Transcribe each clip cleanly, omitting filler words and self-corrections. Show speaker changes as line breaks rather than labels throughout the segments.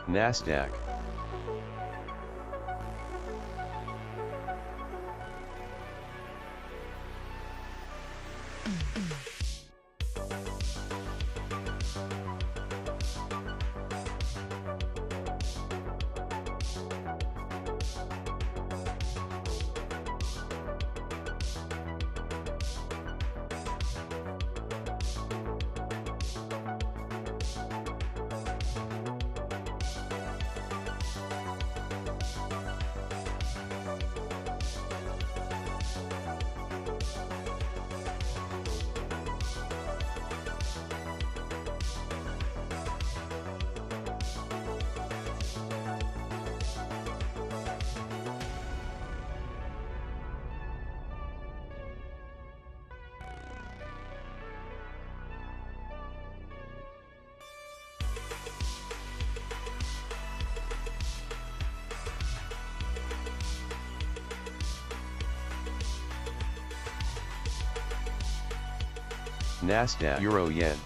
NASDAQ. NASDAQ Euro Yen.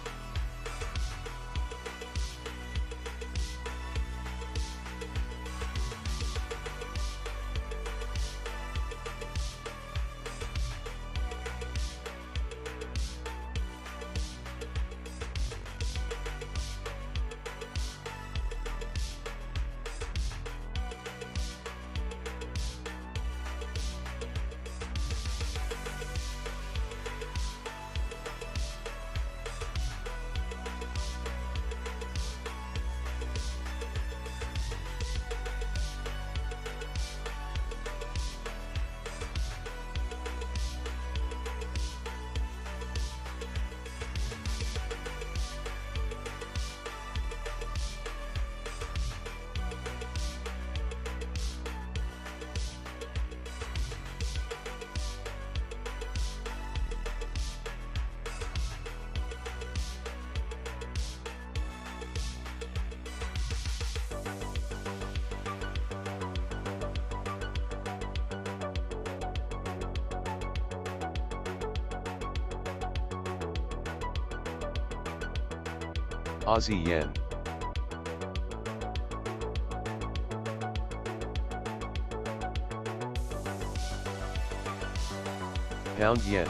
Aussie Yen. Pound Yen.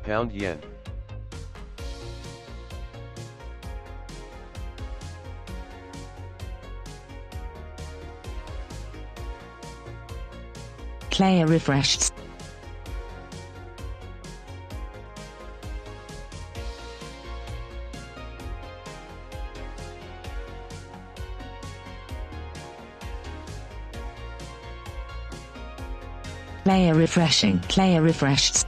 Pound Yen.
Player refreshed. Player refreshing. Player refreshed.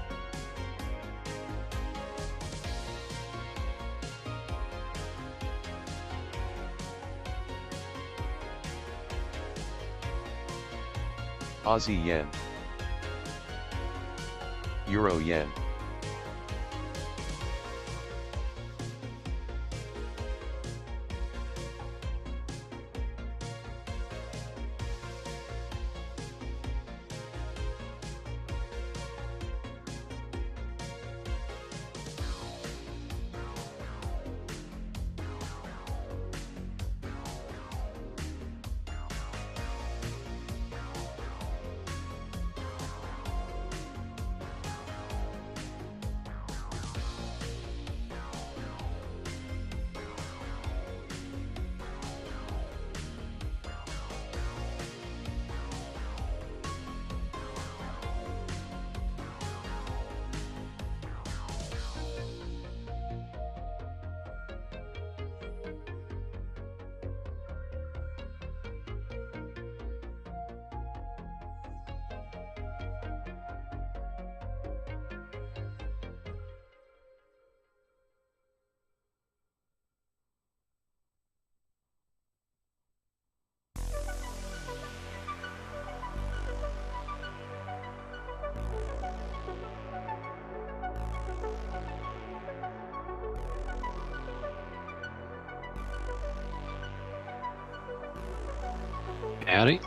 Aussie Yen. Euro Yen.
Howdy.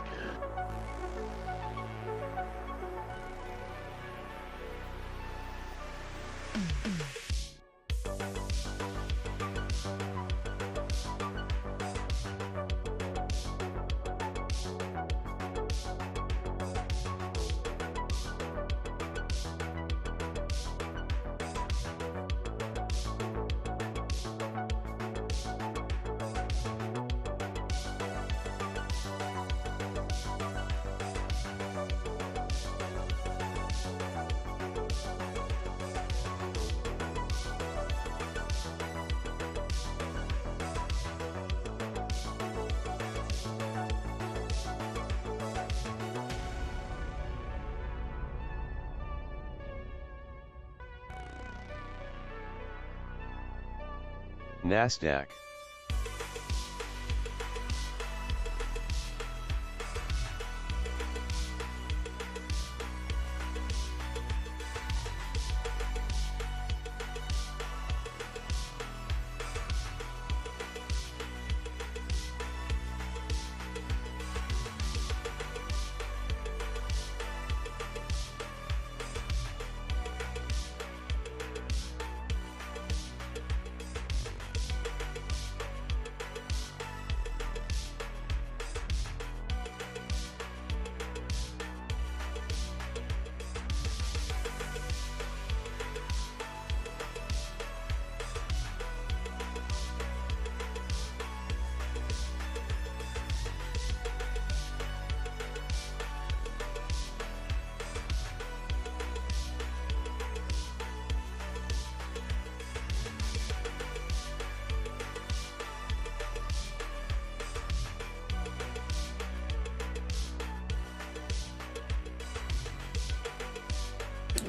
NASDAQ.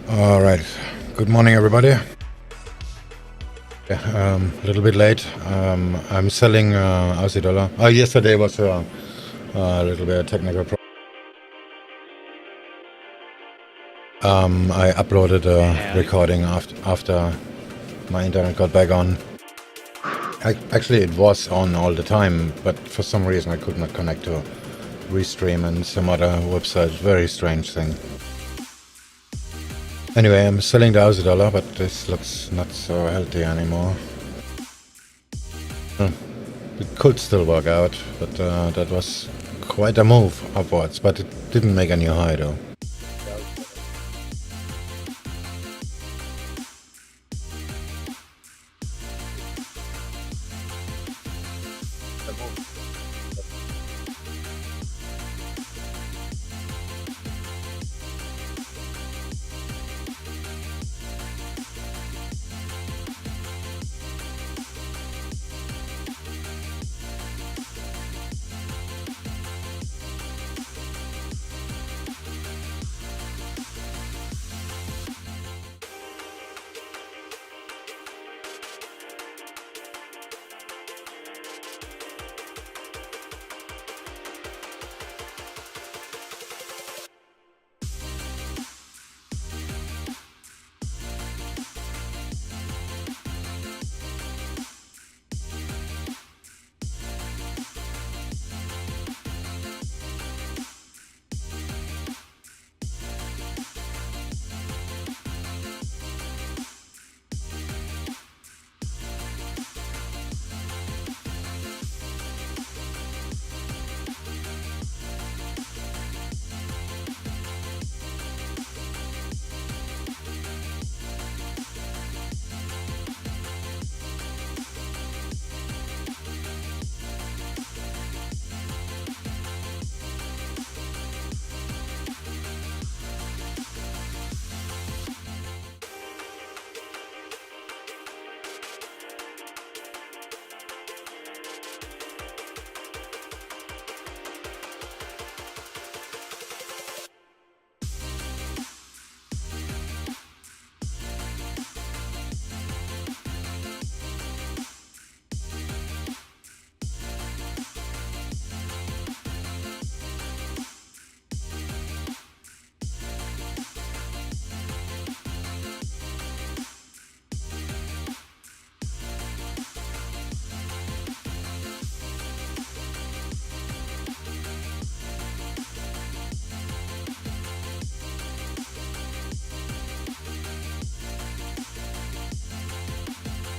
All right. Good morning, everybody. A little bit late. I'm selling Aussie dollar. Yesterday was a little bit of technical problem. I uploaded a recording after my internet got back on. Actually, it was on all the time, but for some reason I could not connect to Restream and some other website. Very strange thing. Anyway, I'm selling the Aussie dollar, but this looks not so healthy anymore. It could still work out, but that was quite a move upwards, but it didn't make a new high though.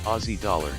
Aussie dollar.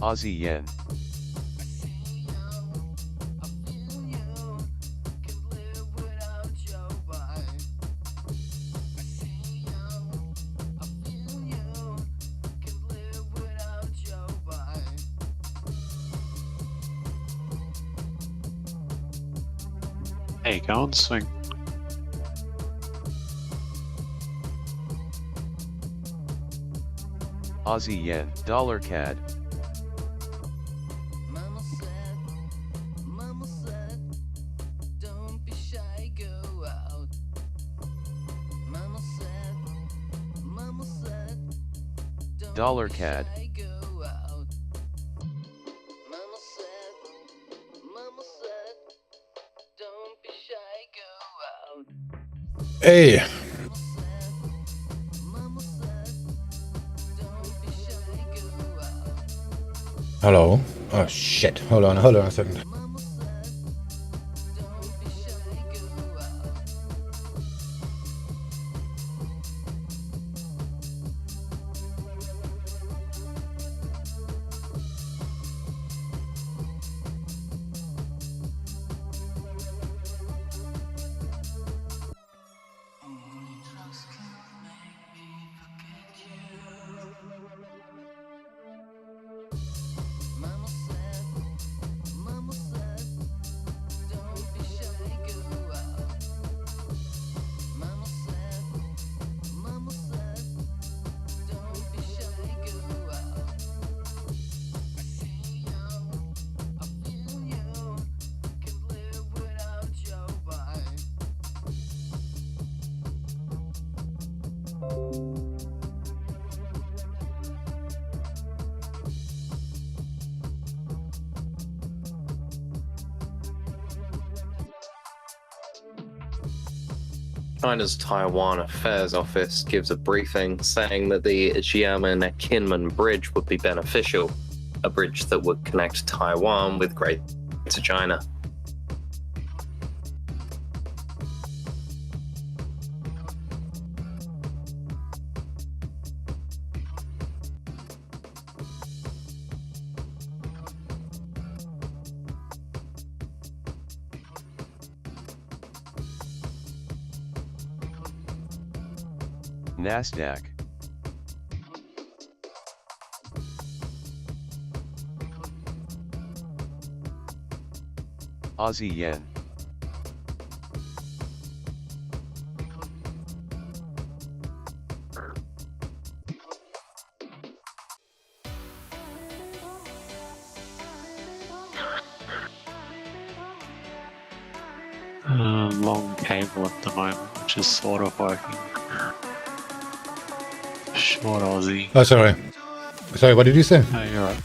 Aussie yen.
There you go, on swing.
Aussie yen. Dollar CAD.
Mama said, don't be shy, go out. Mama said, don't
Dollar
be
CAD.
shy, go out. Mama said, don't be shy, go out.
Hey,
Mama said, don't be shy, go out.
hello. Oh shit. Hold on a second.
Mama said, don't be shy, go out. Mama said, don't be shy, go out. Mama said, don't be shy, go out. I see you, I feel you, can live without your vibe.
China's Taiwan Affairs Office gives a briefing saying that the Xiamen-Kinmen Bridge would be beneficial, a bridge that would connect Taiwan with Greater China.
NASDAQ. Aussie yen.
Long cable at the moment, which is sort of working. Short Aussie.
Oh, sorry. Sorry, what did you say?
Oh, you're right.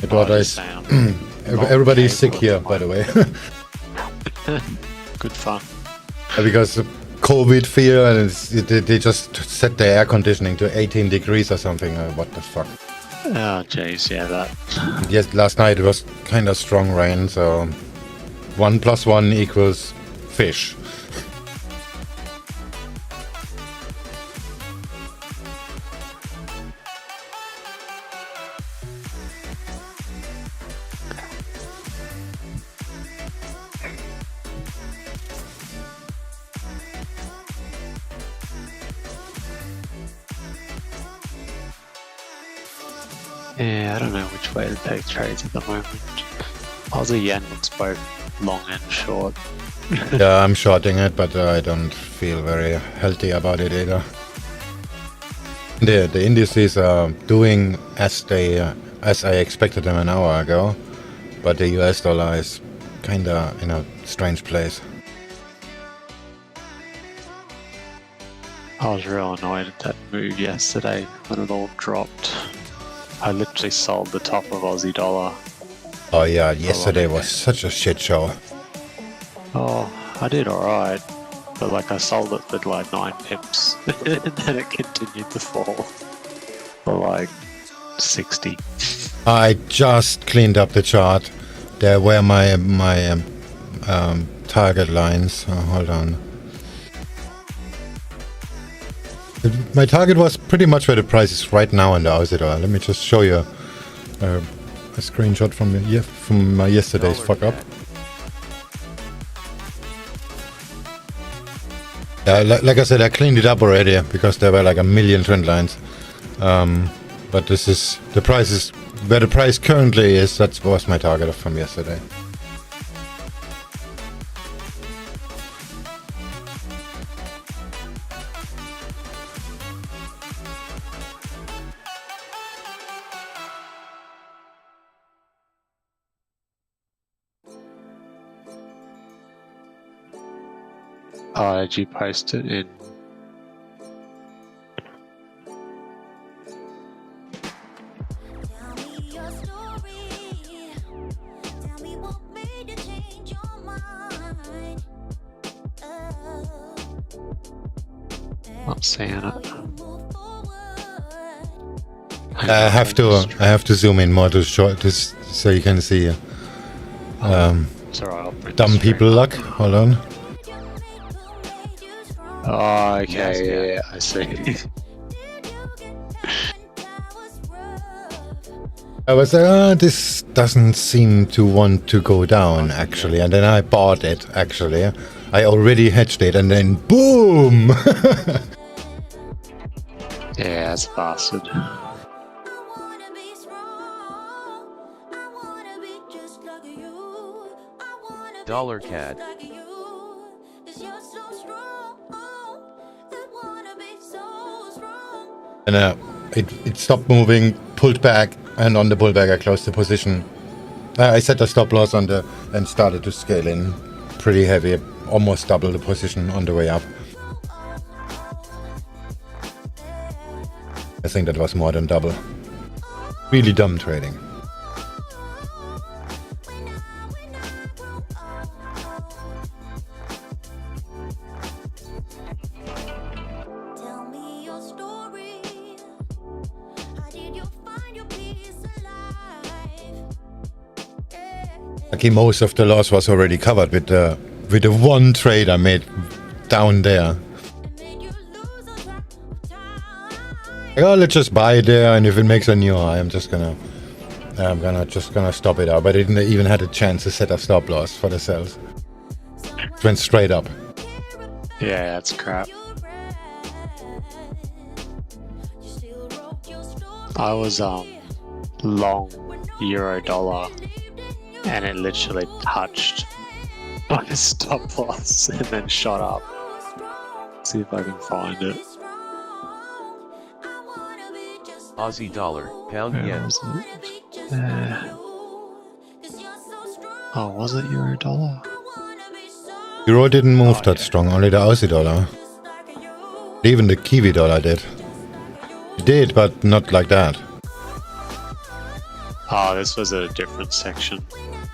It was
just saying,
everybody's sick
cable
here,
at the
by the way.
Good fun.
Because of COVID fear, and they just set their air conditioning to 18 degrees or something. What the fuck?
Oh, jeez, yeah, that.
Yes, last night it was kind of strong rain, so 1 + 1 equals fish.
Yeah, I don't know which way to take trades at the moment. Aussie yen looks both long and short.
Yeah, I'm shorting it, but I don't feel very healthy about it either. The indices are doing as I expected them an hour ago, but the US dollar is kinda in a strange place.
I was real annoyed at that move yesterday when it all dropped. I literally sold the top of Aussie dollar.
Oh yeah, yesterday was such a shit show.
Oh, I did alright, but like I sold it with like 9 pips, and then it continued to fall for like 60.
I just cleaned up the chart. There were my target lines. Hold on. My target was pretty much where the price is right now in the Aussie dollar. Let me just show you a screenshot from yesterday's fuck up. Like I said, I cleaned it up already because there were like a million trend lines. But this is the price is where the price currently is. That was my target from yesterday.
Did you post it in?
Tell me your story. Tell me what made you change your mind.
Not seeing it.
Move forward.
I have to zoom in more to show this so you can see.
It's alright. I'll print the
Dumb
screen.
people luck. Hold on.
Oh, okay. Yeah, I see.
I was like, oh, this doesn't seem to want to go down, actually. And then I bought it, actually. I already hedged it, and then boom!
Yeah, it's a bastard.
Dollar CAD.
And it stopped moving, pulled back, and on the pullback I closed the position. I set a stop loss on the and started to scale in pretty heavy, almost double the position on the way up. I think that was more than double. Really dumb trading.
Tell me your story. How did you find your peace alive?
Okay, most of the loss was already covered with the one trade I made down there.
Made you lose a track of time.
Like, oh, let's just buy it there, and if it makes a new high, I'm just gonna stop it out. But I didn't even had a chance to set a stop loss for the sells. It went straight up.
Yeah, that's crap. I was long euro dollar, and it literally touched my stop loss and then shot up. See if I can find it.
Aussie dollar, pound
Where
yen.
was it? Oh, was it euro dollar?
Euro didn't move that strong, only the Aussie dollar. Even the Kiwi dollar did. It did, but not like that.
Oh, this was a different section.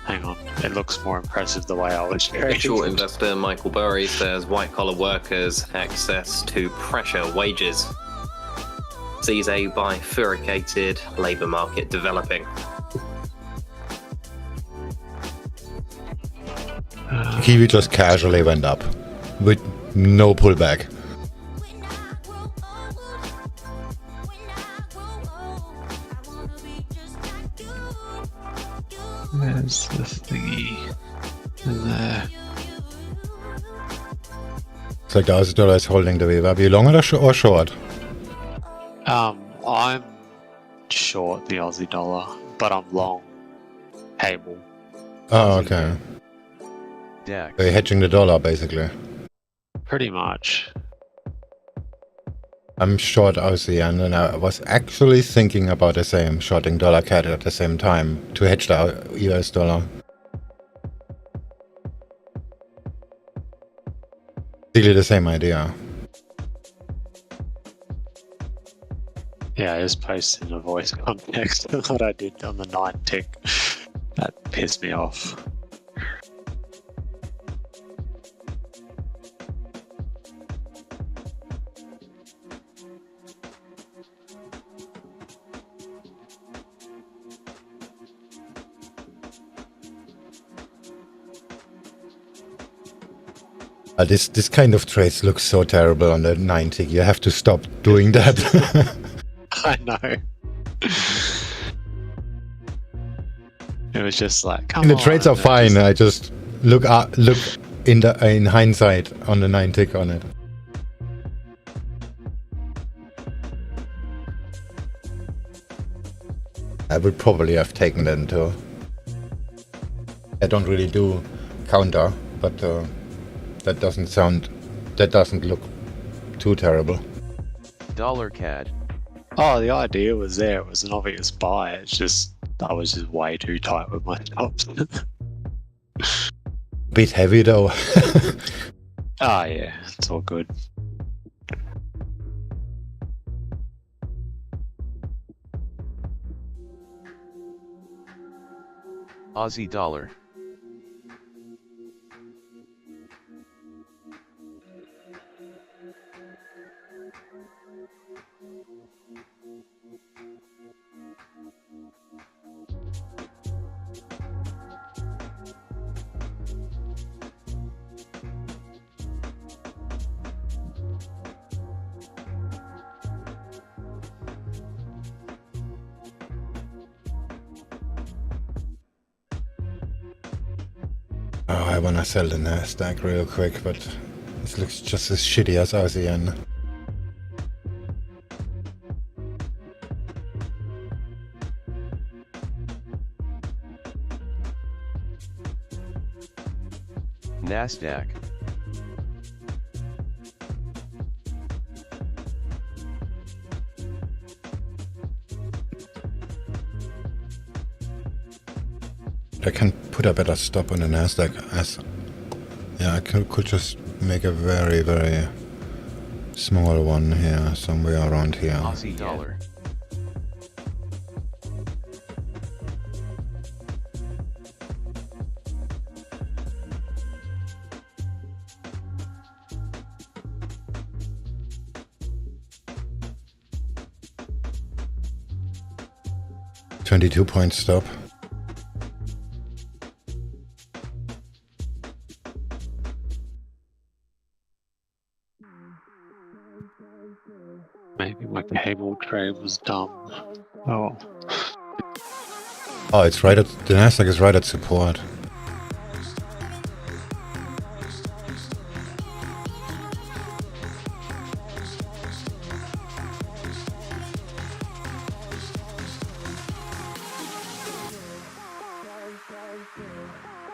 Hang on, it looks more impressive the way I was trading.
Short investor Michael Burry says white-collar workers access to pressure wages. Sees a bifurcated labour market developing.
Kiwi just casually went up with no pullback.
There's the thingy in there.
It's like the Aussie dollar is holding the wave up. Are you long or short?
I'm short the Aussie dollar, but I'm long cable.
Oh, okay.
DAX.
So you're hedging the dollar, basically.
Pretty much.
I'm short Aussie, and then I was actually thinking about the same, shorting dollar CAD at the same time to hedge the US dollar. Really the same idea.
Yeah, I just posted in a voice context what I did on the 9 tick. That pissed me off.
This kind of trades looks so terrible on the 9 tick. You have to stop doing that.
I know. was just like, come
And the
on.
trades are
and it
fine.
just-
I just look in hindsight on the 9 tick on it. I would probably have taken that into. I don't really do counter, but that doesn't look too terrible.
Dollar CAD.
Oh, the idea was there. It was an obvious buy. It's just, I was just way too tight with my stops.
Bit heavy though.
Oh, yeah. It's all good.
Aussie dollar.
Oh, I wanna sell the NASDAQ real quick, but this looks just as shitty as ASEAN.
NASDAQ.
I can put a better stop on the NASDAQ as, yeah, I could just make a very, very small one here, somewhere around here.
Aussie dollar.
.22 stop.
Maybe my cable trade was dumb. Oh,
Oh, it's right at, the NASDAQ is right at support.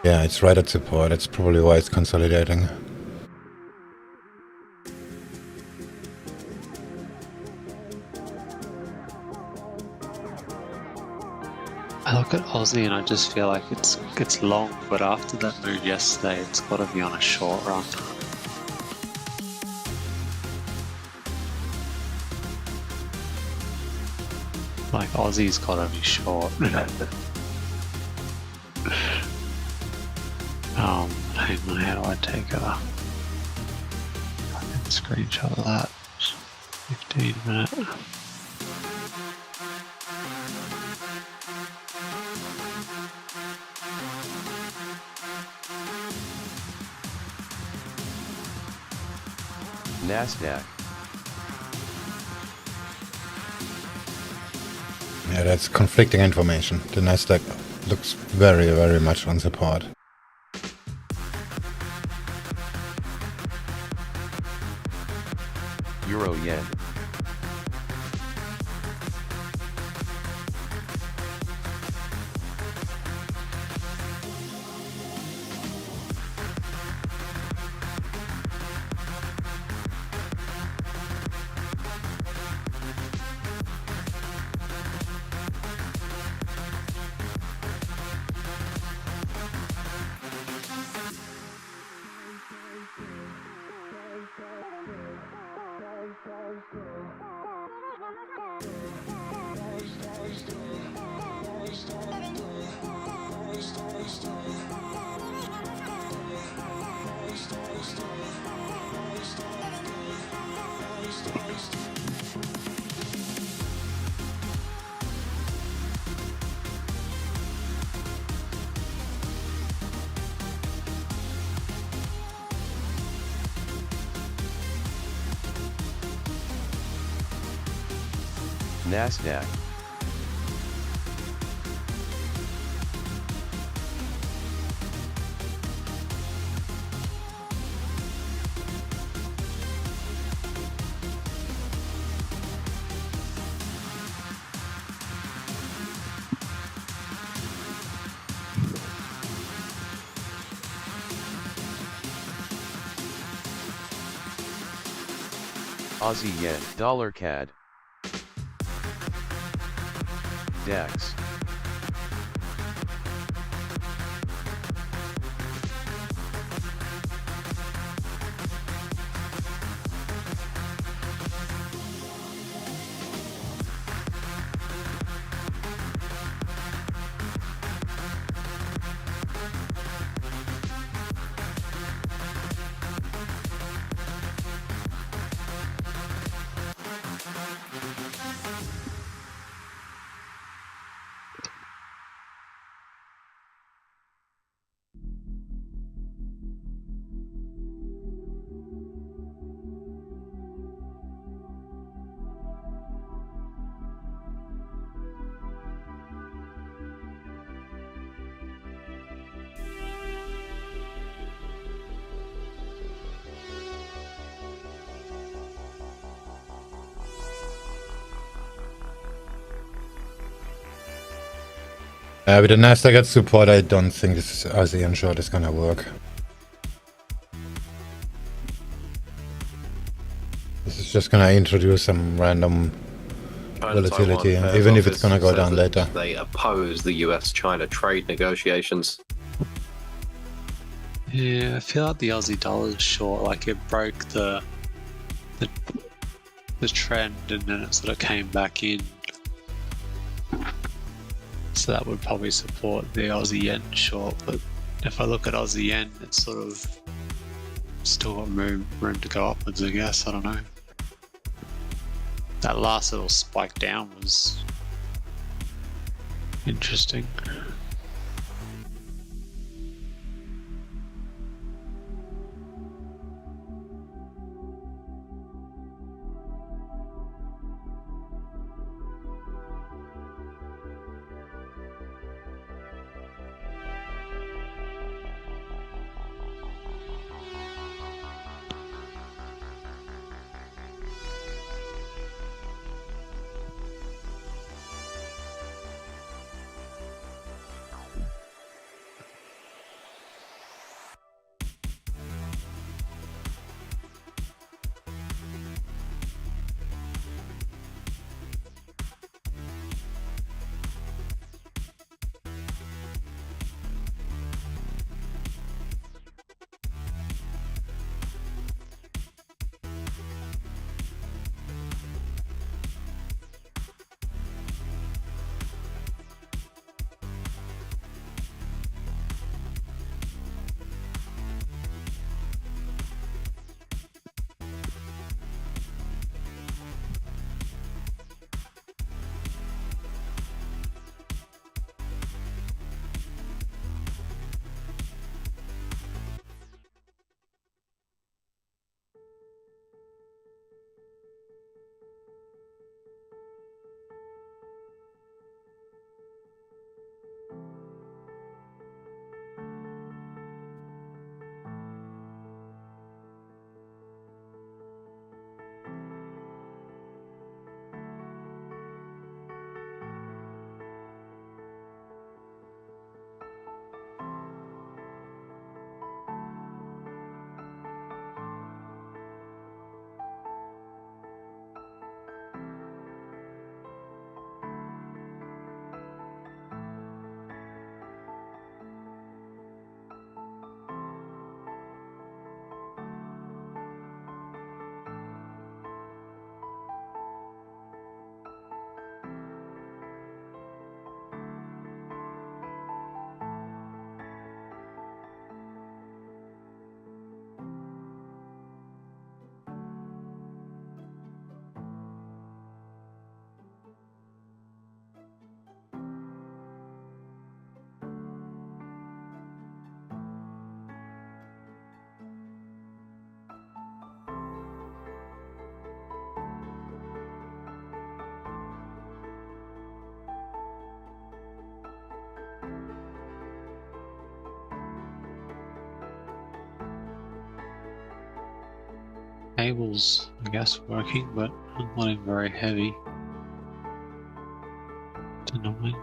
Yeah, it's right at support. That's probably why it's consolidating.
I look at Aussie and I just feel like it's long, but after that move yesterday, it's got to be on a short run. Like Aussie's got to be short. Hang on, how do I take a fucking screenshot of that? 15 minute.
NASDAQ.
Yeah, that's conflicting information. The NASDAQ looks very, very much on support.
Euro yen. NASDAQ. Aussie yen, dollar CAD. DAX.
With the NASDAQ at support, I don't think this ASEAN short is gonna work. This is just gonna introduce some random volatility,
Taiwan
even if
Affairs
it's gonna go
Office
down
says that
later.
They oppose the US-China trade negotiations.
Yeah, I feel like the Aussie dollar's short. Like it broke the trend, and then it sort of came back in. So that would probably support the Aussie yen short. But if I look at Aussie yen, it's sort of still got room to go upwards, I guess. I don't know. That last little spike down was interesting. Cable's, I guess, working, but not in very heavy. It's annoying.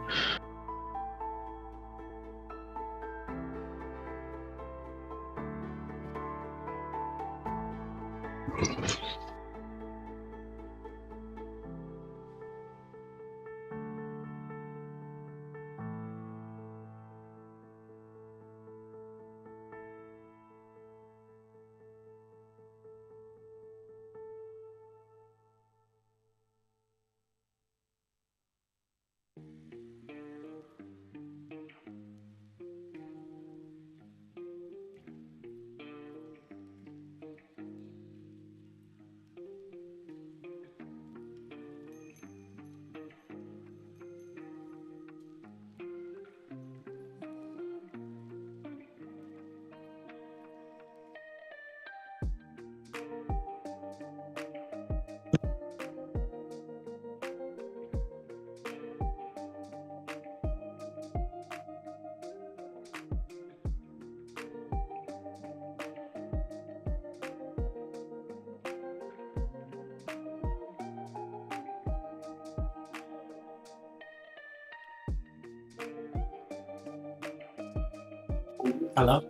Hello.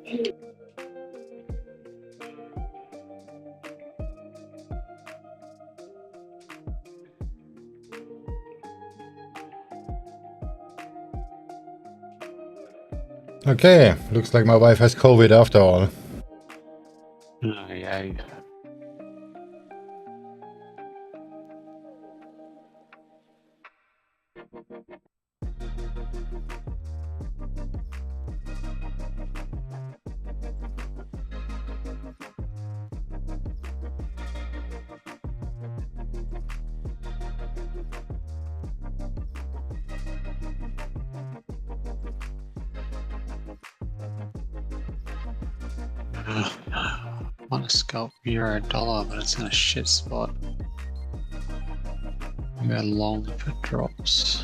Okay, looks like my wife has COVID after all.
Oh, yeah. I want to scalp euro dollar, but it's in a shit spot. We got long if it drops.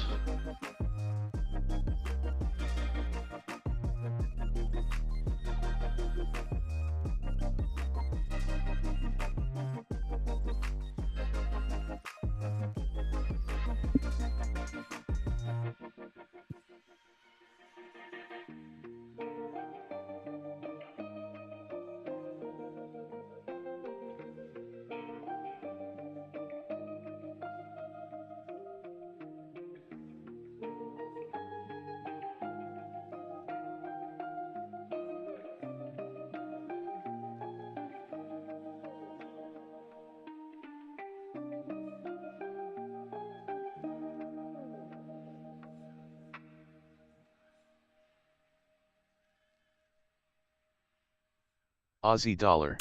Aussie dollar.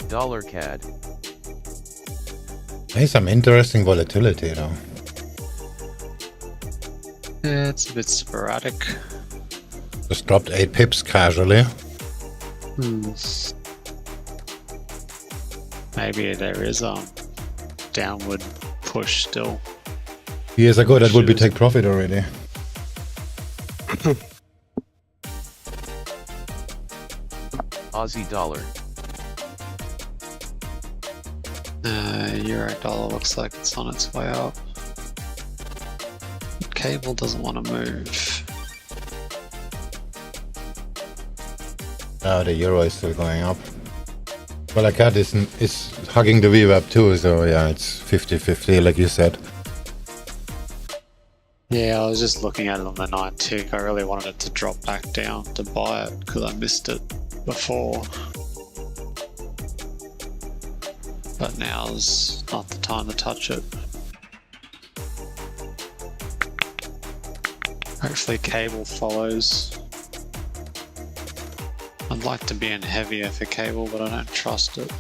Dollar CAD.
There's some interesting volatility though.
Yeah, it's a bit sporadic.
Just dropped 8 pips casually.
Maybe there is a downward push still.
Years ago that would be take profit already.
Aussie dollar.
Euro dollar looks like it's on its way up. Cable doesn't want to move.
The euro is still going up. Well, like CAD is hugging the VWAP too, so yeah, it's 50-50 like you said.
Yeah, I was just looking at it on the 9 tick. I really wanted it to drop back down to buy it because I missed it before. But now's not the time to touch it. Hopefully cable follows. I'd like to be in heavier for cable, but I don't trust it.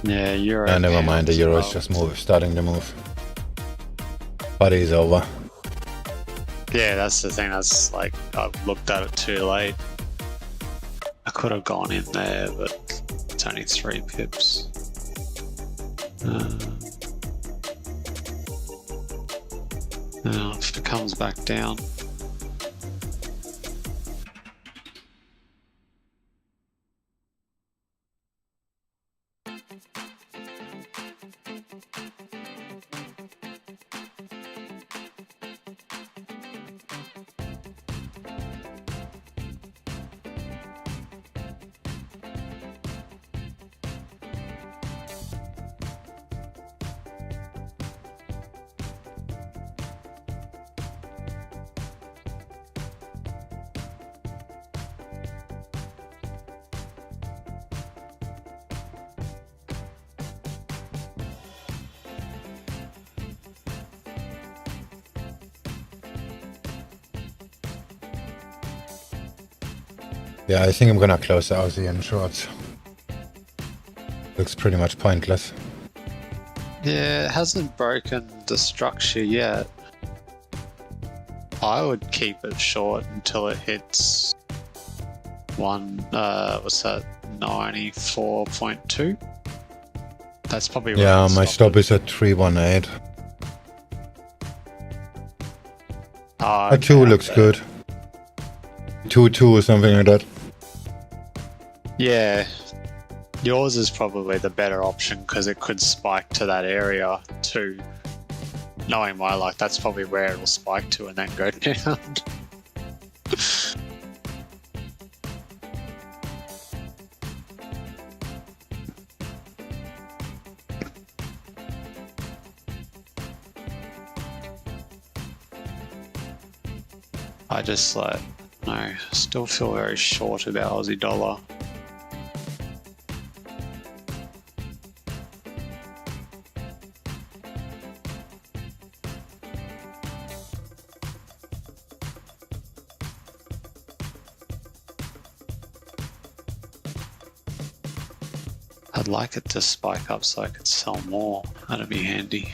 Yeah, euro.
Never mind, the
pounds
euro is
above.
just starting to move. Party is over.
Yeah, that's the thing. That's like, I looked at it too late. I could have gone in there, but it's only 3 pips. Now, if it comes back down.
Yeah, I think I'm gonna close the Aussie in shorts. Looks pretty much pointless.
Yeah, it hasn't broken the structure yet. I would keep it short until it hits what's that, 94.2? That's probably where
Yeah,
I'd
my stop
it.
is at 318.
Oh,
A 2
okay,
looks
okay.
good. 2.22 or something like that.
Yeah, yours is probably the better option because it could spike to that area too. Knowing my luck, that's probably where it'll spike to and then go down. I just like, no, still feel very short about Aussie dollar. I'd like it to spike up so I could sell more. That'd be handy.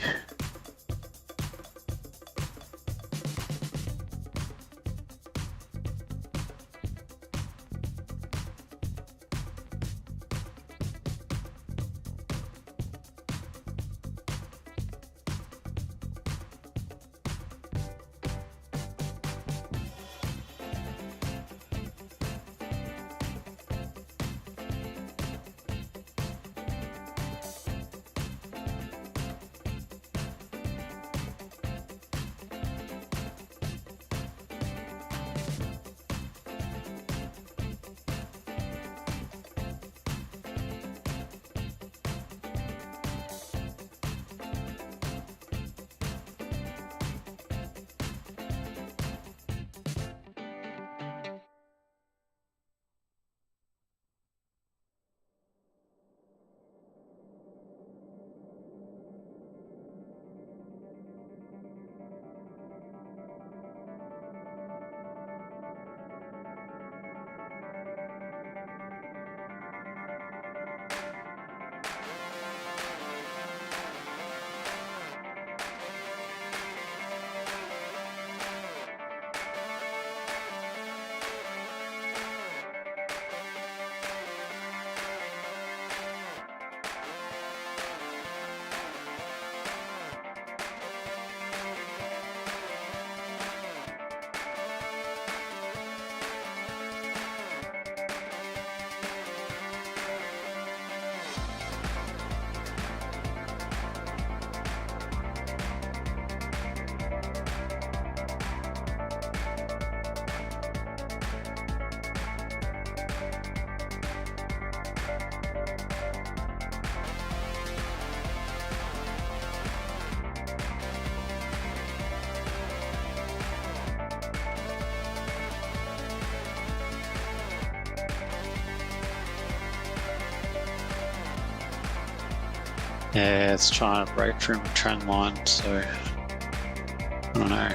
Yeah, it's trying to break through my trend line, so I don't know.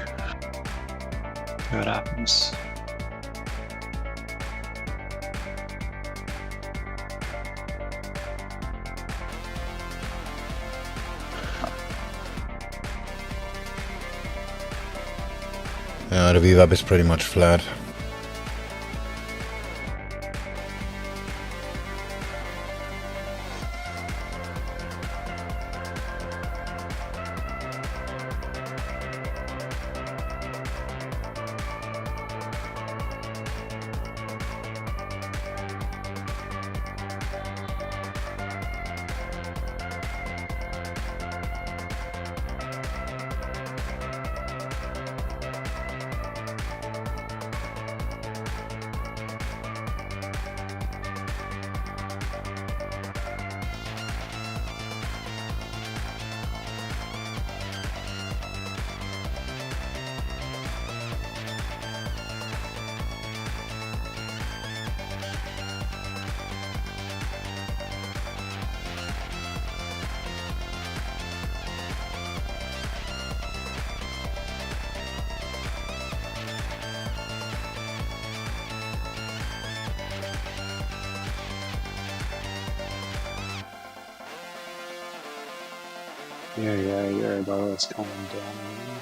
See what happens.
Yeah, the VWAP is pretty much flat. Yeah, though it's coming down.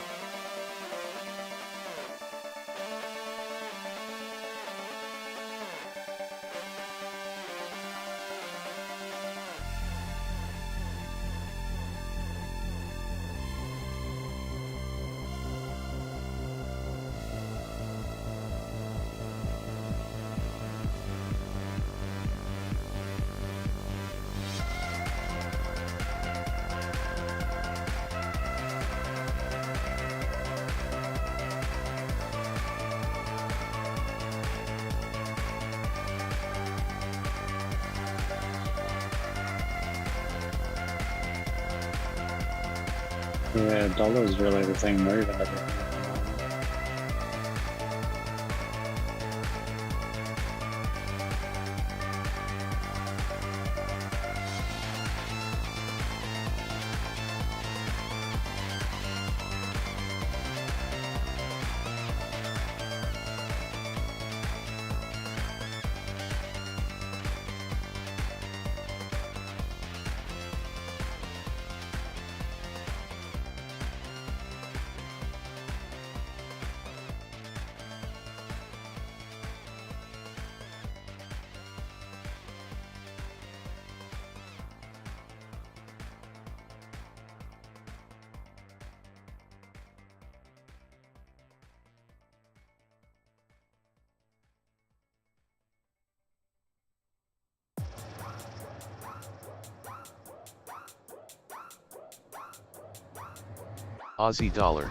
Yeah, dollar is really the thing moving everything.
Aussie dollar.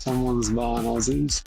Someone's buying Aussies.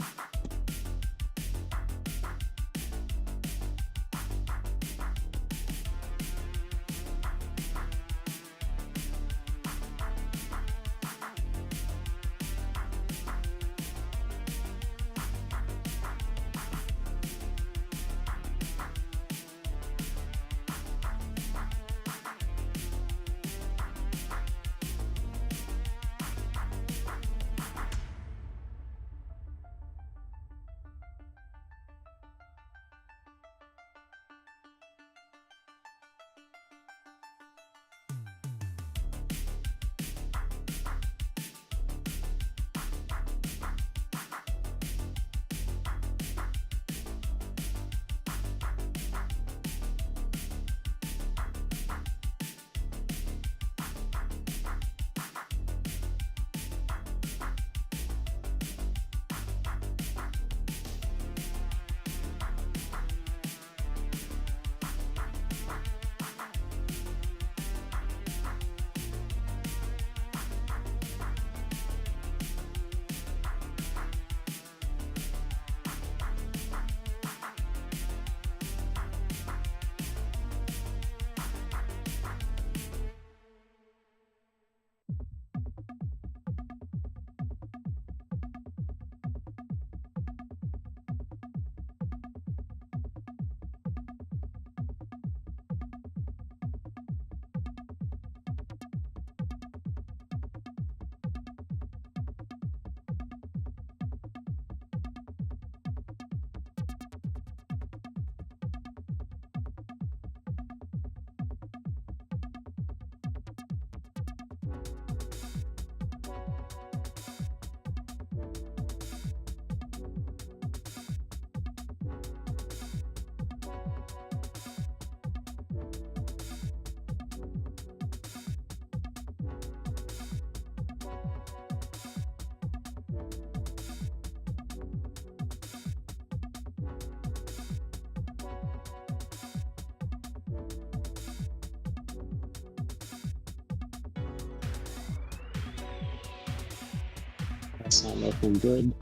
That's not looking good.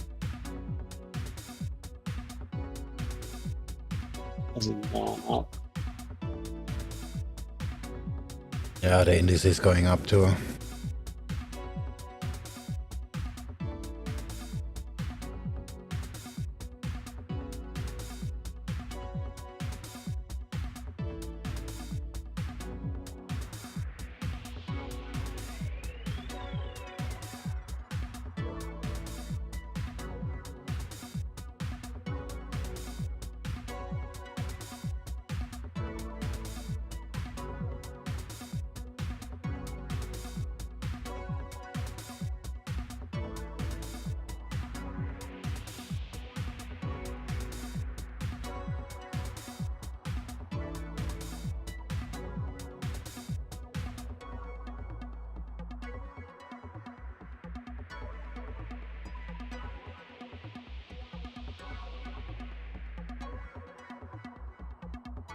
Hasn't gone up.
Yeah, the index is going up too.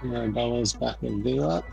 $100 back in VLAP.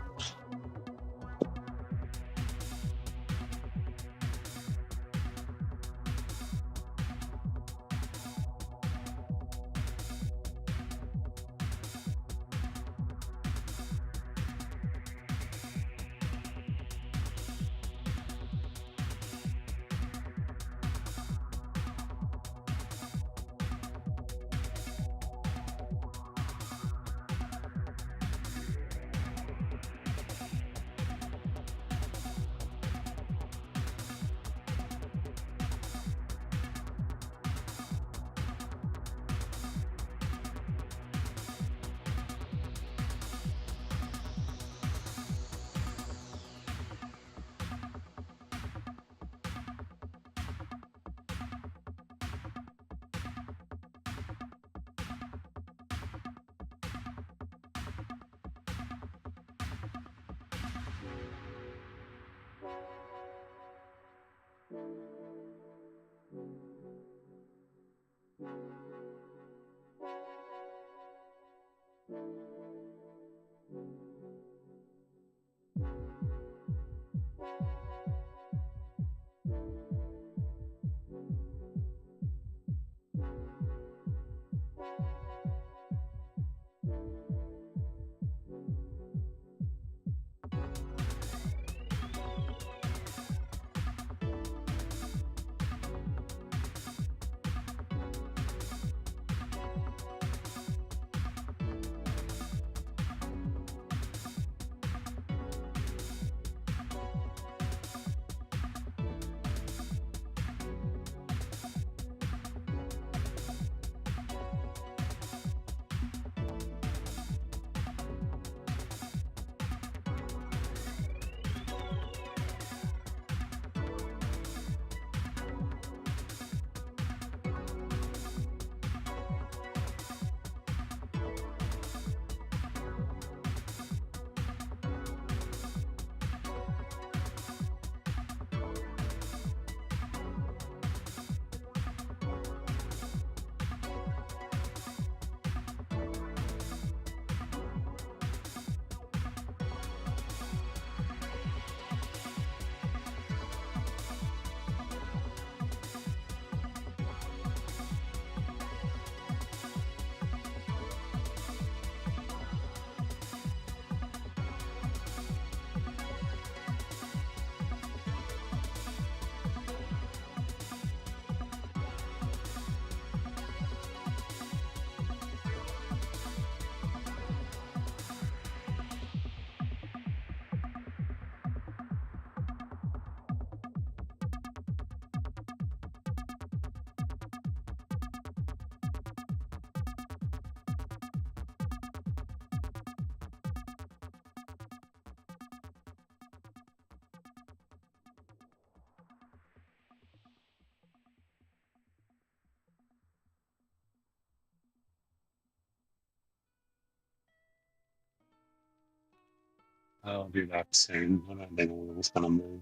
I'll do that soon. I don't think it's gonna move.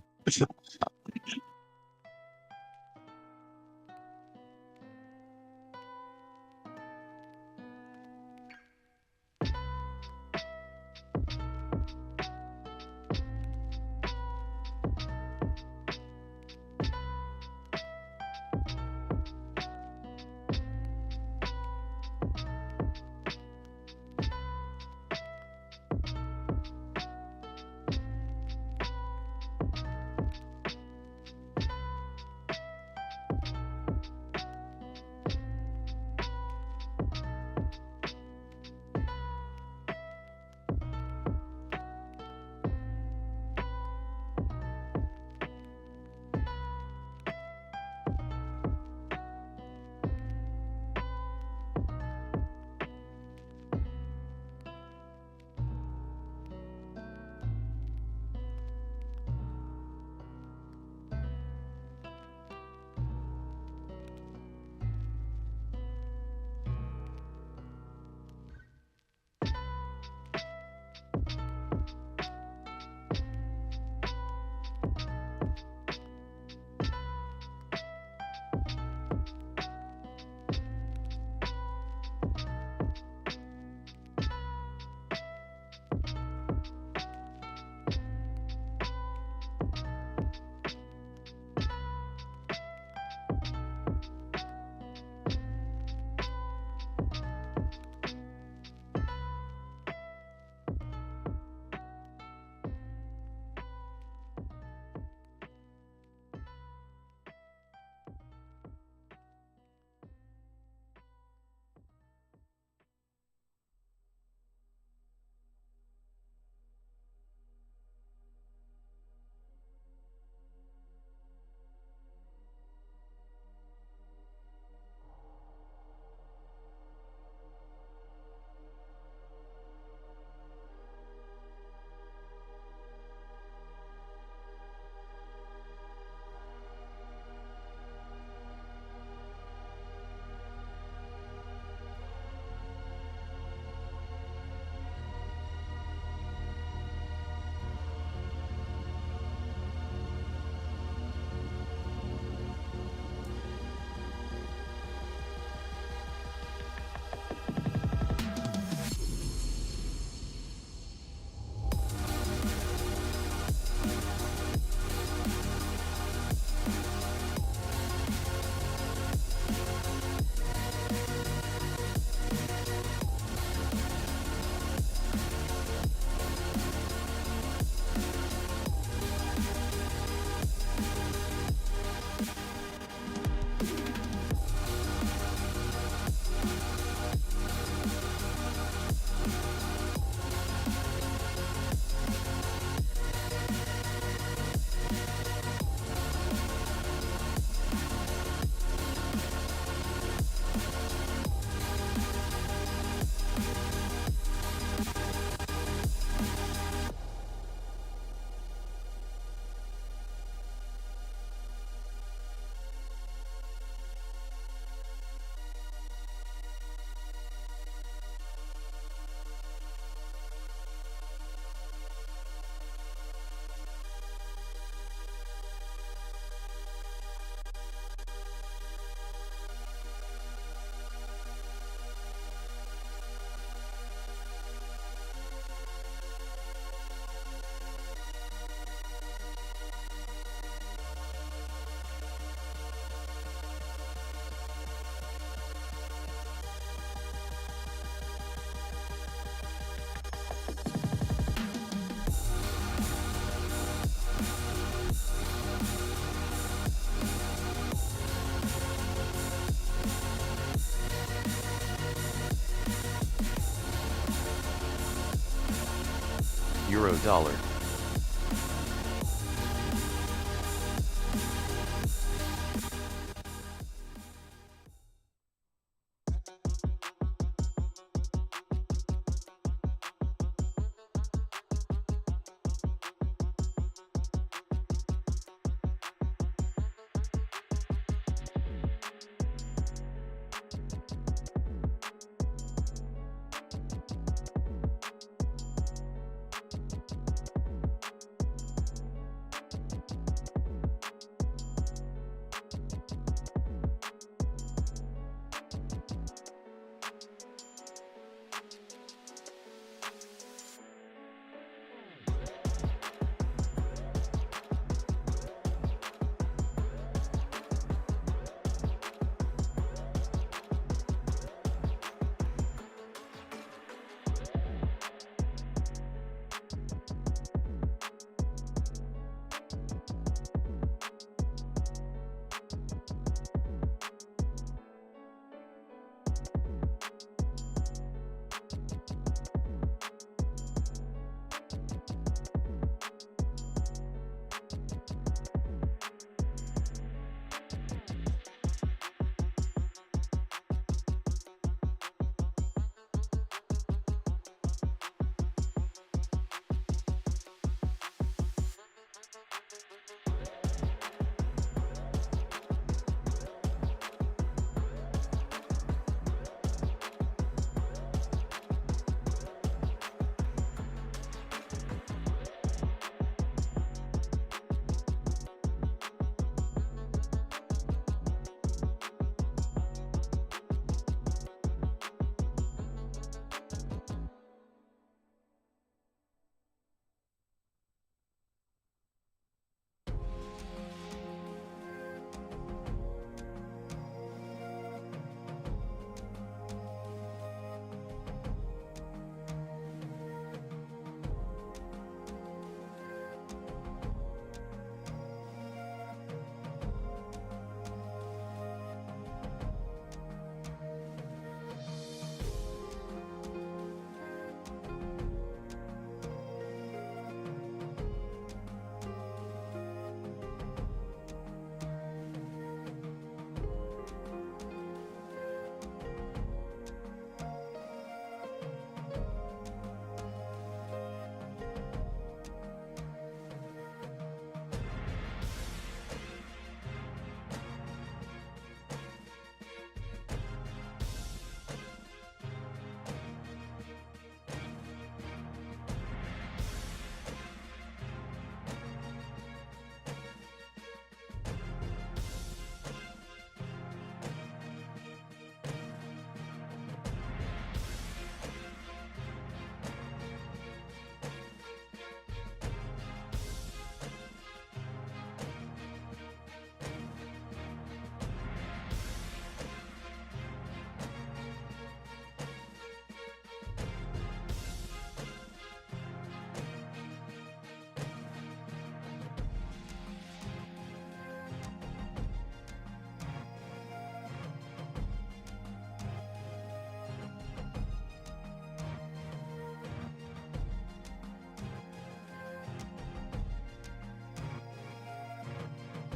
Euro dollar.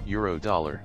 Euro dollar.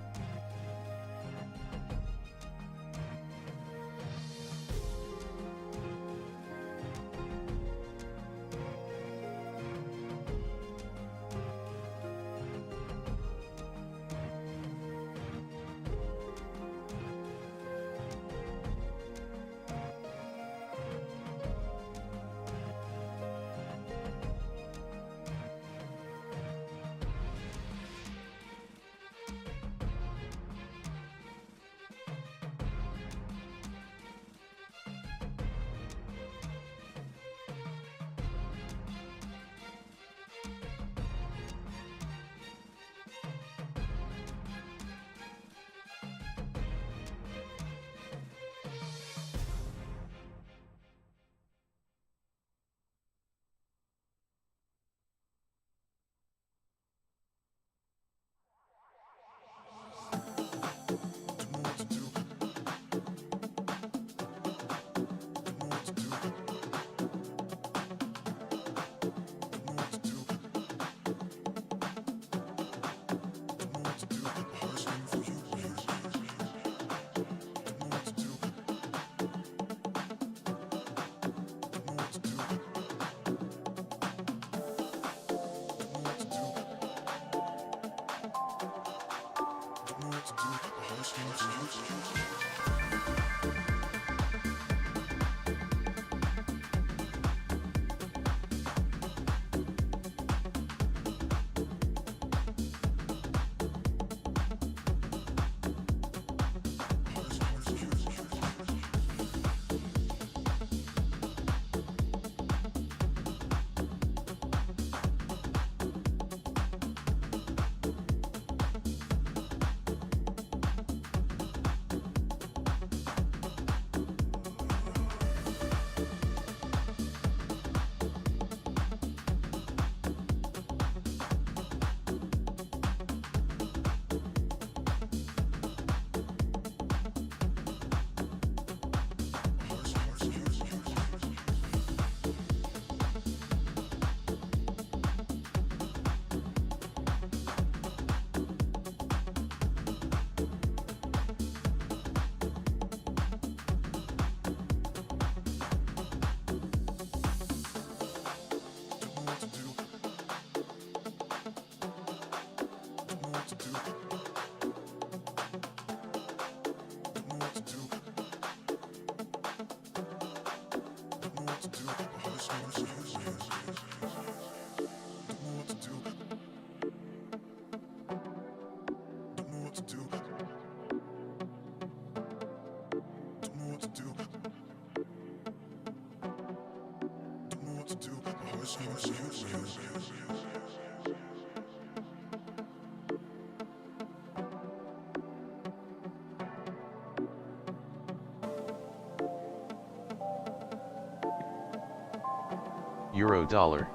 Euro dollar.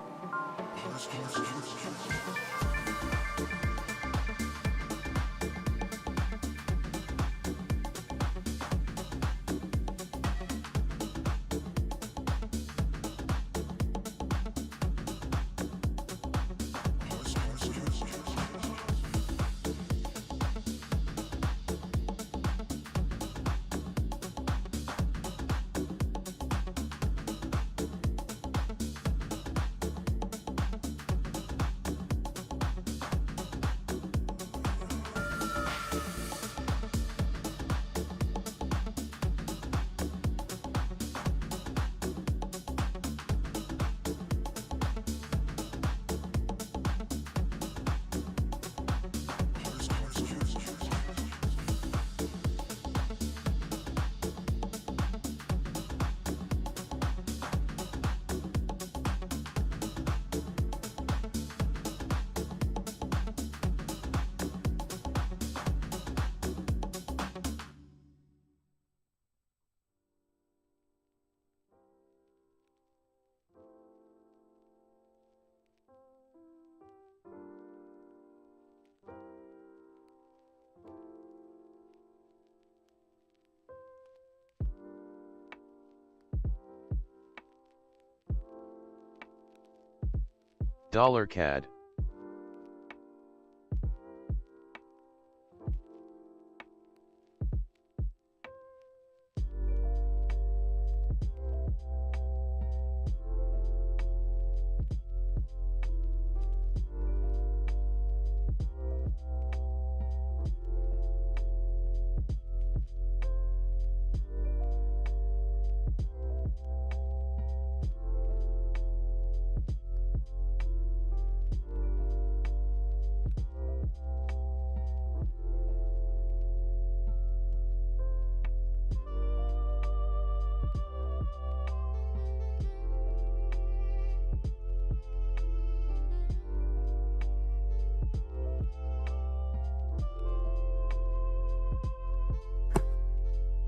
Dollar CAD.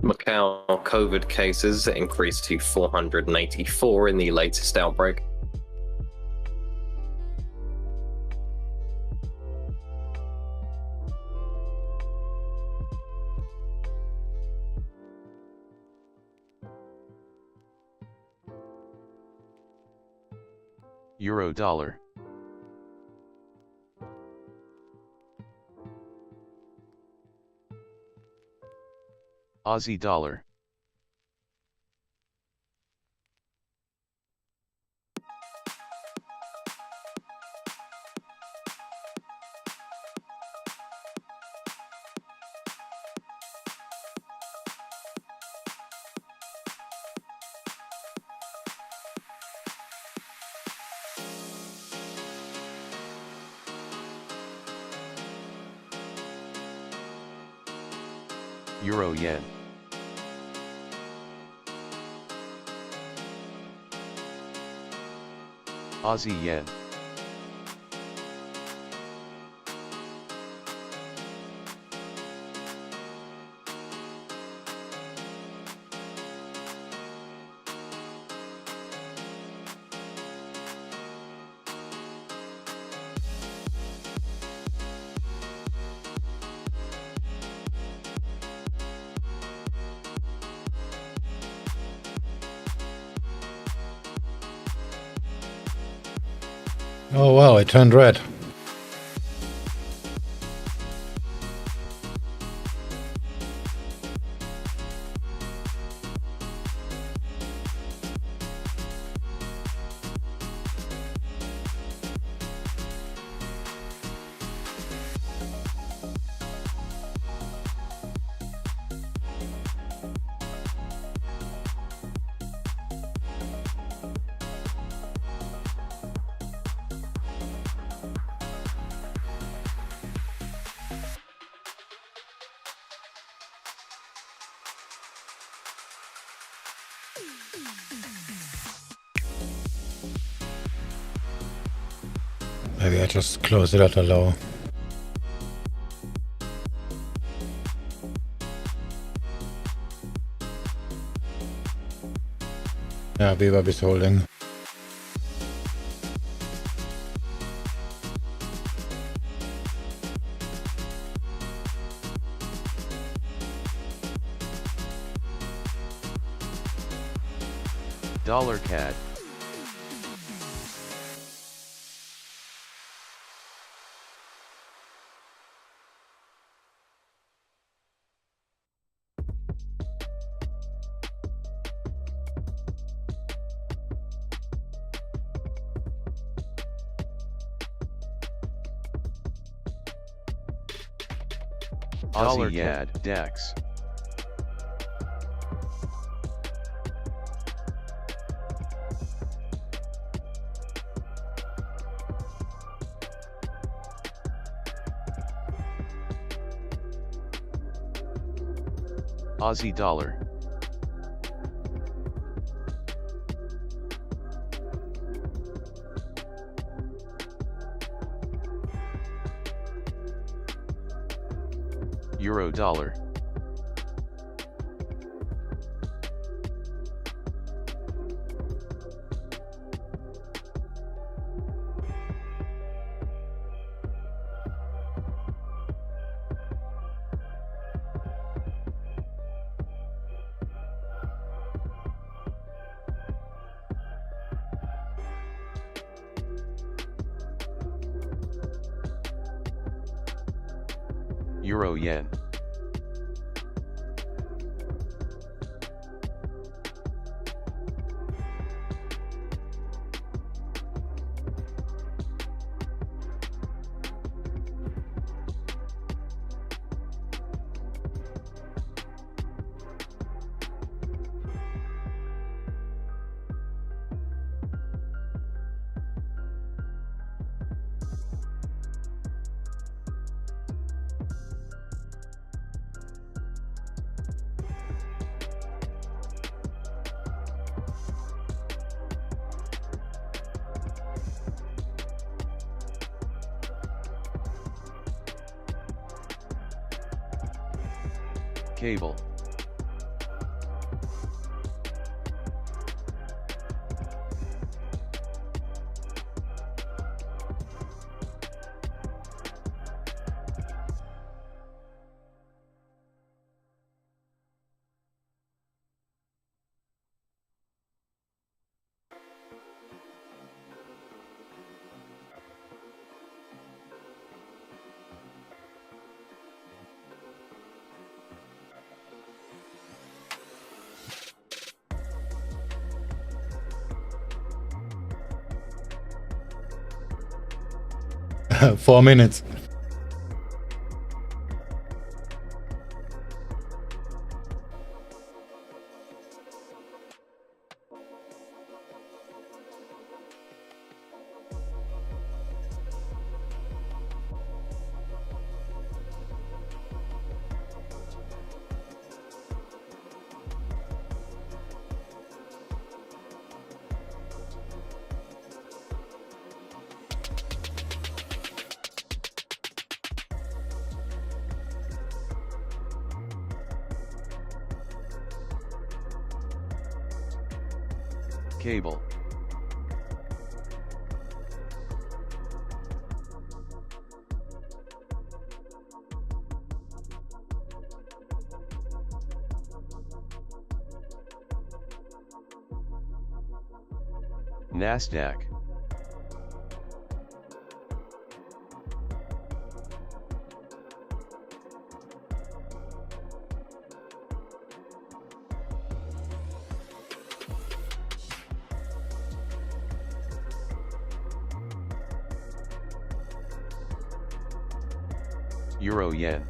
Macau COVID cases increased to 484 in the latest outbreak.
Euro dollar. Aussie dollar. Euro yen. Aussie yen.
Oh wow, it turned red. Maybe I just close it at a low. Yeah, Bebop is holding.
Dollar CAD. Aussie yen. DEX. Aussie dollar. Euro dollar. Euro yen. Cable.
4 minutes.
Cable. NASDAQ. Euro yen.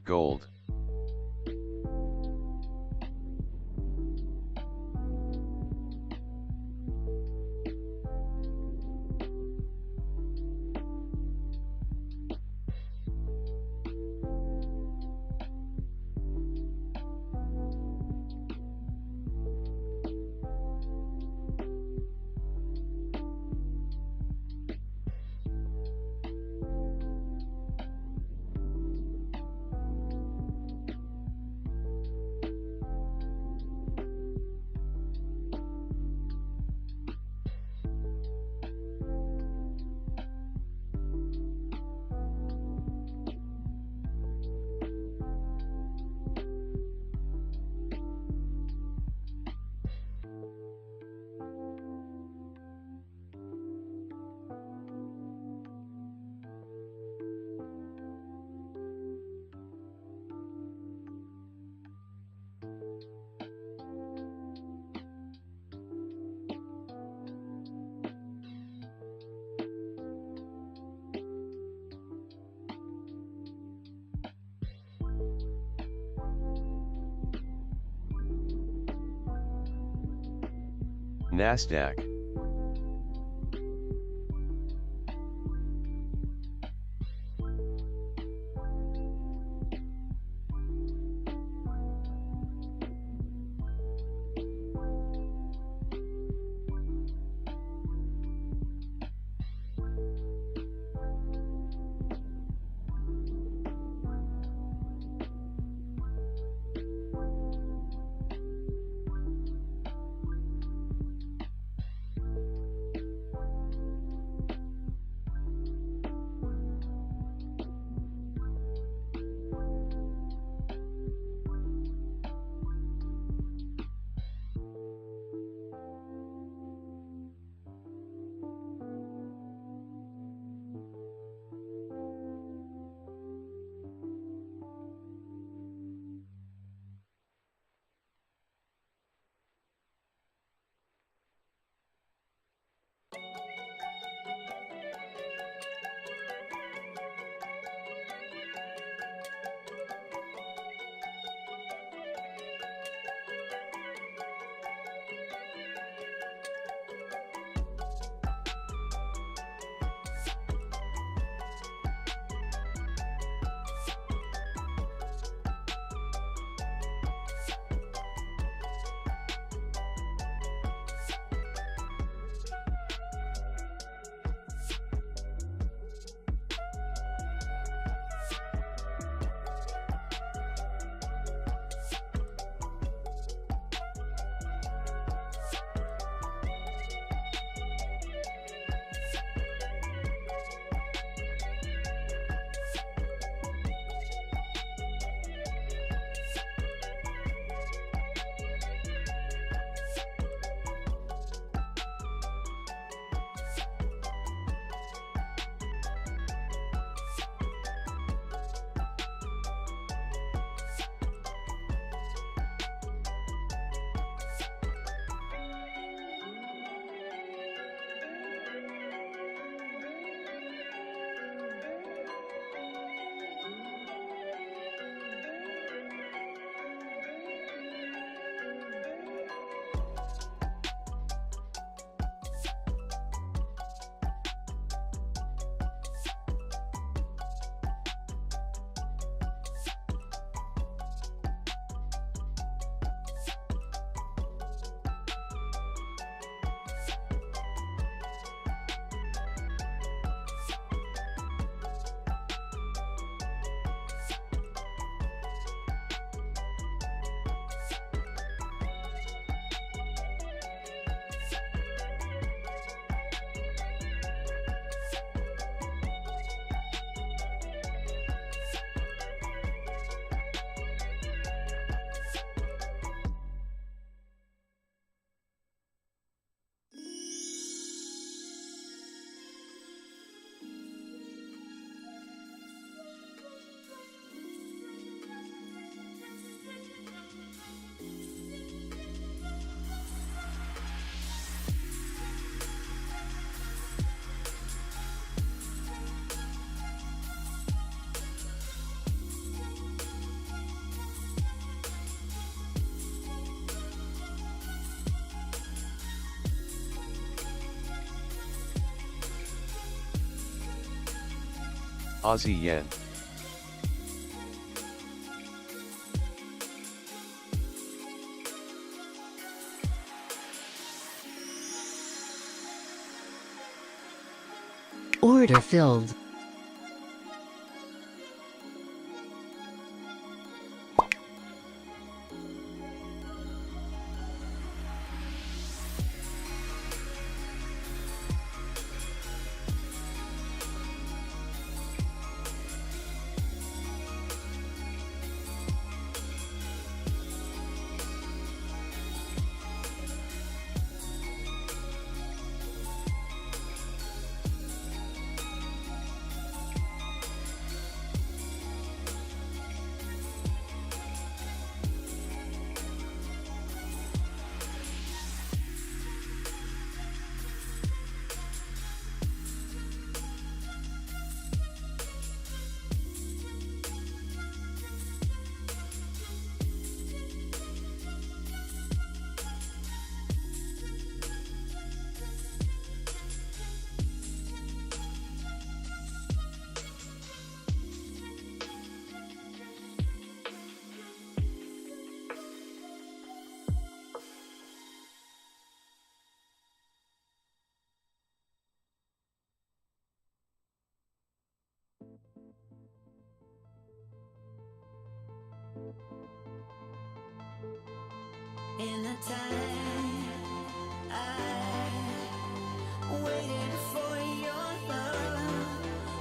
Gold. NASDAQ. Aussie yen.
Order filled.
In the time I waited for your love,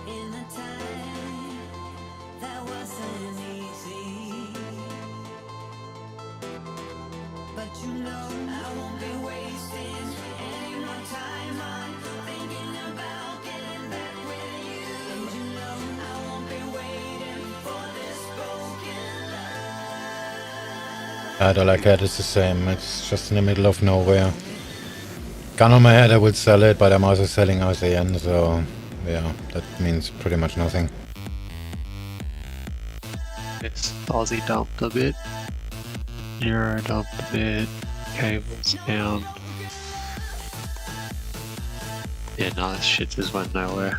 in the time that wasn't easy. But you know I won't be wasting any more time on thinking about getting back with you. And you know I won't be waiting for this broken love.
Dollar cat is the same. It's just in the middle of nowhere. Gun on my head, I would sell it, but I'm also selling ASEAN, so yeah, that means pretty much nothing.
It's Aussie dumped a bit. Euro dumped a bit. Cables down. Yeah, no, this shit just went nowhere.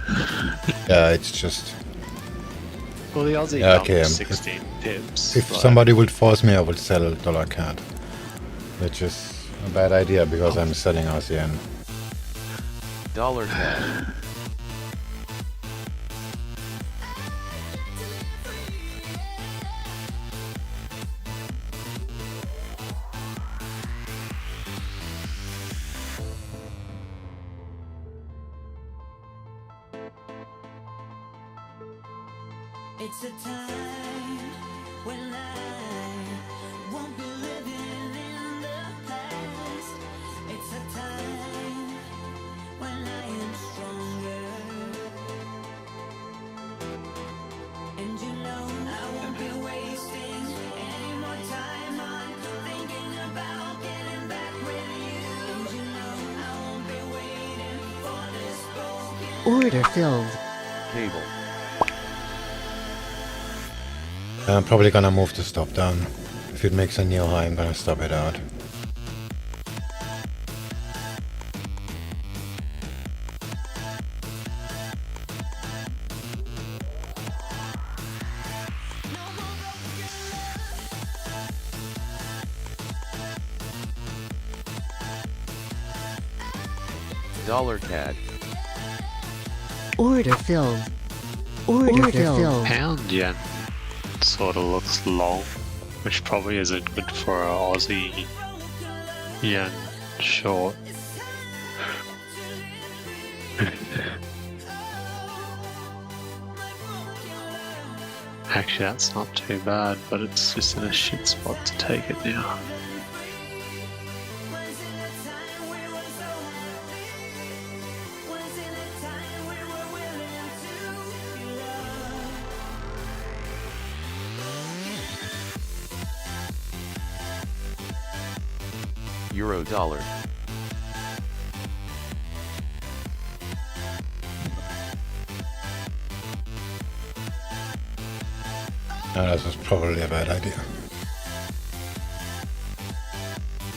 Yeah, it's just...
Well, the Aussie
Yeah,
dumped
okay,
16 pips.
If
like-
somebody would force me, I would sell dollar cat. Which is a bad idea because I'm selling ASEAN.
Dollar CAD.
It's a time when I won't be living in the past. It's a time when I am stronger. And you know I won't be wasting any more time on thinking about getting back with you. And you know I won't be waiting for this broken.
Order filled.
Cable.
I'm probably gonna move the stop down. If it makes a new high, I'm gonna stop it out.
Dollar CAD.
Order filled. Order filled.
Pound yen sort of looks long, which probably isn't good for a Aussie yen short. Actually, that's not too bad, but it's just in a shit spot to take it now.
Euro dollar.
No, this was probably a bad idea.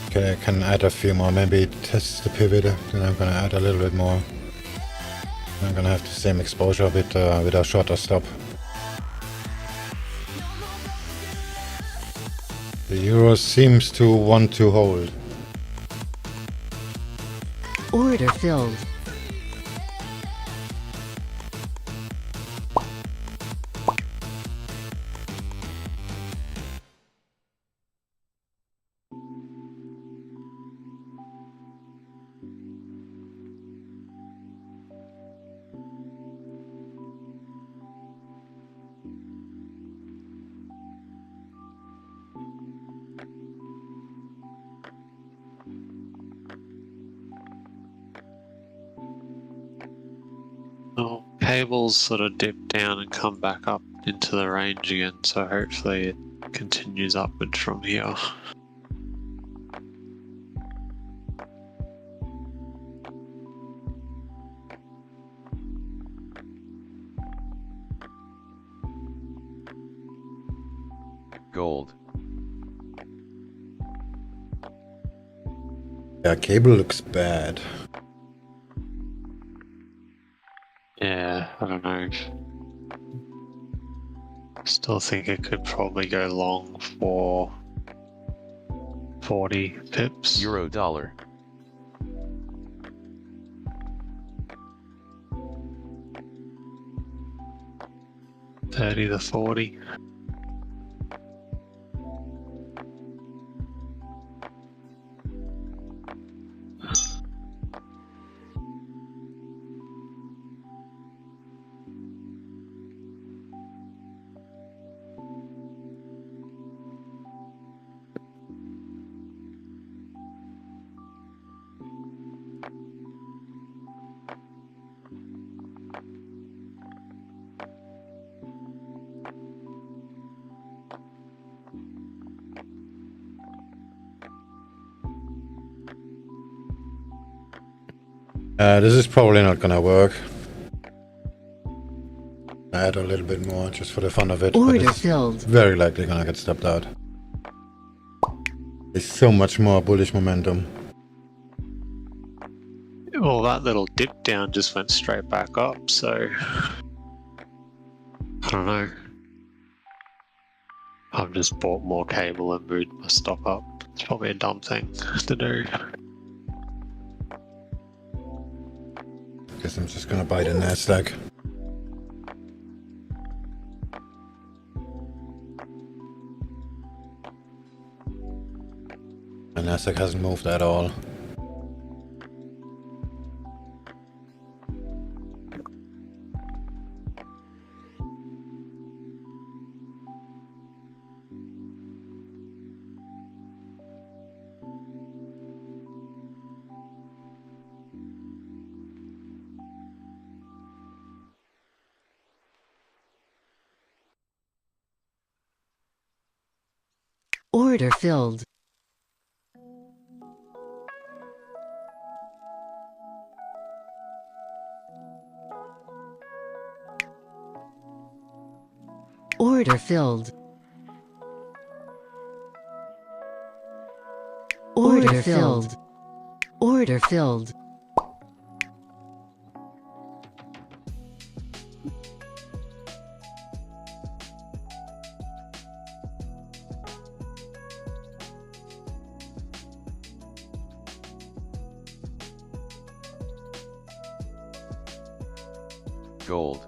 Okay, I can add a few more. Maybe test the pivot, then I'm gonna add a little bit more. I'm gonna have the same exposure with a shorter stop. The euro seems to want to hold.
Order filled.
Oh, cables sort of dip down and come back up into the range again, so hopefully it continues upwards from here.
Gold.
Yeah, cable looks bad.
Yeah, I don't know. Still think it could probably go long for 40 pips.
Euro dollar.
$30 to 40.
This is probably not gonna work. Add a little bit more just for the fun of it. But
Order
it's
filled.
very likely gonna get stopped out. There's so much more bullish momentum.
Well, that little dip down just went straight back up, so I don't know. I've just bought more cable and moved my stop up. It's probably a dumb thing to do.
Guess I'm just gonna buy the NASDAQ. The NASDAQ hasn't moved at all.
Order filled. Order filled. Order filled. Order filled.
Gold.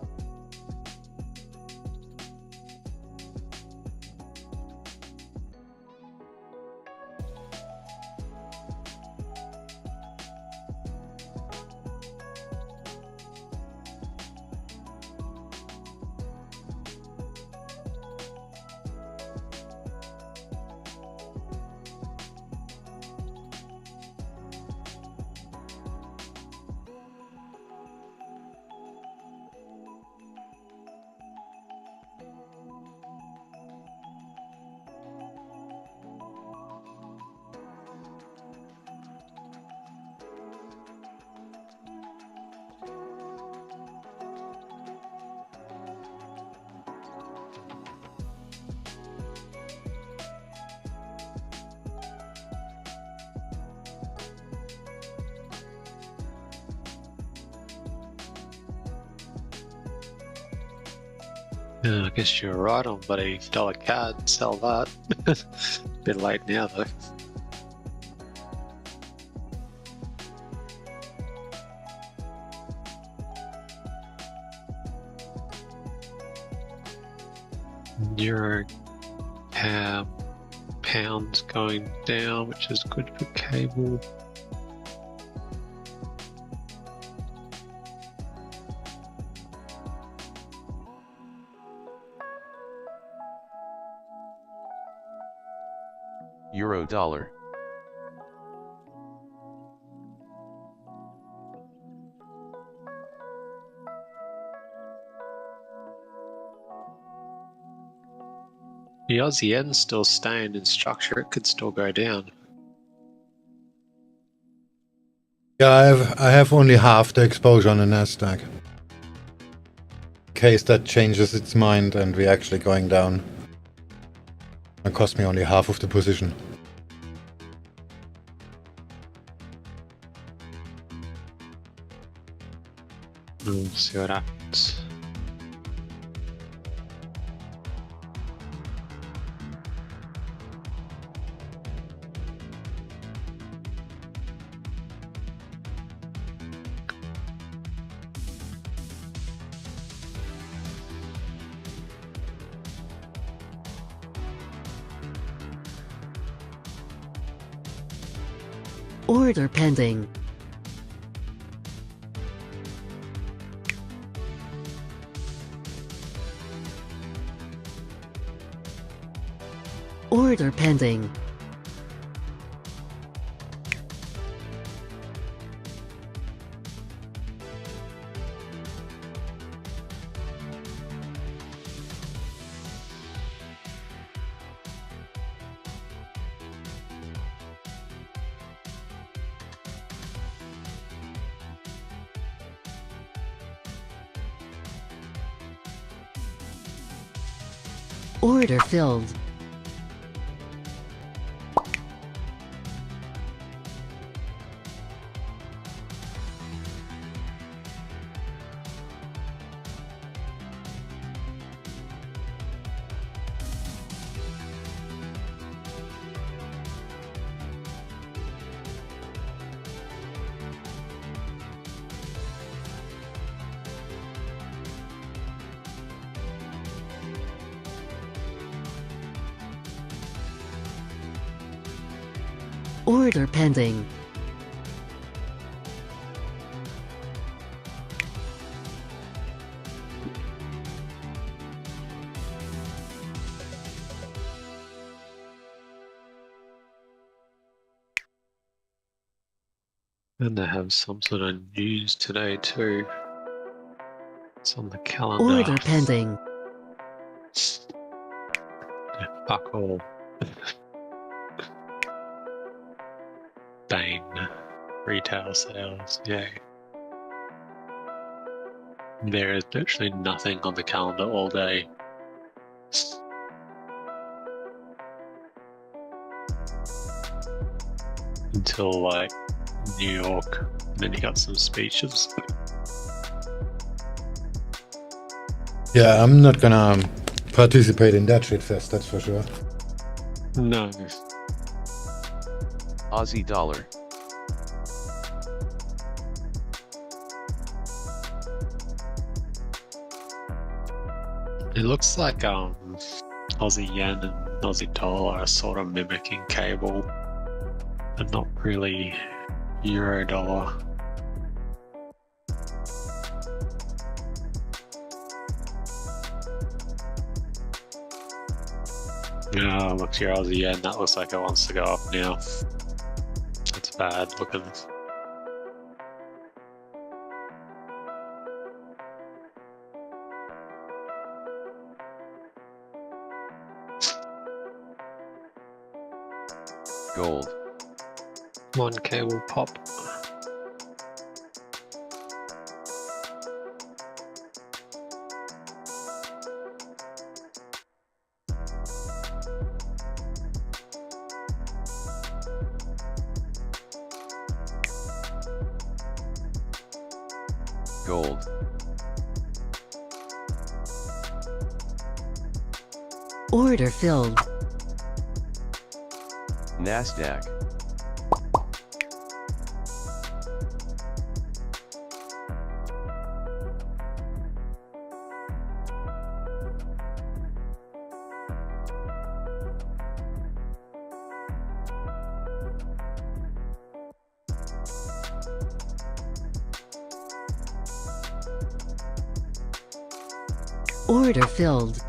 Yeah, I guess you're right on bloody dollar CAD. Sell that. Bit late now though. Euro pounds going down, which is good for cable.
Euro dollar.
The Aussie yen's still staying in structure. It could still go down.
Yeah, I have only half the exposure on the NASDAQ. In case that changes its mind and we're actually going down. It cost me only half of the position.
We'll see what happens.
Order pending. Order pending. Order filled. Order pending.
And they have some sort of news today too. It's on the calendar.
Order pending.
Yeah, fuck all. Bane. Retail sales, yay. There is literally nothing on the calendar all day. Until like New York, and then you got some speeches.
Yeah, I'm not gonna participate in that shit fest, that's for sure.
No.
Aussie dollar.
It looks like Aussie yen and Aussie dollar are sort of mimicking cable, and not really euro dollar. Yeah, look, your Aussie yen, that looks like it wants to go up now. That's bad looking.
Gold.
1K will pop.
Gold.
Order filled.
NASDAQ.
Order filled.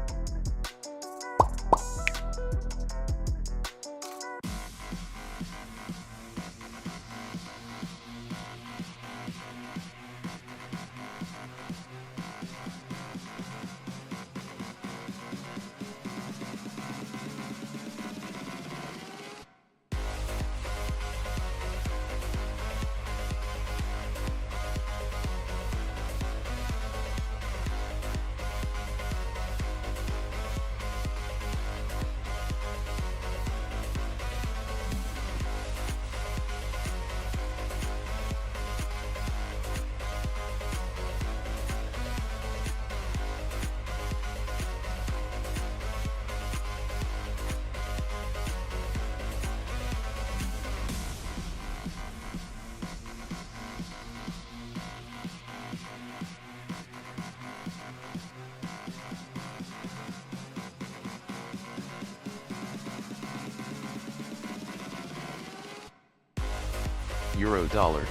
Euro dollar.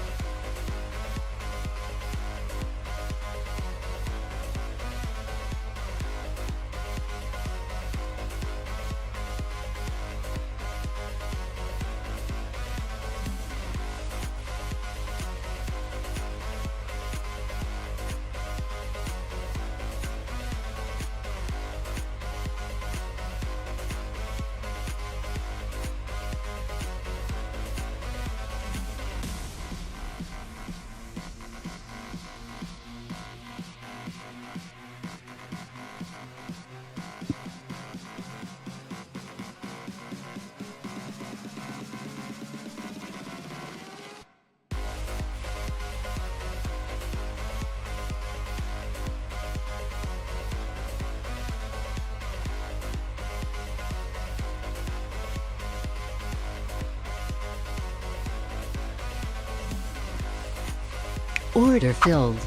Order filled.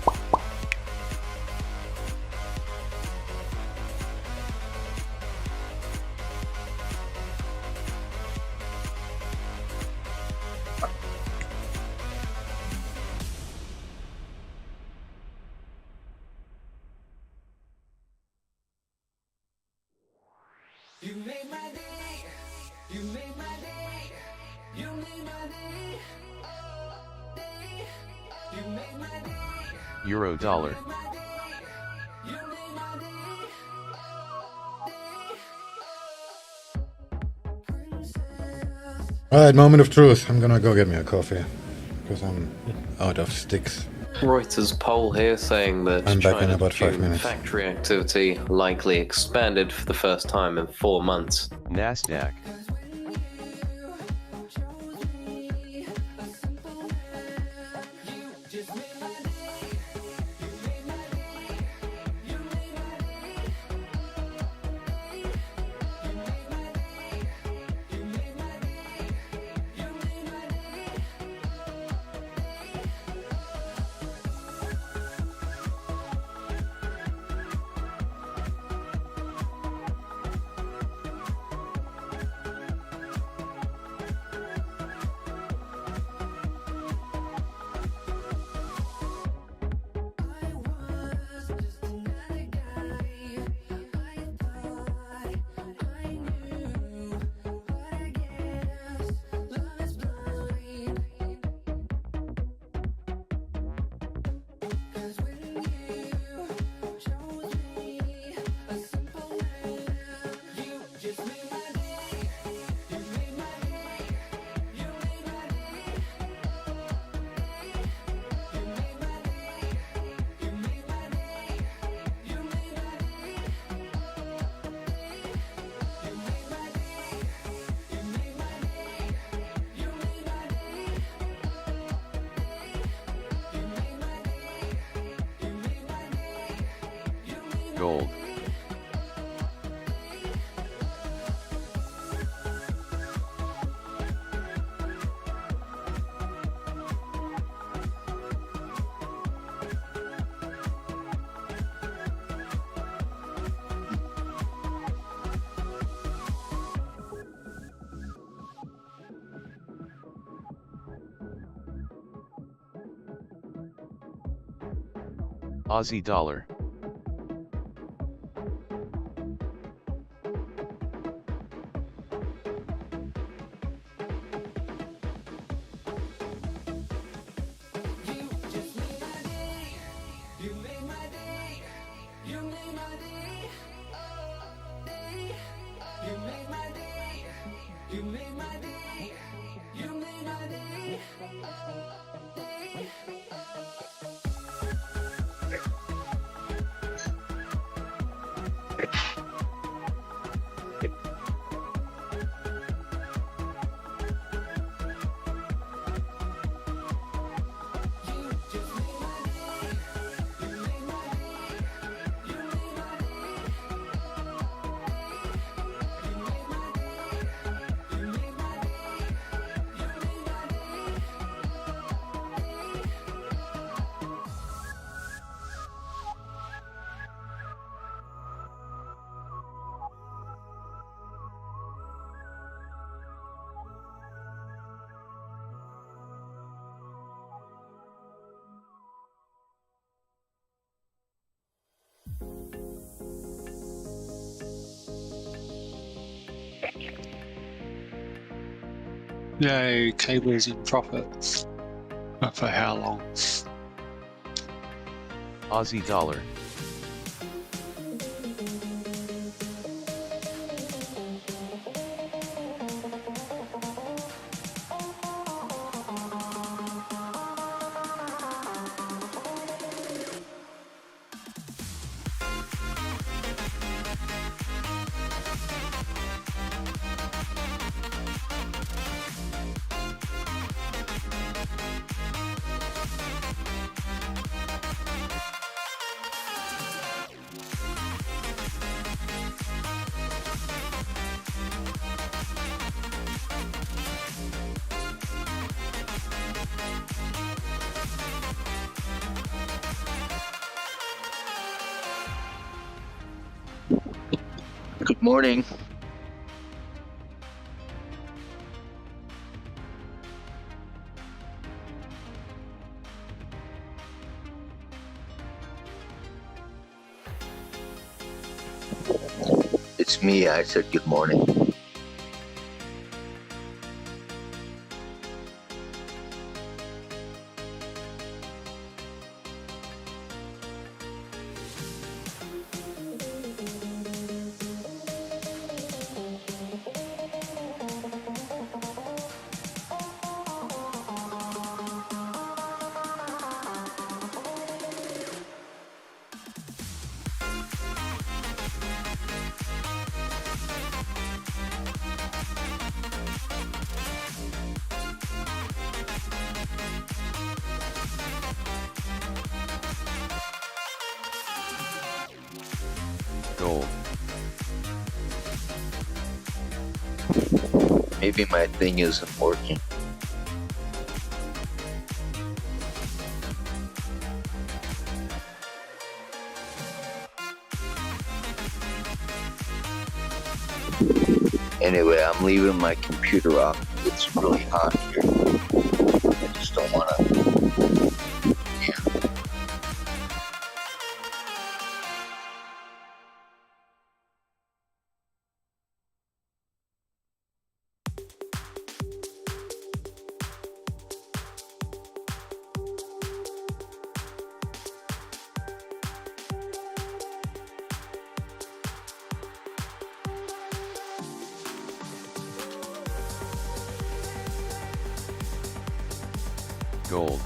You made my day. You made my day. You made my day. Oh, day. You made my day.
Euro dollar.
My day. You made my day. Oh, day. Princess.
Alright, moment of truth. I'm gonna go get me a coffee. Because I'm out of sticks.
Reuters poll here saying that
I'm back in
China's
about 5
June
minutes.
factory activity likely expanded for the first time in 4 months.
NASDAQ. Gold. Aussie dollar.
Yay, cables in profit. But for how long?
Aussie dollar.
Good morning. It's me. I said good morning.
Gold.
Maybe my thing isn't working. Anyway, I'm leaving my computer off. It's really hot here. I just don't want to. Yeah.
Gold.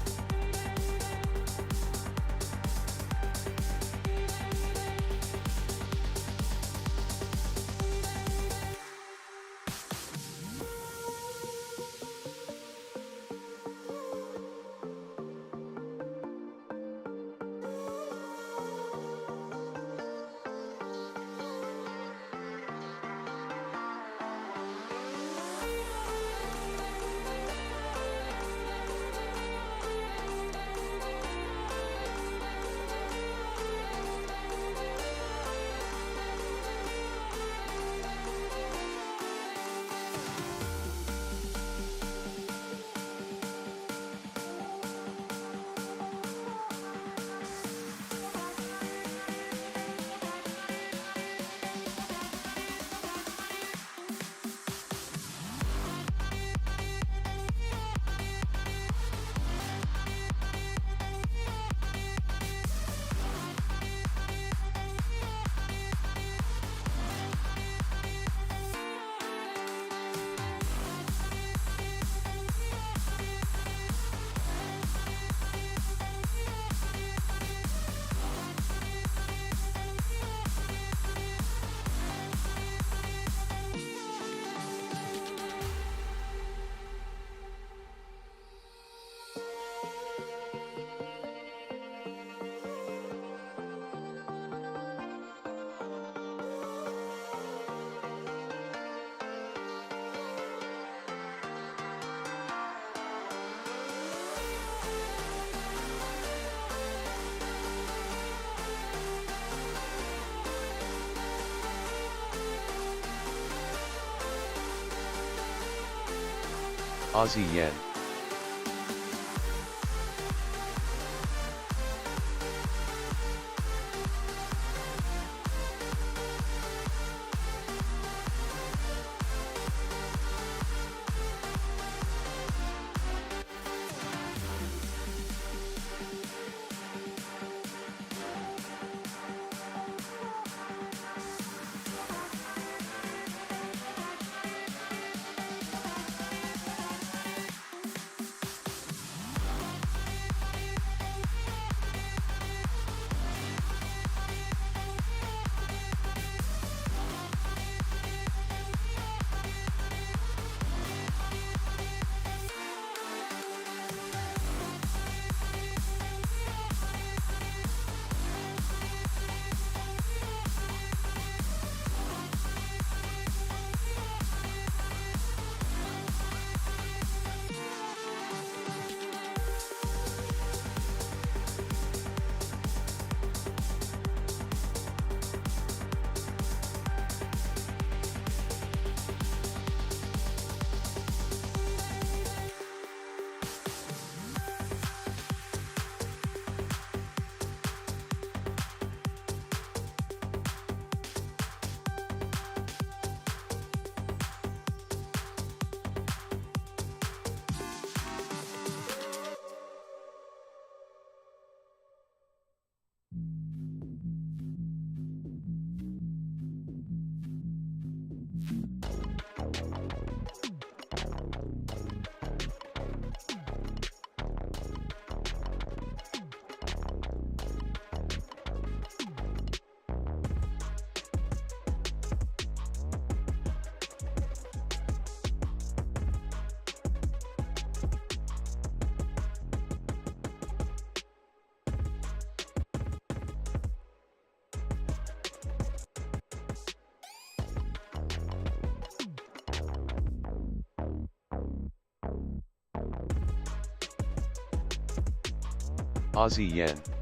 Aussie yen. Aussie yen.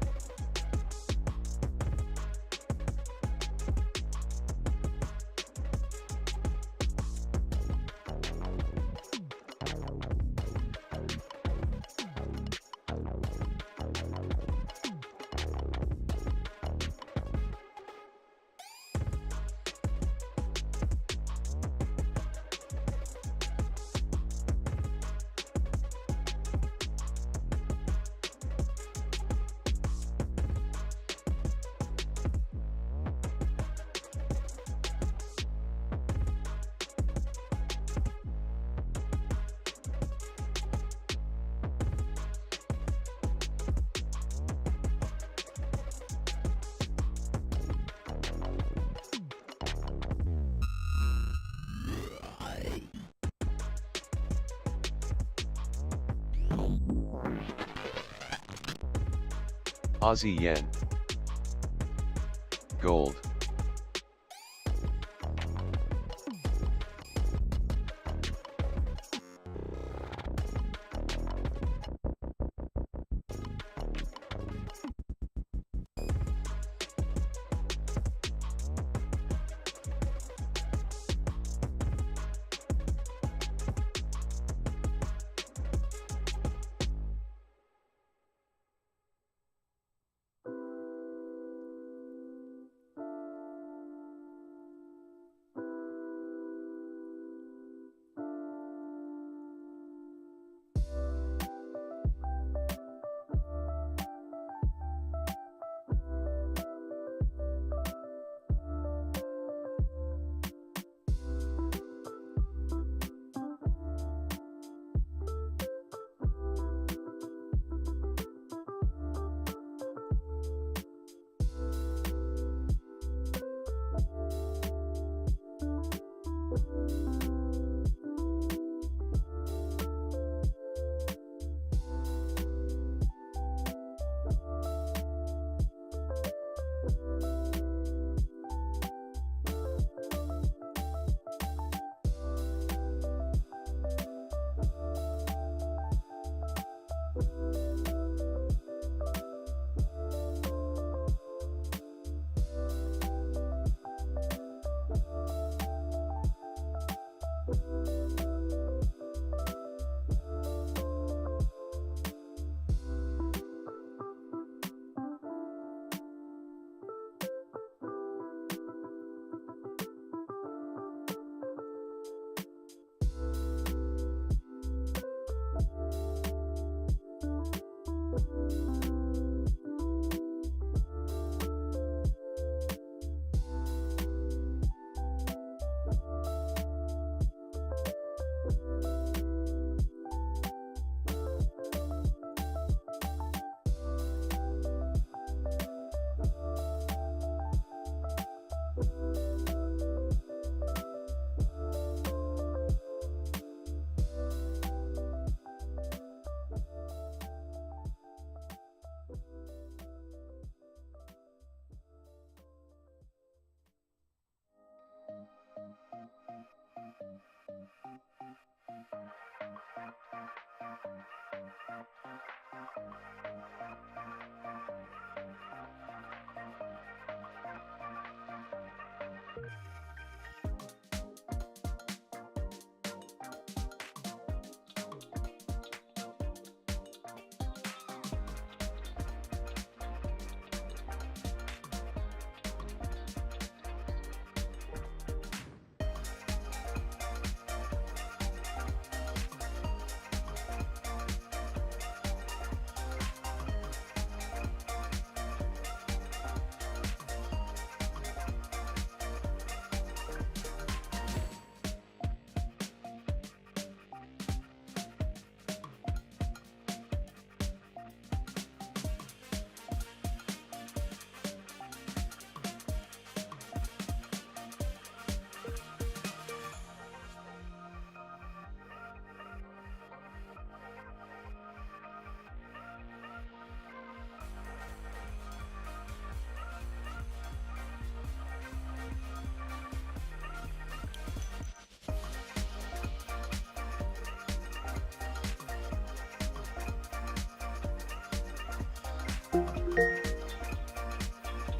Aussie yen. Gold.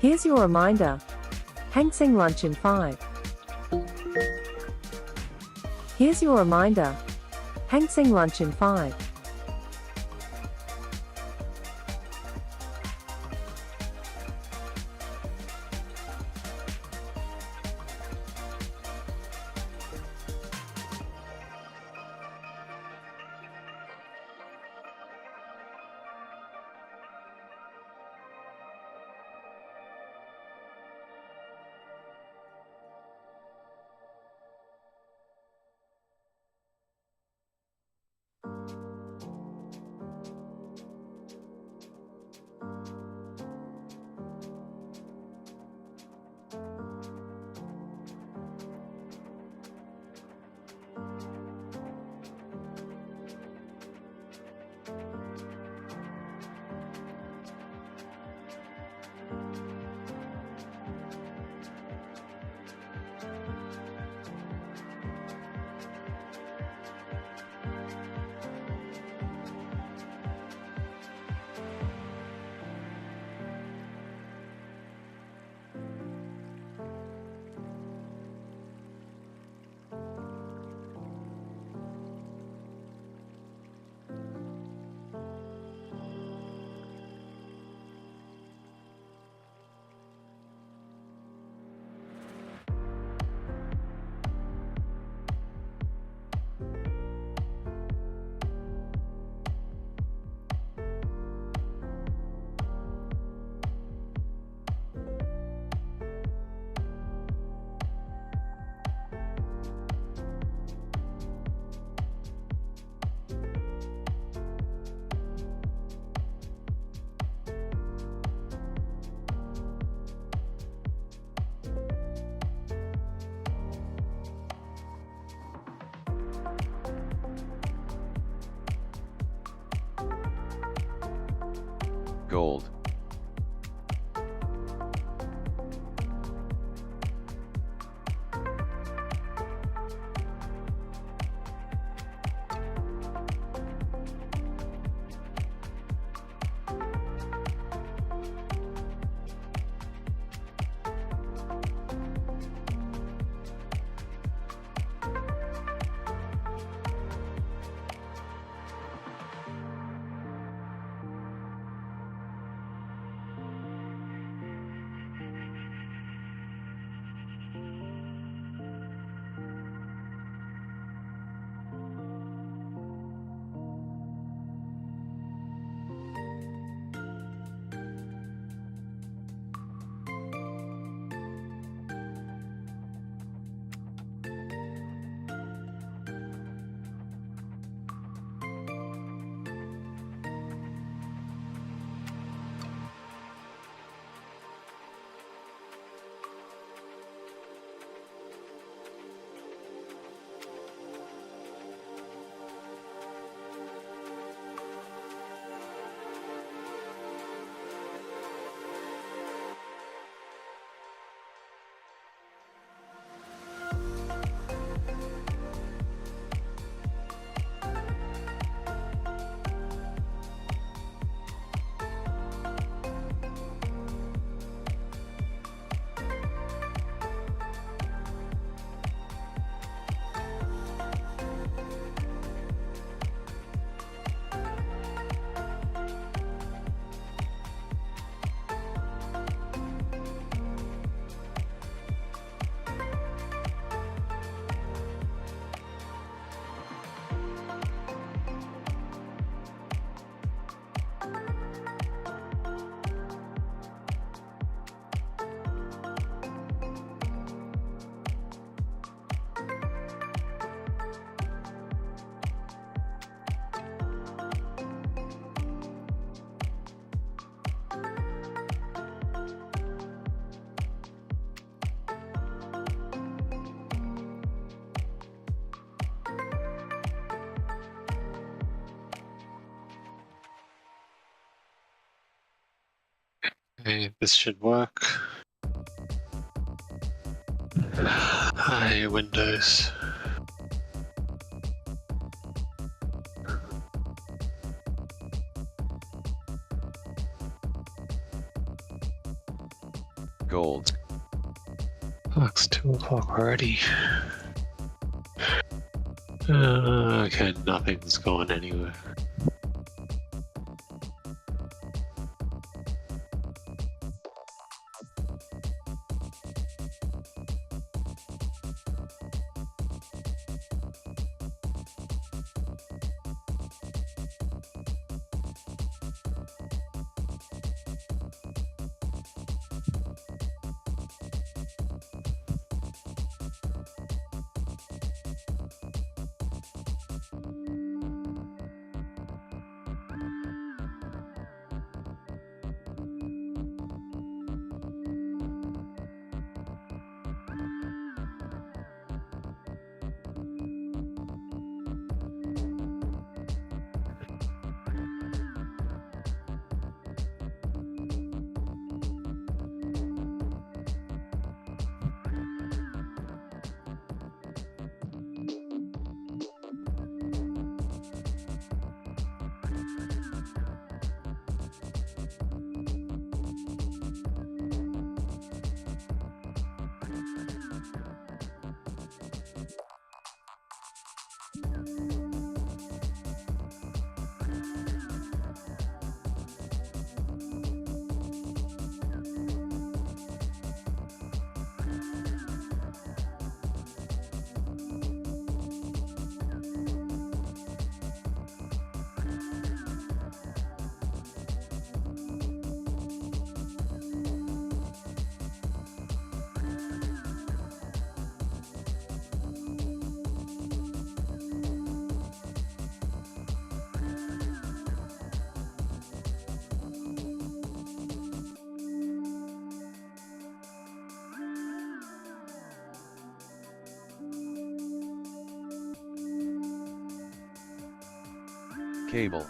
Here's your reminder. Hang Seng lunch in 5. Here's your reminder. Hang Seng lunch in 5.
Gold.
Okay, this should work. Hi, Windows.
Gold.
Fuck, it's 2 o'clock already. Okay, nothing's going anywhere.
Cable.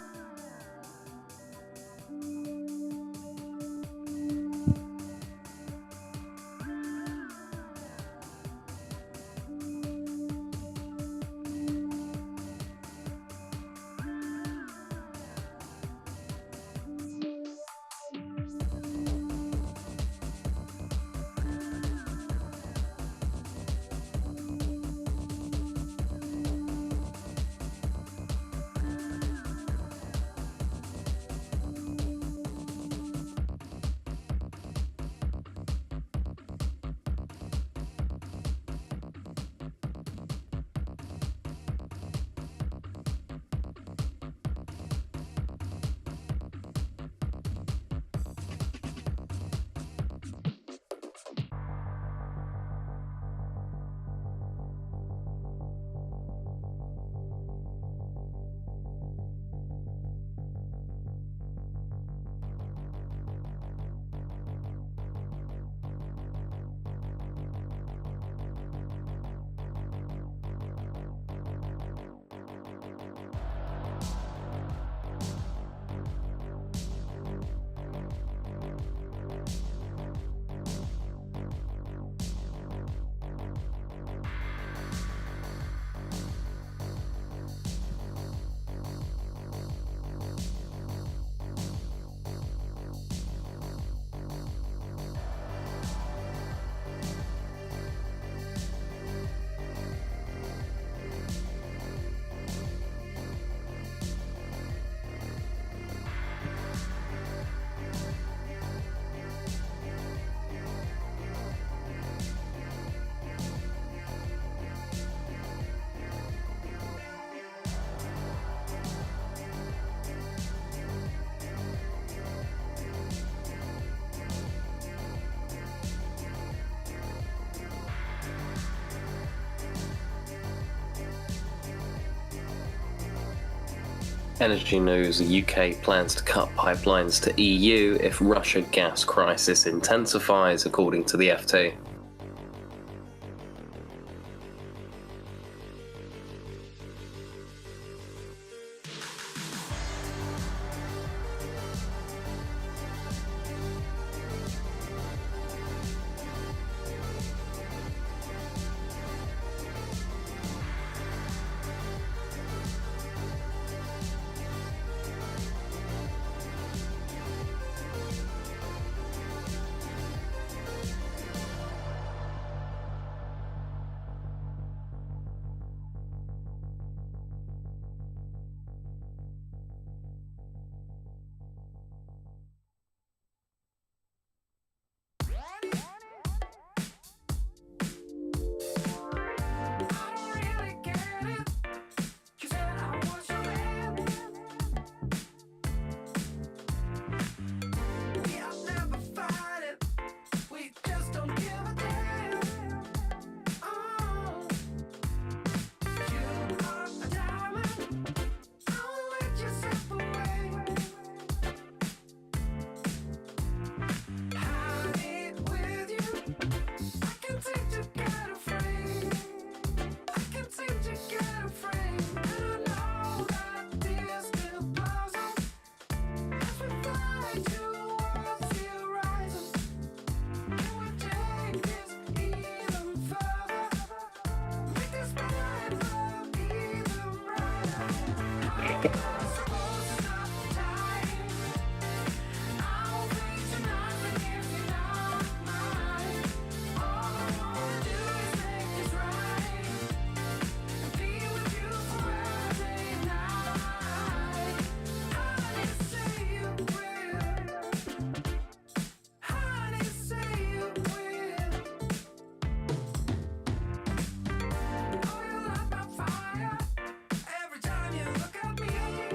Energy news: the UK plans to cut pipelines to EU if Russia gas crisis intensifies, according to the FT.
Every time you look at me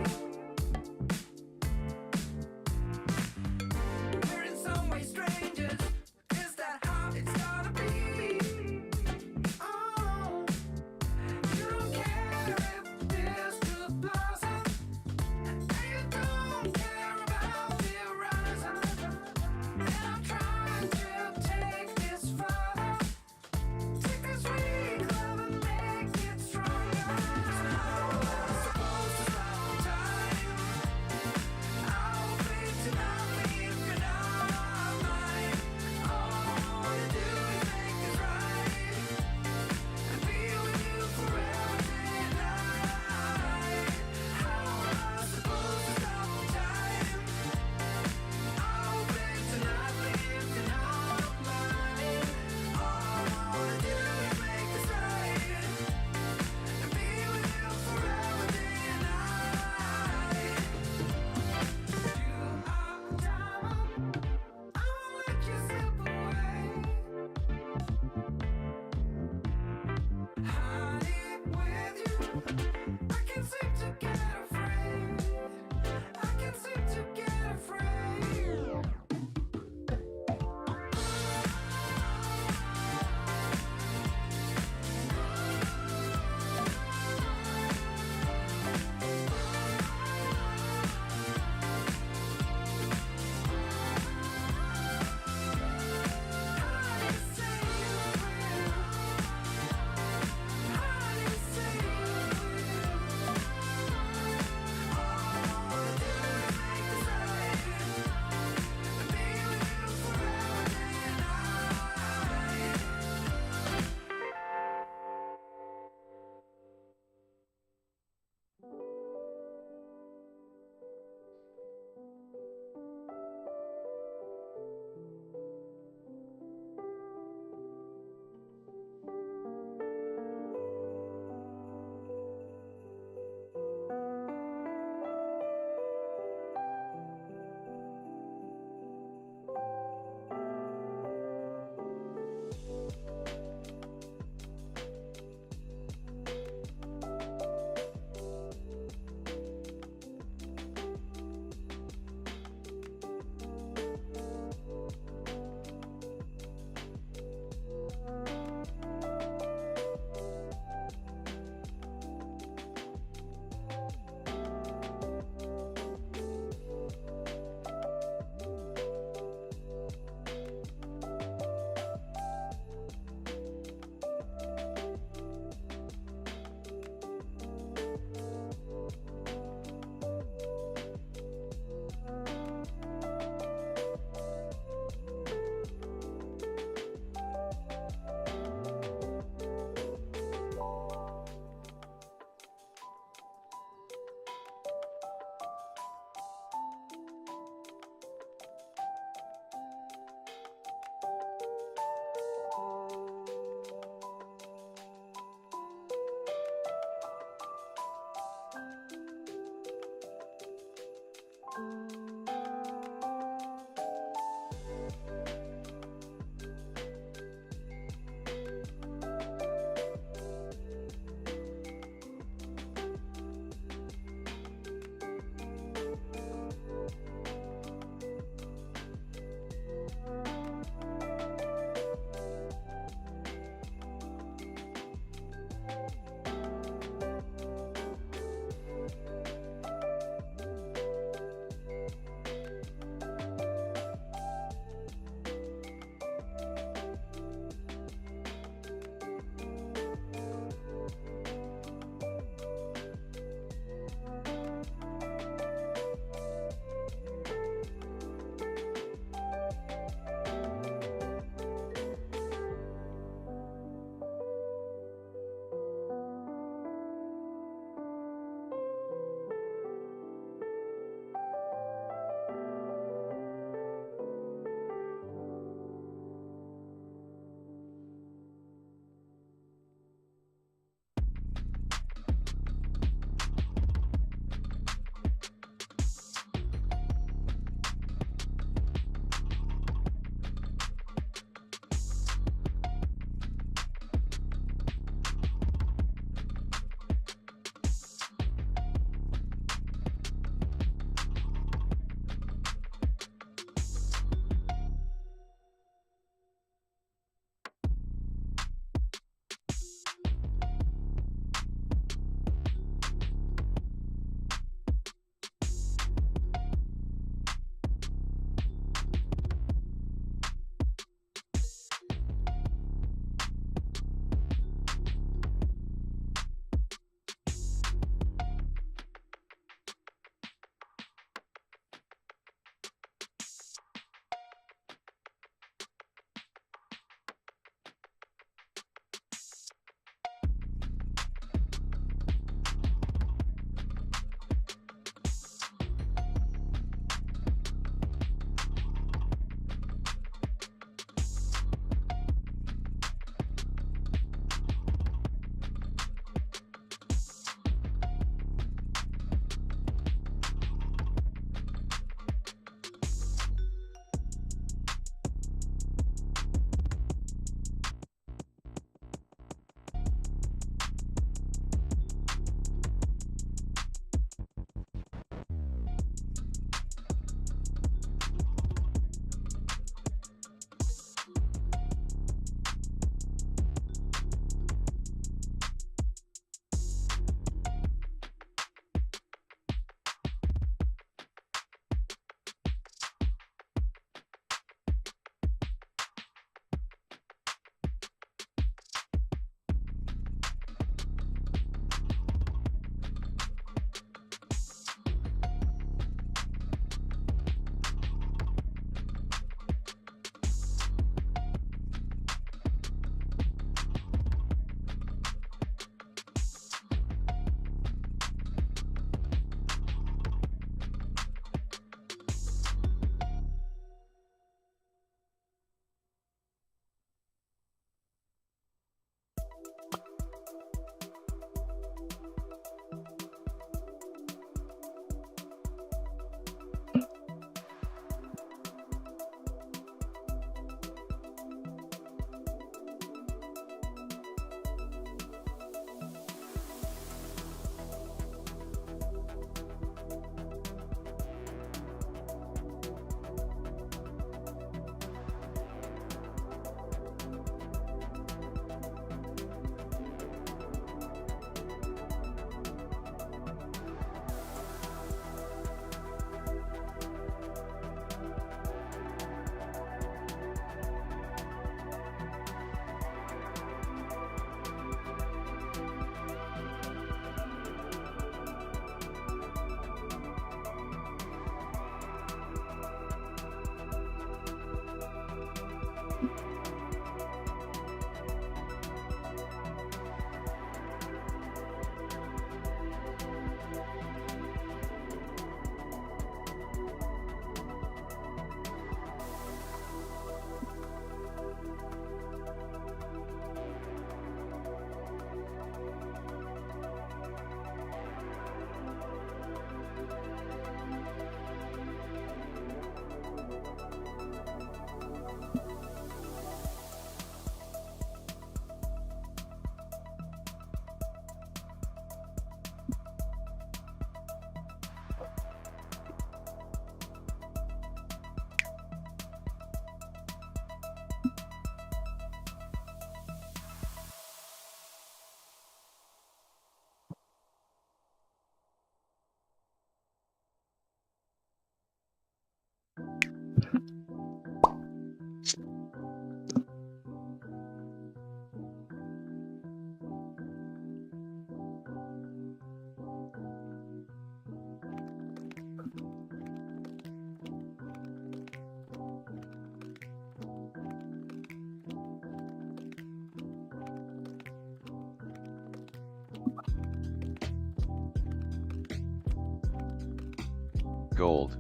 Gold.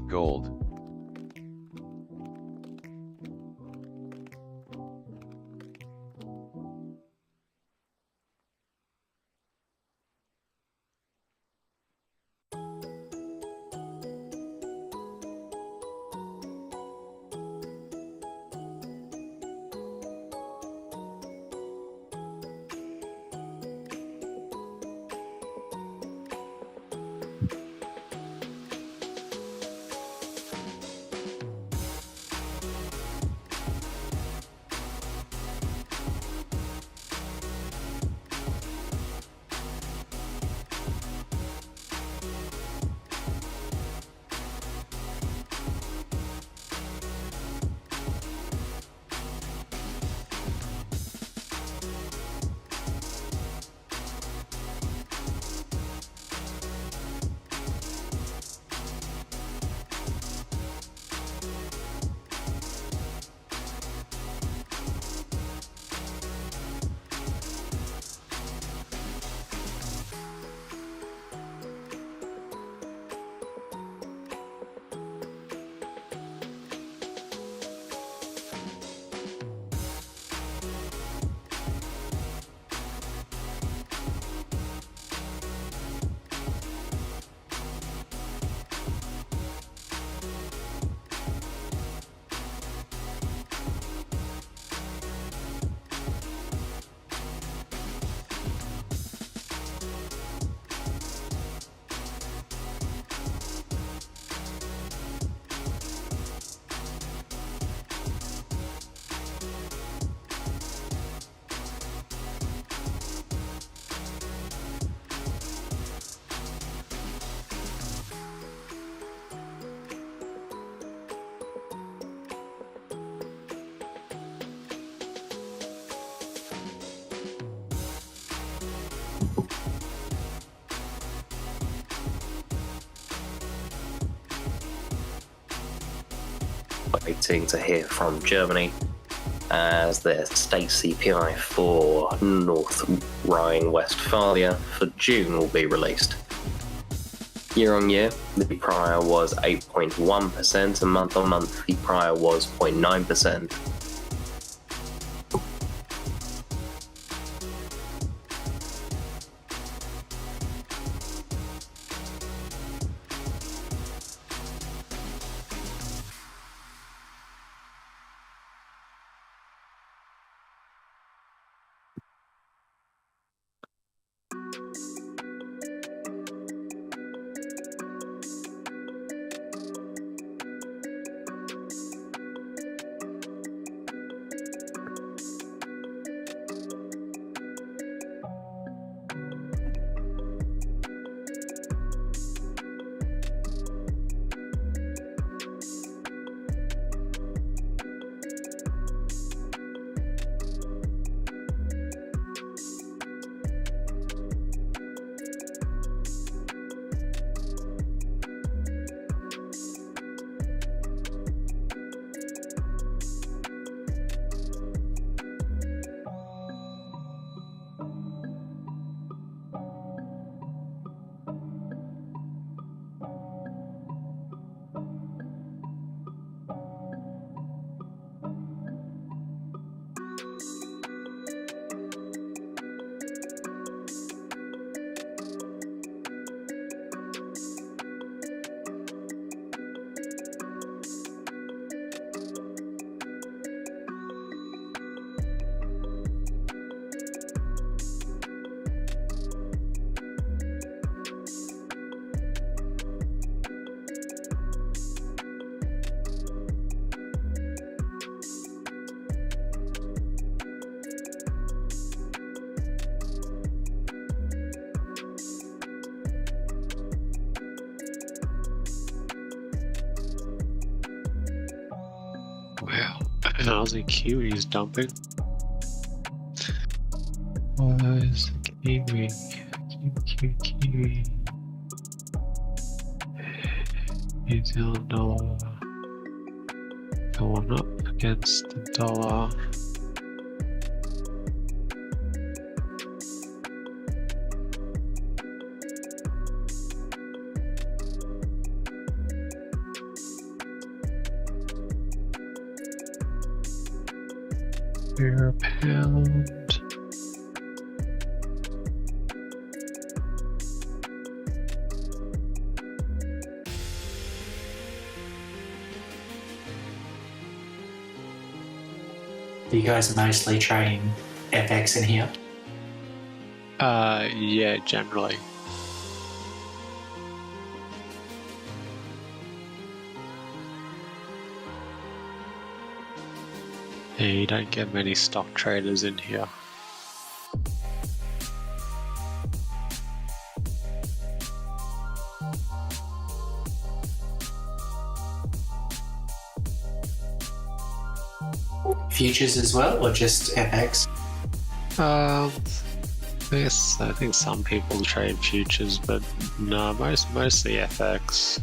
Gold.
Waiting to hear from Germany as their state CPI for North Rhine-Westphalia for June will be released. Year on year, the prior was 8.1%, and month on month, the prior was 0.9%.
Aussie Kiwi is dumping. Where's the Kiwi? Kiwi. New Zealand dollar going up against the dollar. Euro pound.
You guys are mostly trading FX in here.
Yeah, generally. Yeah, you don't get many stock traders in here.
Futures as well, or just FX?
Yes, I think some people trade futures, but no, mostly FX.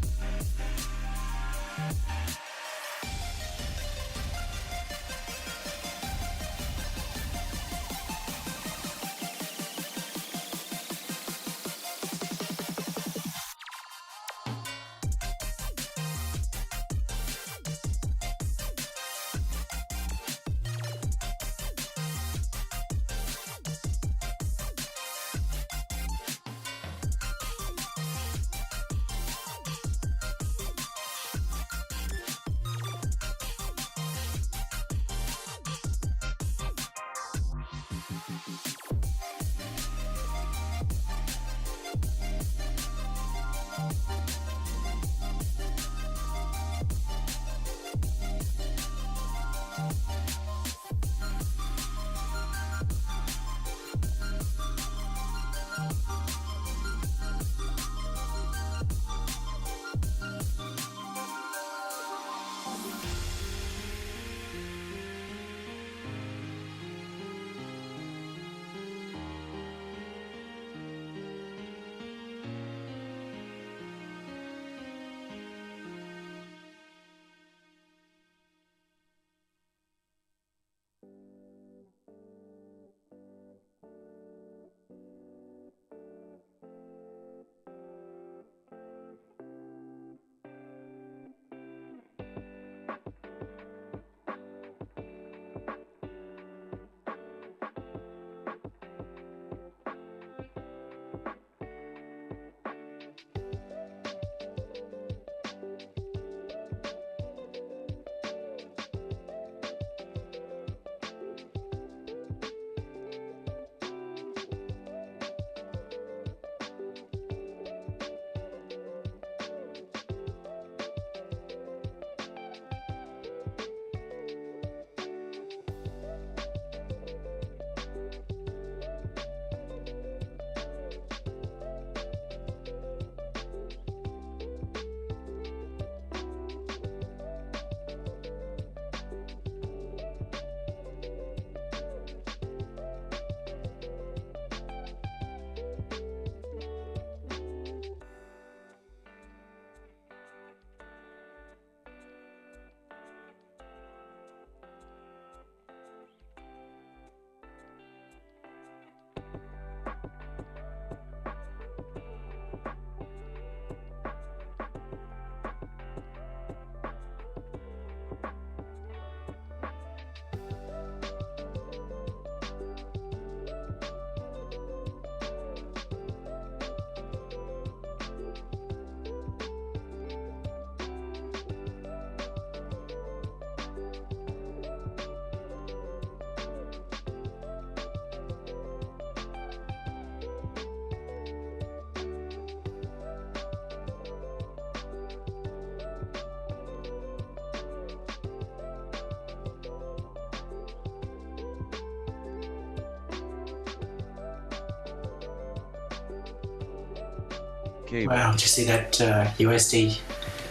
Cable.
Wow, did you see that USD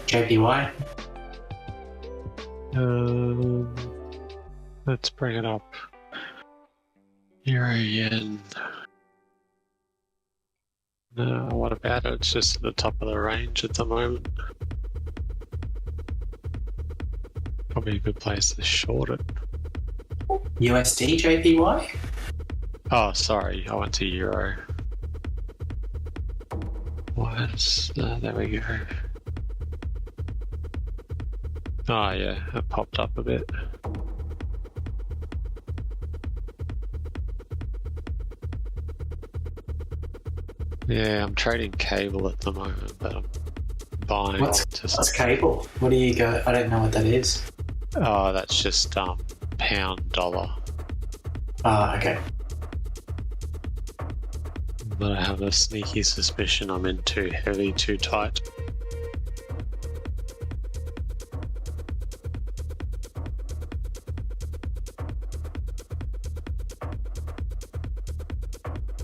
JPY?
Let's bring it up. Euro yen. No, what about it? It's just at the top of the range at the moment. Probably a good place to short it.
USD JPY?
Oh, sorry, I went to euro. What? There we go. Oh yeah, it popped up a bit. Yeah, I'm trading cable at the moment, but I'm buying
What's cable? What do you go? I don't know what that is.
Oh, that's just pound dollar.
Ah, okay.
But I have a sneaky suspicion I'm in too heavy, too tight.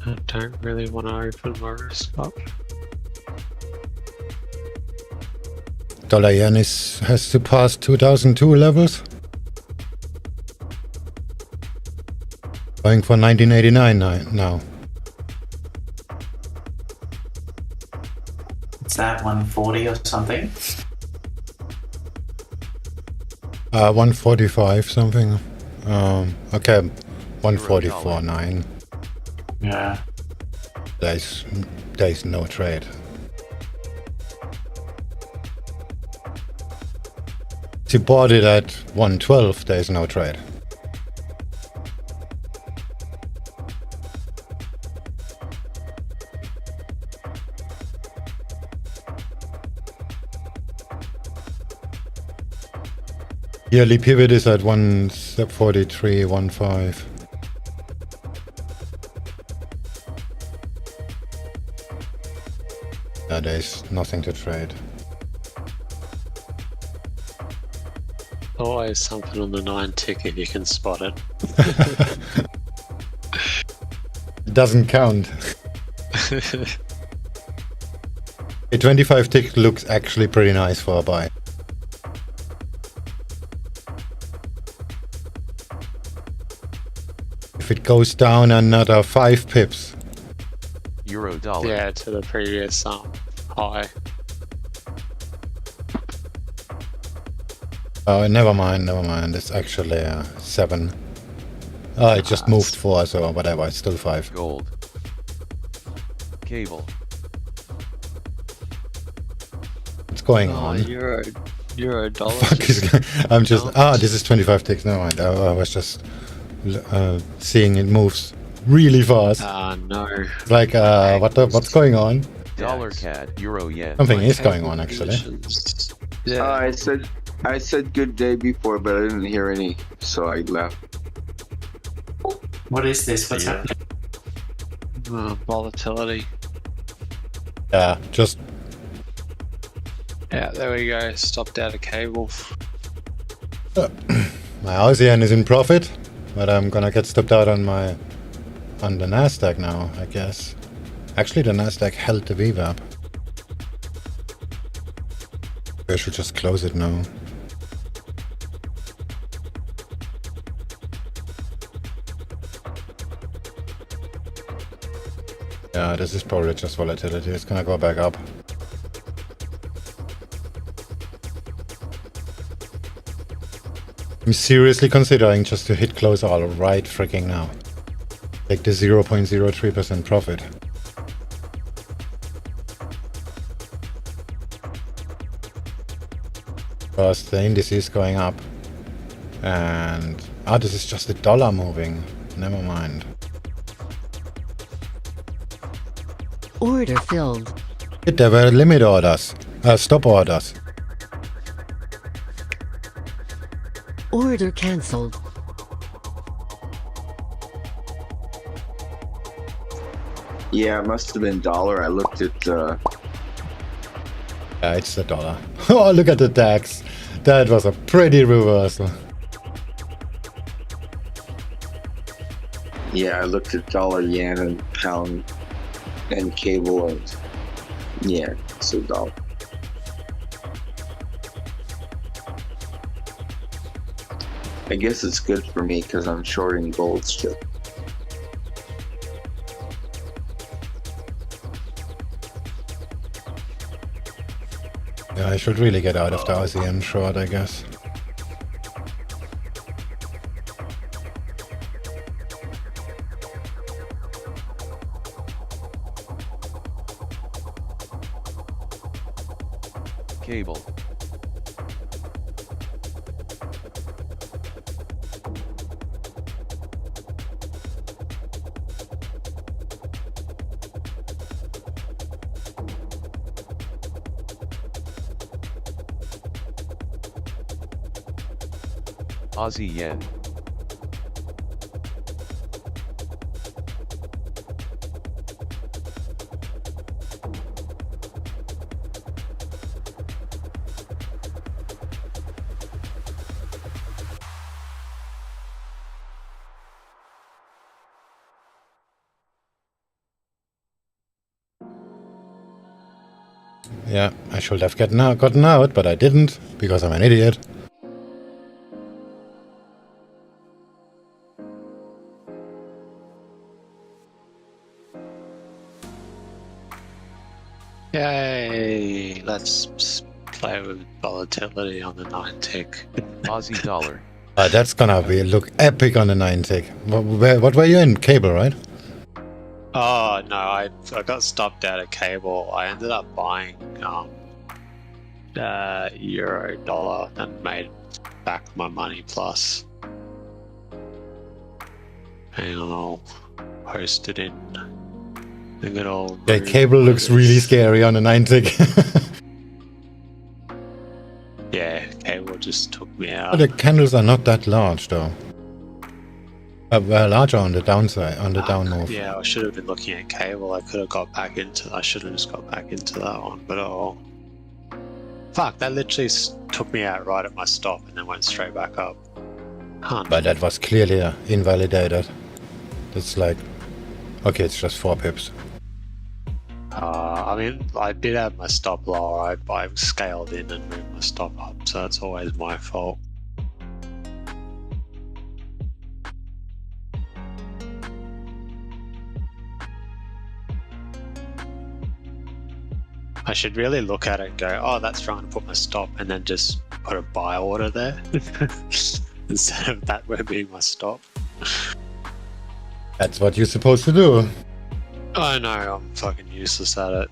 I don't really want to open my risk up.
Dollar yen has surpassed 2002 levels. Going for 1989 now.
It's that 140 or something?
145 something. Okay, 144.9.
Yeah.
There's no trade. If you bought it at 112, there's no trade. Yearly pivot is at 143.15. There's nothing to trade.
Always something on the 9 tick if you can spot it.
It doesn't count. A 25 tick looks actually pretty nice for a buy. If it goes down another 5 pips.
Euro dollar.
Yeah, to the previous high.
Oh, never mind. It's actually 7. Oh, it just moved 4, so whatever. It's still 5.
Gold. Cable.
What's going on?
Euro dollar.
Fuck is I'm just. This is 25 ticks. Never mind. I was just seeing it moves really fast.
No.
It's like, what's going on?
Dollar CAD. Euro yen.
Something is going on actually.
Yeah.
I said good day before, but I didn't hear any, so I left.
What is this? What's happening?
Volatility.
Yeah, just.
Yeah, there we go. Stopped out of cable.
My ASEAN is in profit, but I'm gonna get stopped out on the NASDAQ now, I guess. Actually, the NASDAQ held the VWAP. I should just close it now. Yeah, this is probably just volatility. It's gonna go back up. I'm seriously considering just to hit close all right freaking now. Take the 0.03% profit. Because the index is going up. And this is just the dollar moving. Never mind.
Order filled.
There were limit orders. Stop orders.
Order cancelled.
Yeah, it must have been dollar. I looked at.
Yeah, it's the dollar. Oh, look at the DAX. That was a pretty reversal.
Yeah, I looked at dollar, yen, and pound, and cable, and yeah, so dollar. I guess it's good for me because I'm shorting gold still.
Yeah, I should really get out of the ASEAN short, I guess.
Cable. Aussie yen.
Yeah, I should have gotten out, but I didn't, because I'm an idiot.
Yay! Let's play with volatility on the 9 tick.
Aussie dollar.
That's gonna look epic on the 9 tick. What were you in? Cable, right?
Oh no, I got stopped out of cable. I ended up buying euro dollar and made back my money plus. And I'll post it in the good old.
Yeah, cable looks really scary on the 9 tick.
Yeah, cable just took me out.
But the candles are not that large, though. Well, larger on the downside, on the down move.
Yeah, I should have been looking at cable. I could have got back into. I should have just got back into that one. But oh, fuck! That literally took me out right at my stop and then went straight back up.
But that was clearly invalidated. It's like, okay, it's just 4 pips.
I mean, I did have my stop lower. I scaled in and moved my stop up, so that's always my fault. I should really look at it and go, oh, that's trying to put my stop, and then just put a buy order there instead of that being my stop.
That's what you're supposed to do.
I know, I'm fucking useless at it.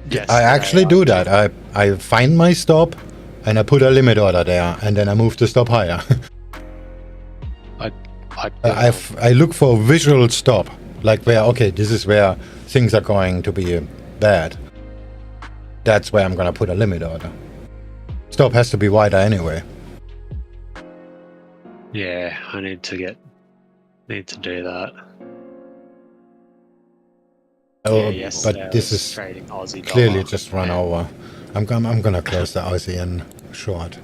Yes,
I actually do that. I find my stop and I put a limit order there, and then I move the stop higher. I look for a visual stop, like where, okay, this is where things are going to be bad. That's where I'm gonna put a limit order. Stop has to be wider anyway.
Yeah, I need to do that.
Oh,
yeah,
but this is
trading Aussie
clearly
dollar.
just run over. I'm gonna close the ASEAN short.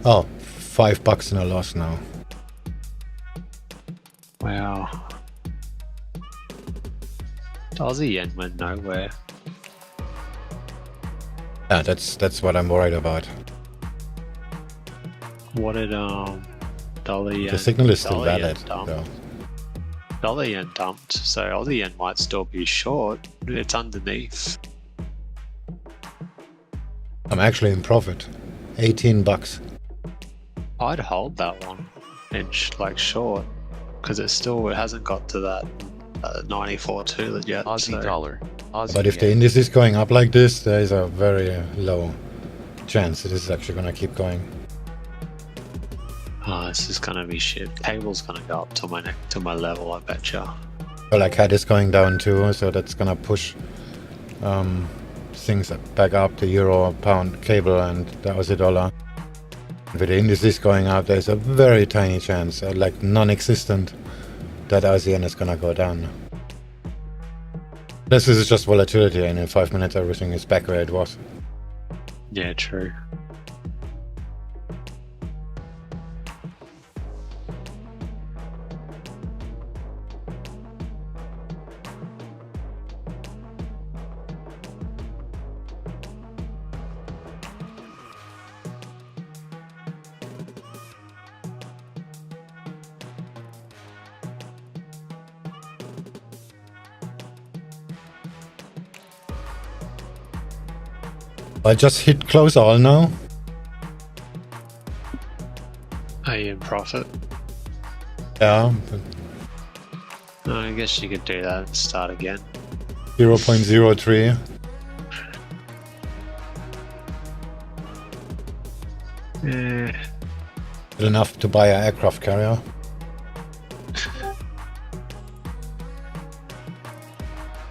Oh, $5 in a loss now.
Wow. Aussie yen went nowhere.
Yeah, that's what I'm worried about.
What did dollar yen?
The signal is still
dollar yen
valid,
dumped.
though.
Dollar yen dumped, so Aussie yen might still be short. It's underneath.
I'm actually in profit. $18.
I'd hold that one inch like short because it hasn't got to that 94.2 yet.
Aussie dollar. Aussie
But if the
yen.
index is going up like this, there is a very low chance it is actually gonna keep going.
Oh, this is gonna be shit. Cable's gonna go up to my level, I betcha.
Well, like CAD is going down too, so that's gonna push things back up, the euro, pound, cable, and the Aussie dollar. With the indices going up, there's a very tiny chance, like non-existent, that ASEAN is gonna go down. This is just volatility, and in 5 minutes everything is back where it was.
Yeah, true.
I just hit close all now.
Are you in profit?
Yeah, but
I guess you could do that and start again.
0.03. Enough to buy an aircraft carrier.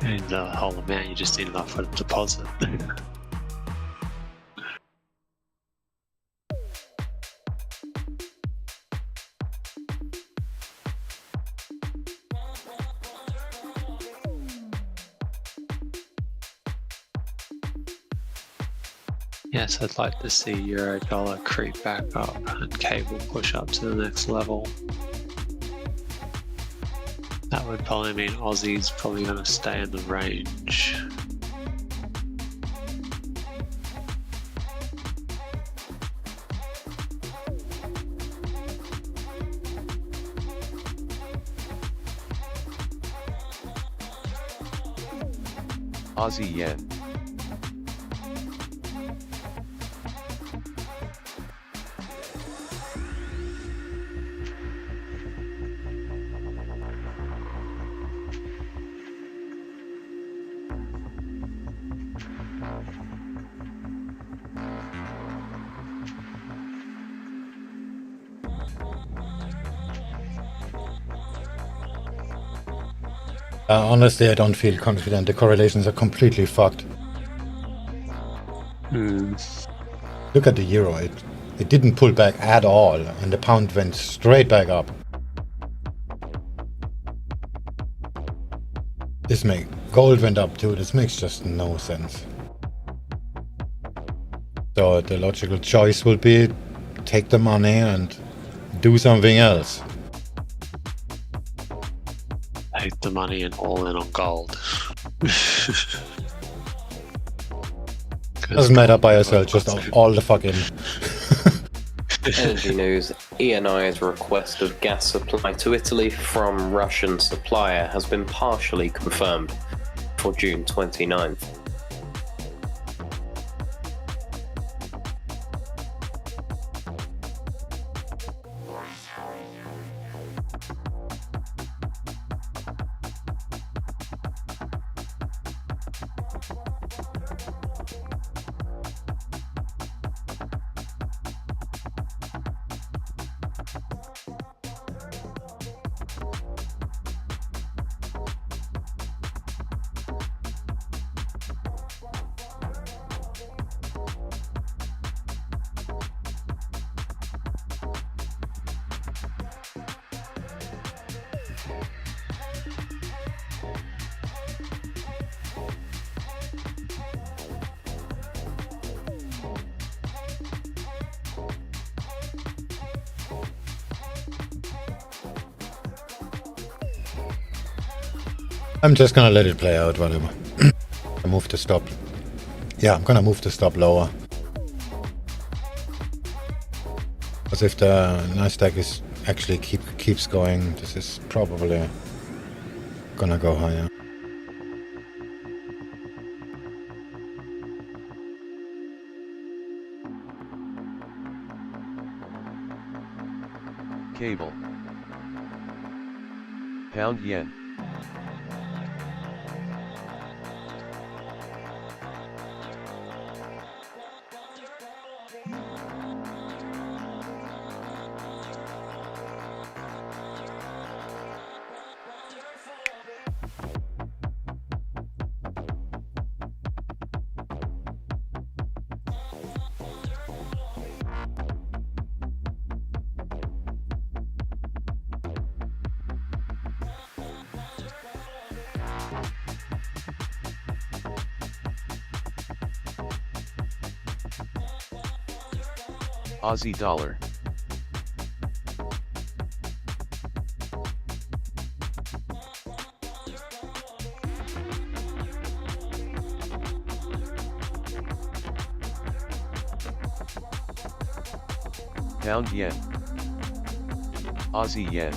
And the whole amount, you just need enough for the deposit. Yes, I'd like to see euro dollar creep back up and cable push up to the next level. That would probably mean Aussie's probably going to stay in the range.
Aussie yen.
Honestly, I don't feel confident. The correlations are completely fucked. Look at the euro. It didn't pull back at all, and the pound went straight back up. Gold went up too. This makes just no sense. So the logical choice will be take the money and do something else.
Take the money and all in on gold.
Doesn't matter, buy or sell, just all the fucking.
Energy news. ENI's request of gas supply to Italy from Russian supplier has been partially confirmed for June 29th.
I'm just gonna let it play out, whatever. I move the stop. Yeah, I'm gonna move the stop lower. Because if the NASDAQ is actually keeps going, this is probably gonna go higher.
Cable. Pound yen. Aussie dollar. Pound yen. Aussie yen.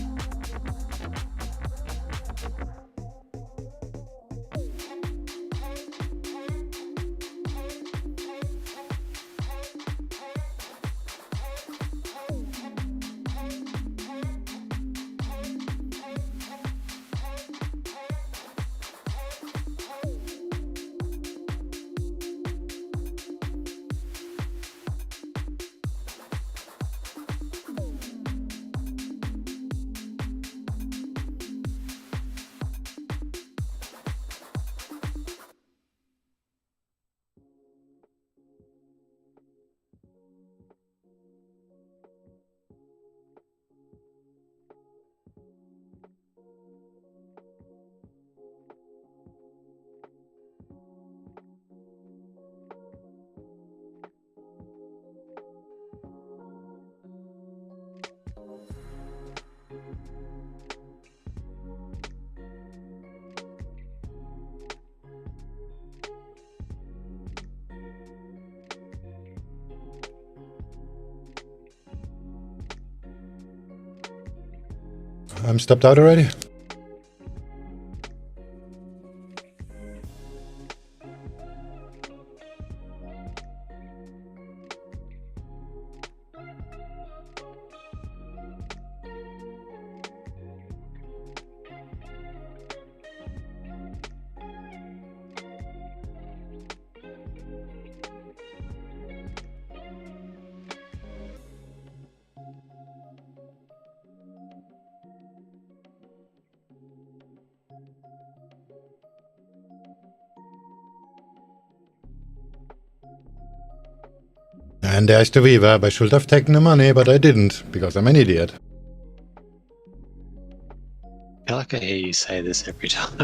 I'm stopped out already. And there's the reverb. I should have taken the money, but I didn't, because I'm an idiot.
I feel like I hear you say this every time.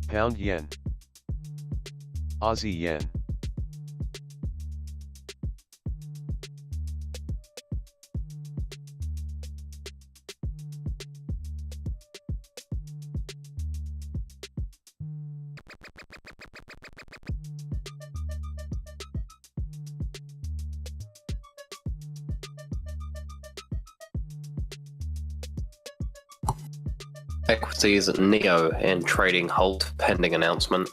Pound yen. Aussie yen.
Equities at Neo and trading halt pending announcement.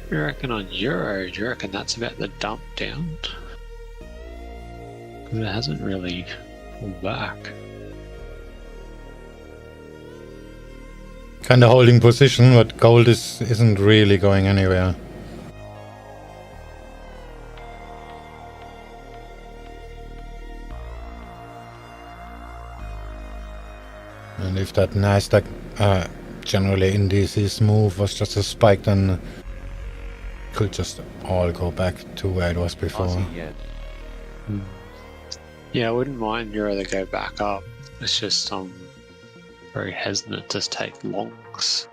You reckon on Euro, do you reckon that's about the dump down? Because it hasn't really pulled back.
Kind of holding position, but gold isn't really going anywhere. And if that NASDAQ generally indices move was just a spike, then could just all go back to where it was before.
Aussie yen.
Yeah, I wouldn't mind Euro to go back up. It's just very hesitant to take longs.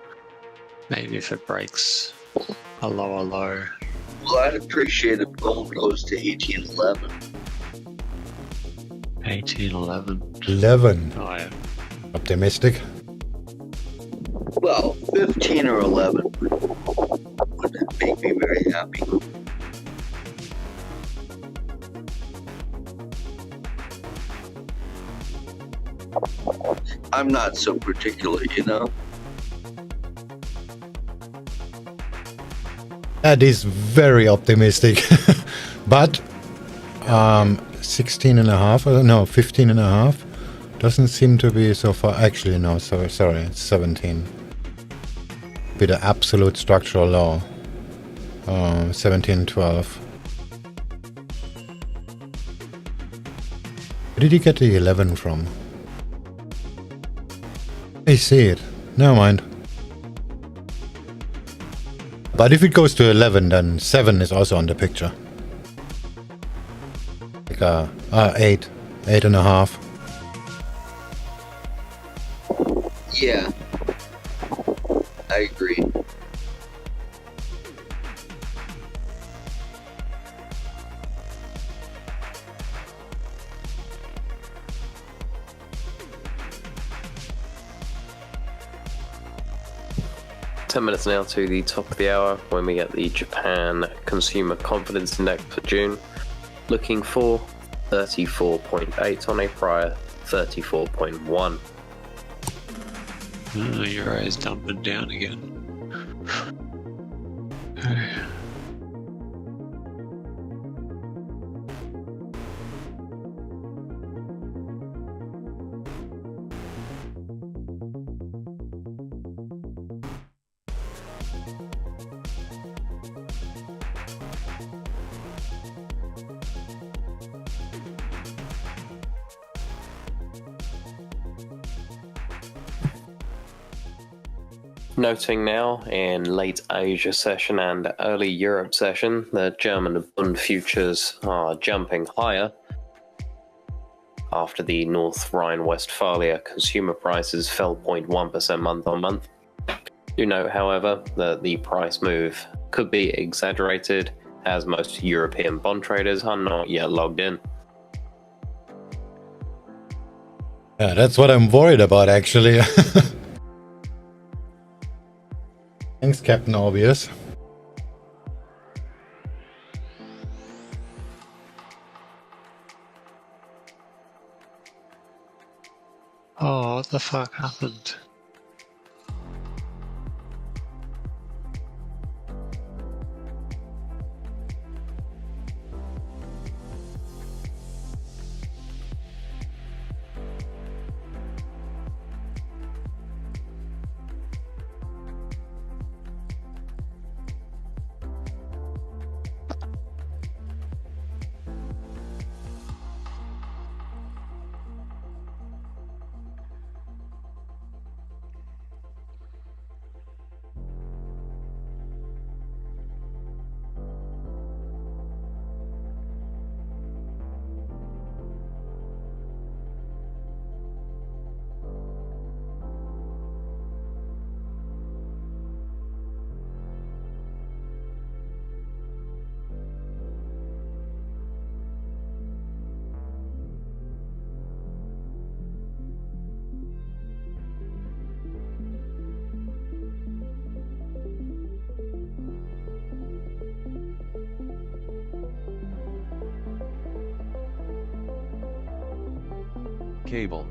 Maybe if it breaks a lower low.
Well, I'd appreciate if gold goes to 1811.
1811.
11.
Oh yeah.
Optimistic.
Well, 15 or 11 would make me very happy. I'm not so particular, you know.
That is very optimistic. But 16 and a half, no, 15 and a half doesn't seem to be so far. Actually, no, sorry, it's 17. Be the absolute structural low. 17, 12. Where did he get the 11 from? I see it. Never mind. But if it goes to 11, then 7 is also on the picture. Like 8, 8 and a half.
Yeah, I agree.
Minutes now to the top of the hour when we get the Japan Consumer Confidence Index for June, looking for 34.8 on a prior 34.1.
Euro is dumping down again.
Noting now in late Asia session and early Europe session, the German Bund futures are jumping higher after the North Rhine-Westphalia consumer prices fell 0.1% month on month. Do note, however, that the price move could be exaggerated as most European bond traders are not yet logged in.
Yeah, that's what I'm worried about, actually. Thanks, Captain Obvious.
Oh, what the fuck happened?
Cable.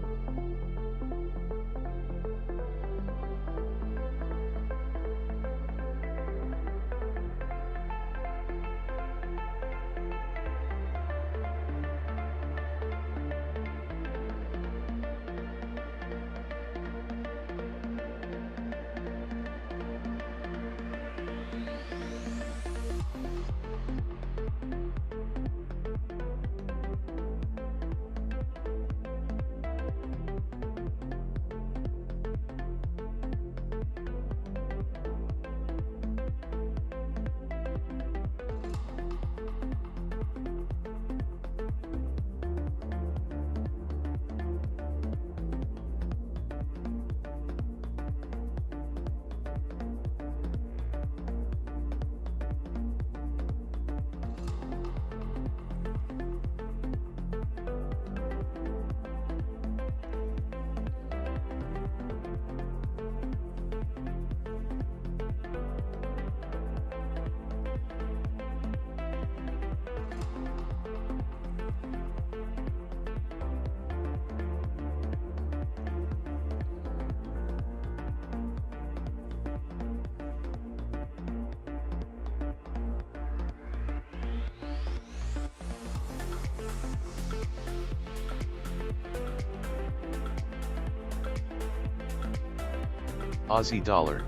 Aussie dollar.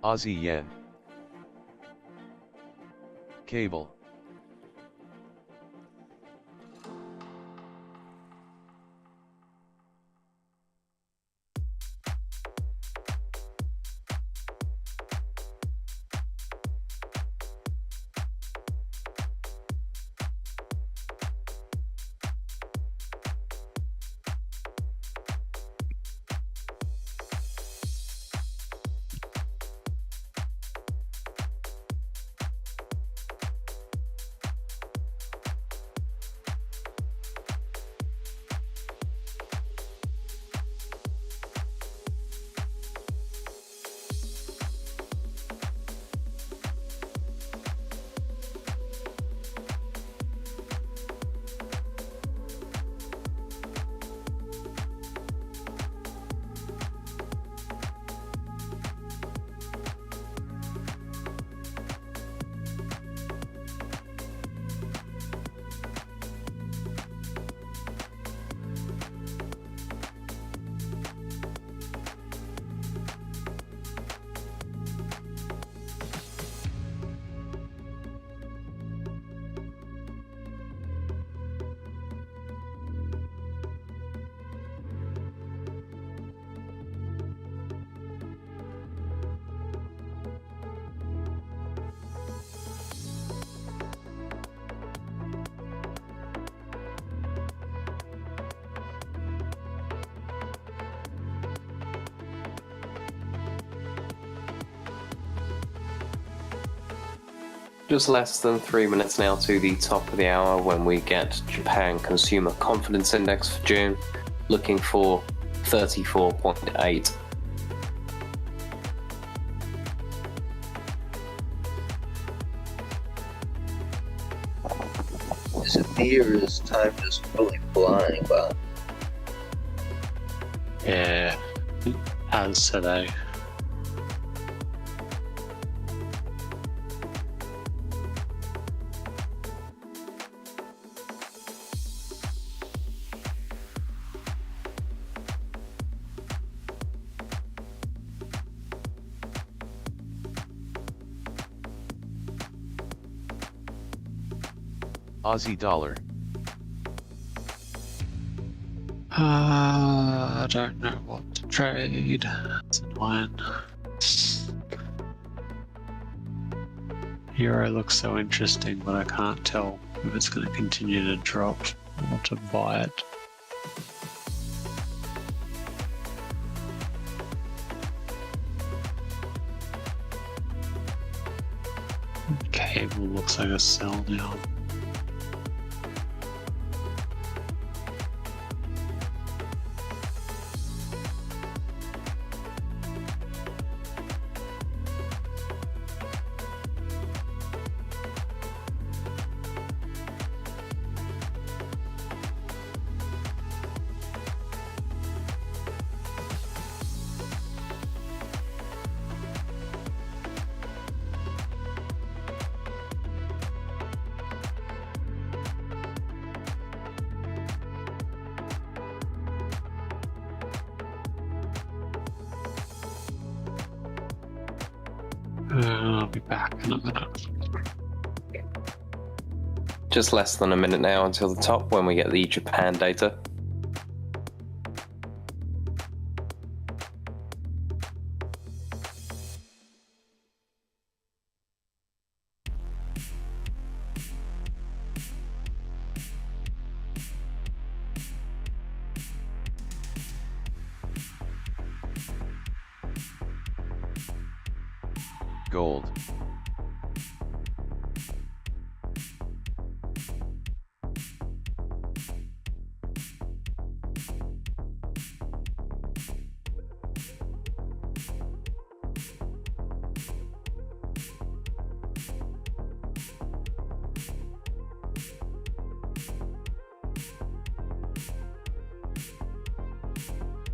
Aussie yen. Cable.
Just less than 3 minutes now to the top of the hour when we get Japan Consumer Confidence Index for June, looking for 34.8.
It appears time is really flying by.
Yeah, as today.
Aussie dollar.
I don't know what to trade. It's annoying. Euro looks so interesting, but I can't tell if it's going to continue to drop or to buy it. Cable looks like a sell now. I'll be back in a minute.
Just less than a minute now until the top when we get the Japan data.
Gold.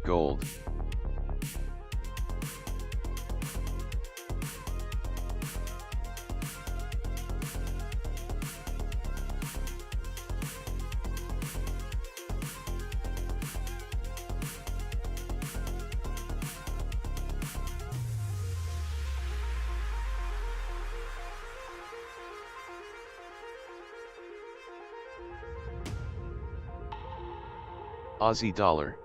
Gold. Aussie dollar.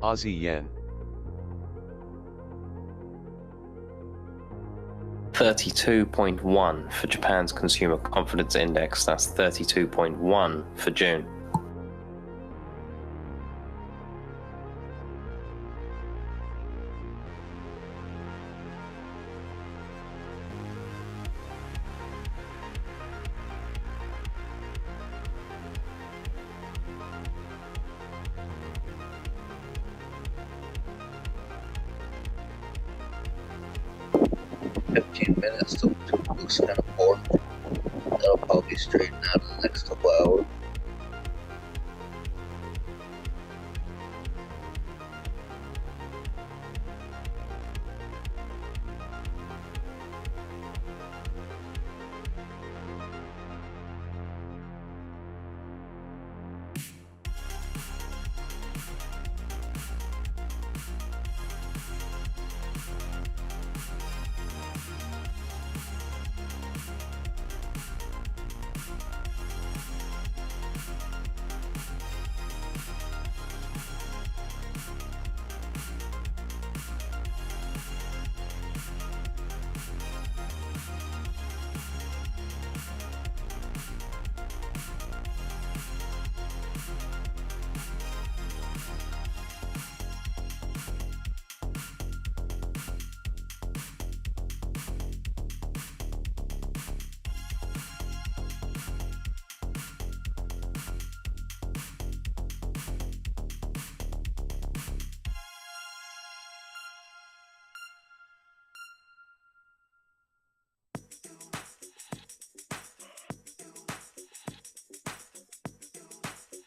Aussie yen.
32.1 for Japan's Consumer Confidence Index. That's 32.1 for June.
Minutes so looks kind of boring. That'll probably straighten out in the next couple hours.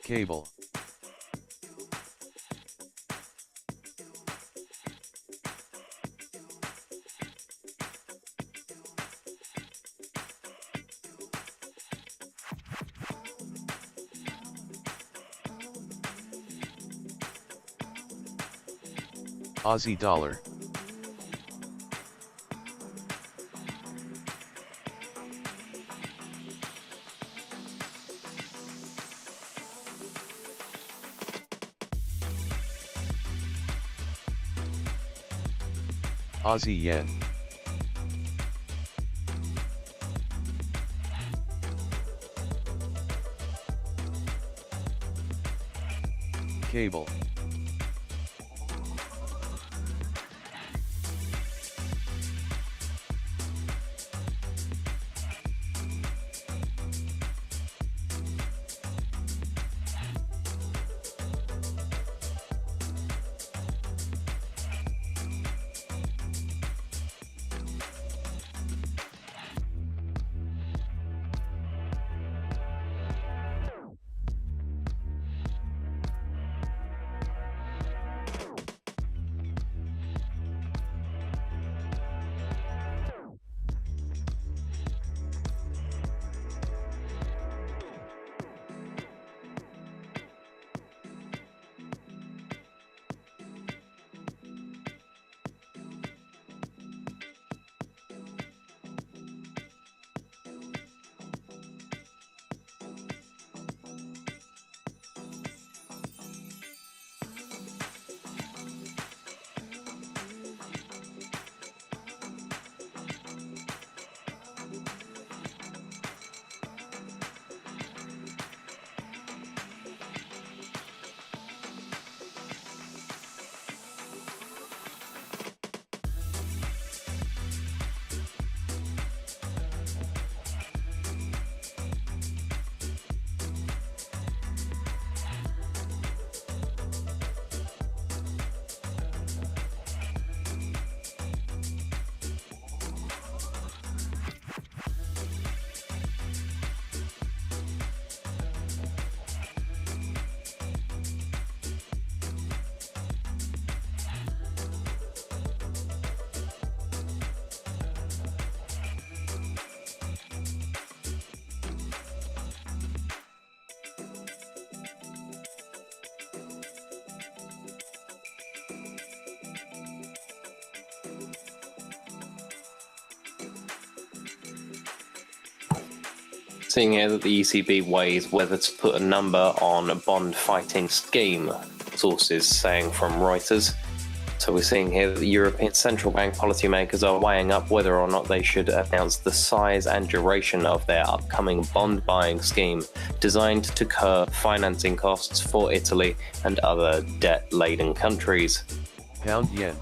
Cable. Aussie dollar. Aussie yen. Cable.
Seeing here that the ECB weighs whether to put a number on a bond fighting scheme, sources saying from Reuters. So we're seeing here that the European Central Bank policymakers are weighing up whether or not they should announce the size and duration of their upcoming bond buying scheme, designed to curb financing costs for Italy and other debt-laden countries.
Pound yen.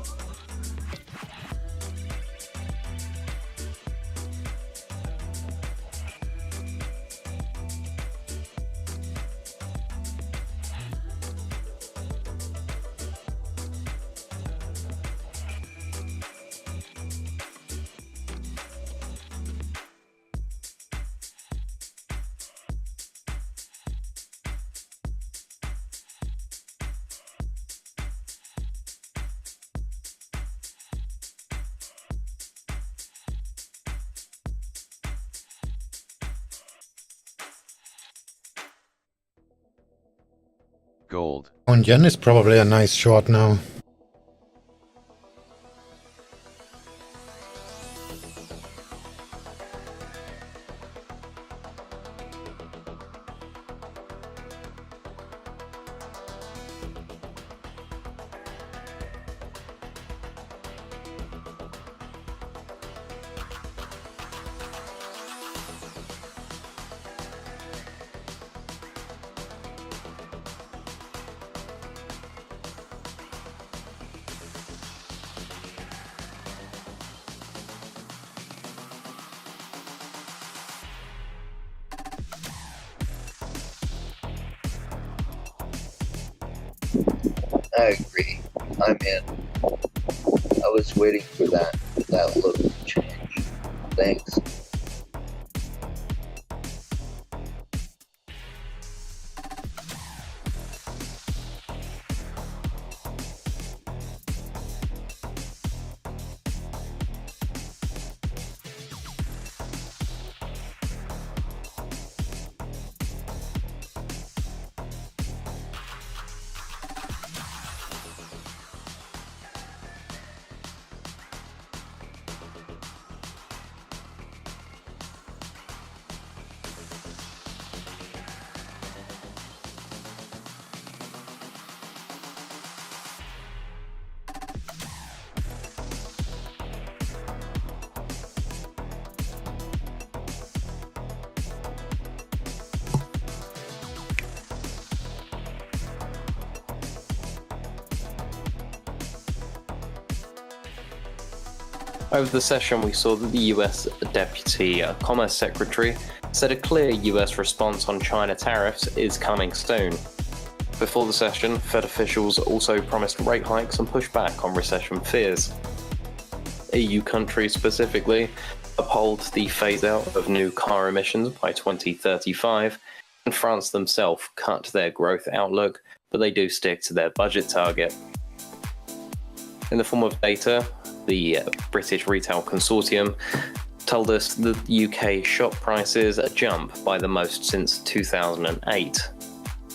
Gold.
On yen is probably a nice short now.
I agree. I'm in. I was waiting for that look to change. Thanks.
Over the session, we saw that the US Deputy Commerce Secretary said a clear US response on China tariffs is coming soon. Before the session, Fed officials also promised rate hikes and pushed back on recession fears. EU countries specifically uphold the phase-out of new car emissions by 2035, and France themselves cut their growth outlook, but they do stick to their budget target. In the form of data, the British Retail Consortium told us that UK shop prices jump by the most since 2008.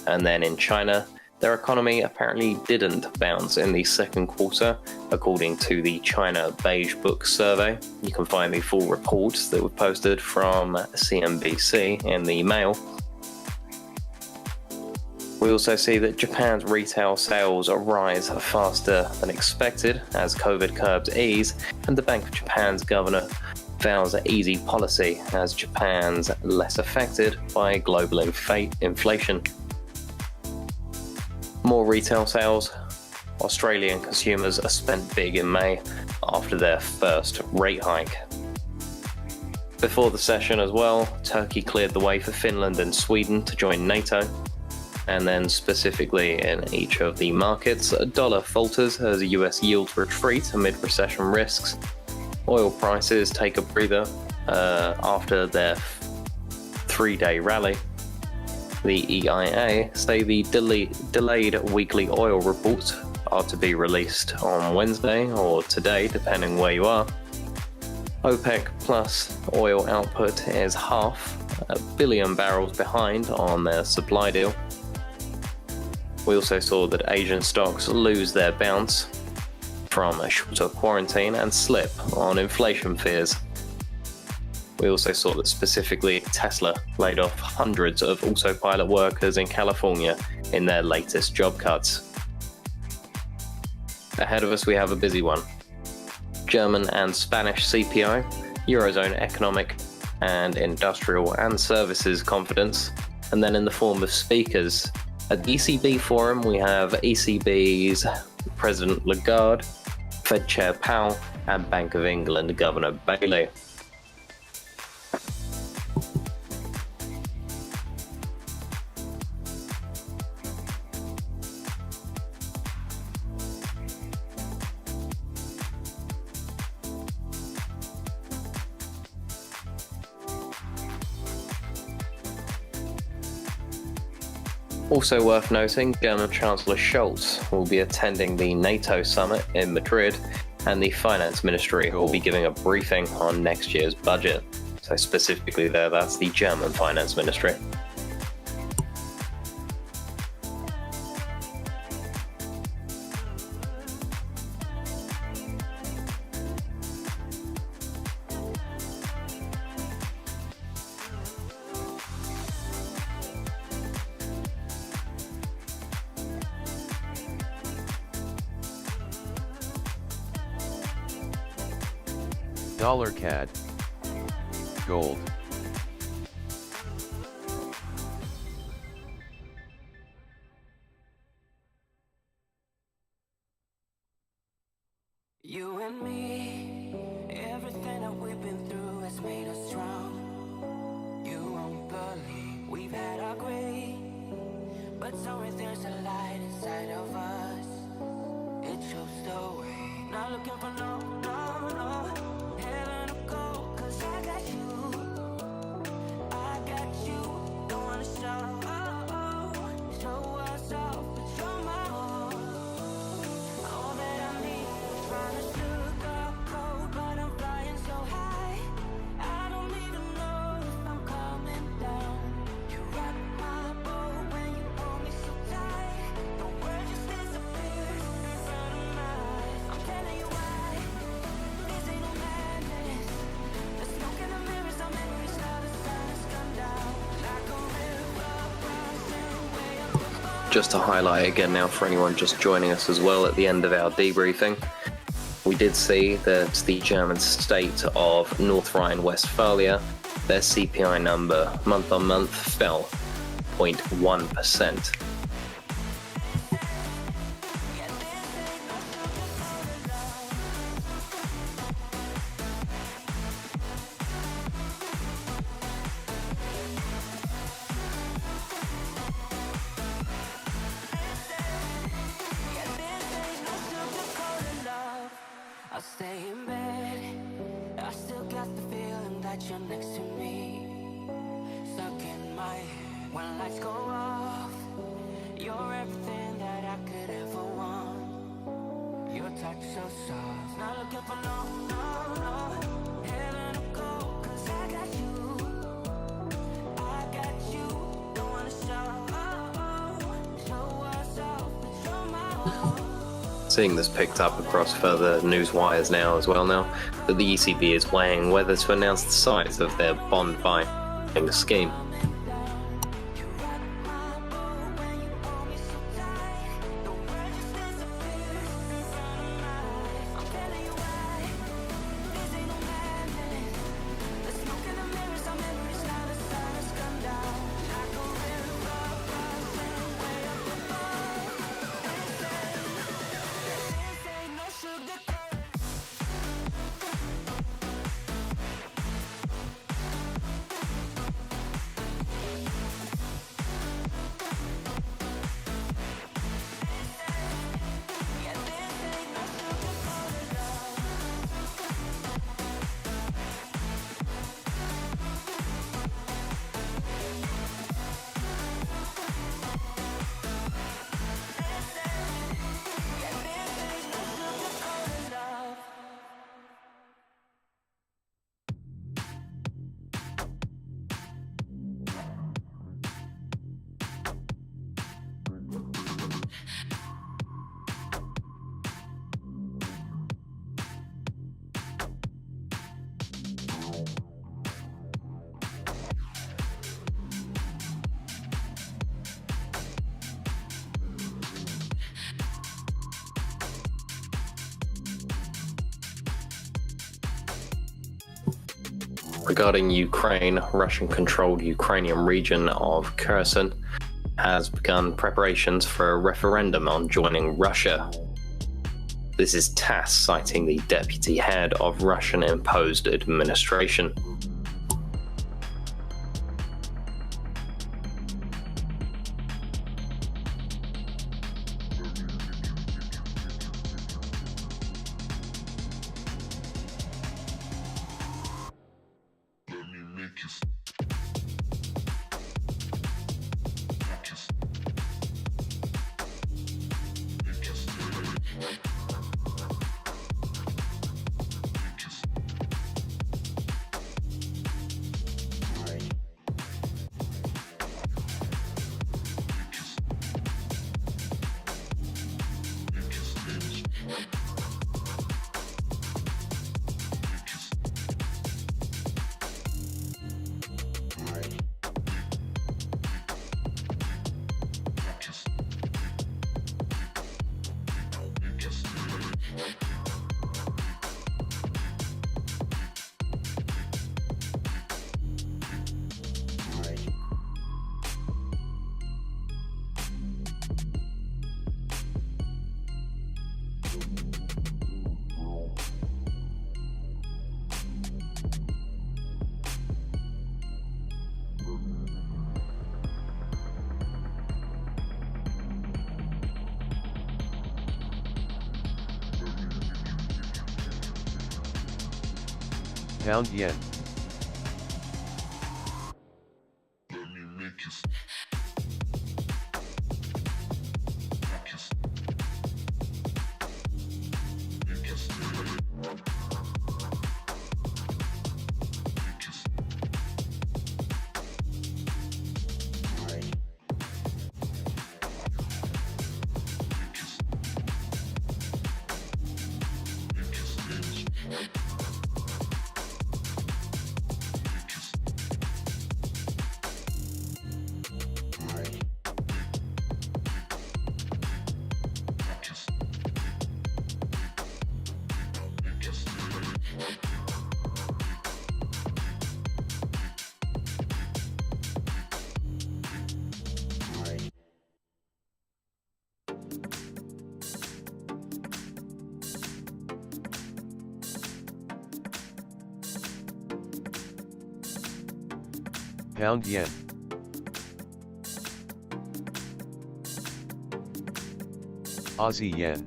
And then in China, their economy apparently didn't bounce in the second quarter, according to the China Beige Book survey. You can find the full report that was posted from CNBC in the Mail. We also see that Japan's retail sales rise faster than expected as COVID curbs ease, and the Bank of Japan's governor vows easy policy as Japan's less affected by global inflation. More retail sales. Australian consumers are spent big in May after their first rate hike. Before the session as well, Turkey cleared the way for Finland and Sweden to join NATO. And then specifically in each of the markets, a dollar falters as US yields retreat amid recession risks. Oil prices take a breather after their 3-day rally. The EIA say the delayed weekly oil reports are to be released on Wednesday or today, depending where you are. OPEC plus oil output is 500 million barrels behind on their supply deal. We also saw that Asian stocks lose their bounce from a shorter quarantine and slip on inflation fears. We also saw that specifically Tesla laid off hundreds of autopilot workers in California in their latest job cuts. Ahead of us, we have a busy one. German and Spanish CPI, Eurozone economic and industrial and services confidence, and then in the form of speakers. At the ECB forum, we have ECB's President Lagarde, Fed Chair Powell, and Bank of England Governor Bailey. Also worth noting, German Chancellor Scholz will be attending the NATO summit in Madrid, and the Finance Ministry will be giving a briefing on next year's budget. So specifically there, that's the German Finance Ministry.
Dollar CAD. Gold.
You and me, everything that we've been through has made us strong. You won't believe we've had our gray, but somewhere there's a light inside of us. It shows the way. Not looking for no heaven to go, 'cause I got you, don't wanna show us off, but you're my all that I need. Trying to sugarcoat, but I'm flying so high. I don't even know if I'm coming down. You rock my boat when you hold me so tight. The world just disappears in front of my eyes. I'm telling you why, this ain't no madness. The smoke in the mirrors, our memories, now the sun has come down. Like a river rising way up above.
Just to highlight again now for anyone just joining us as well at the end of our debriefing, we did see that the German state of North Rhine-Westphalia, their CPI number month on month fell 0.1%.
I'll stay in bed. I still got the feeling that you're next to me. Stuck in my head when lights go off. You're everything that I could ever want. Your touch so soft. Not looking for no heaven to go, 'cause I got you, don't wanna show us off, but you're my
Seeing this picked up across further news wires now as well now, that the ECB is weighing whether to announce the size of their bond buying scheme. Regarding Ukraine, Russian-controlled Ukrainian region of Kherson has begun preparations for a referendum on joining Russia. This is TASS citing the deputy head of Russian-imposed administration.
Pound yen. Pound yen. Aussie yen.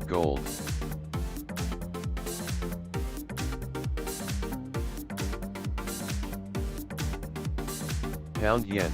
Gold. Pound yen.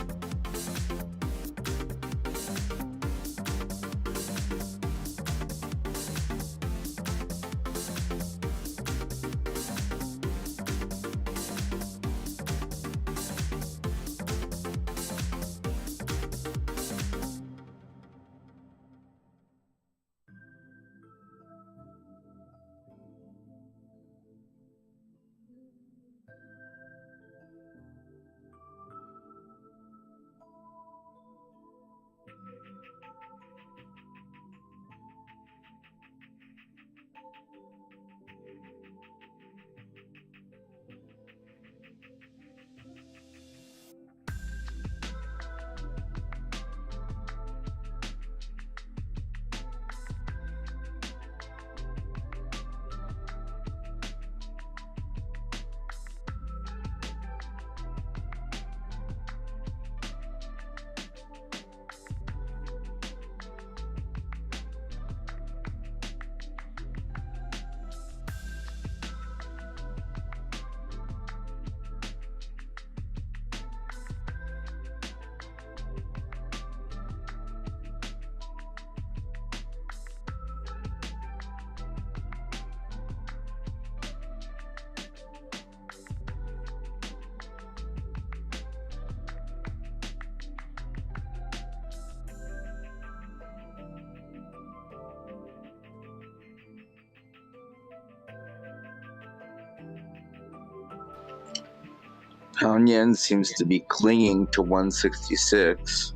Pound yen seems to be clinging to 166.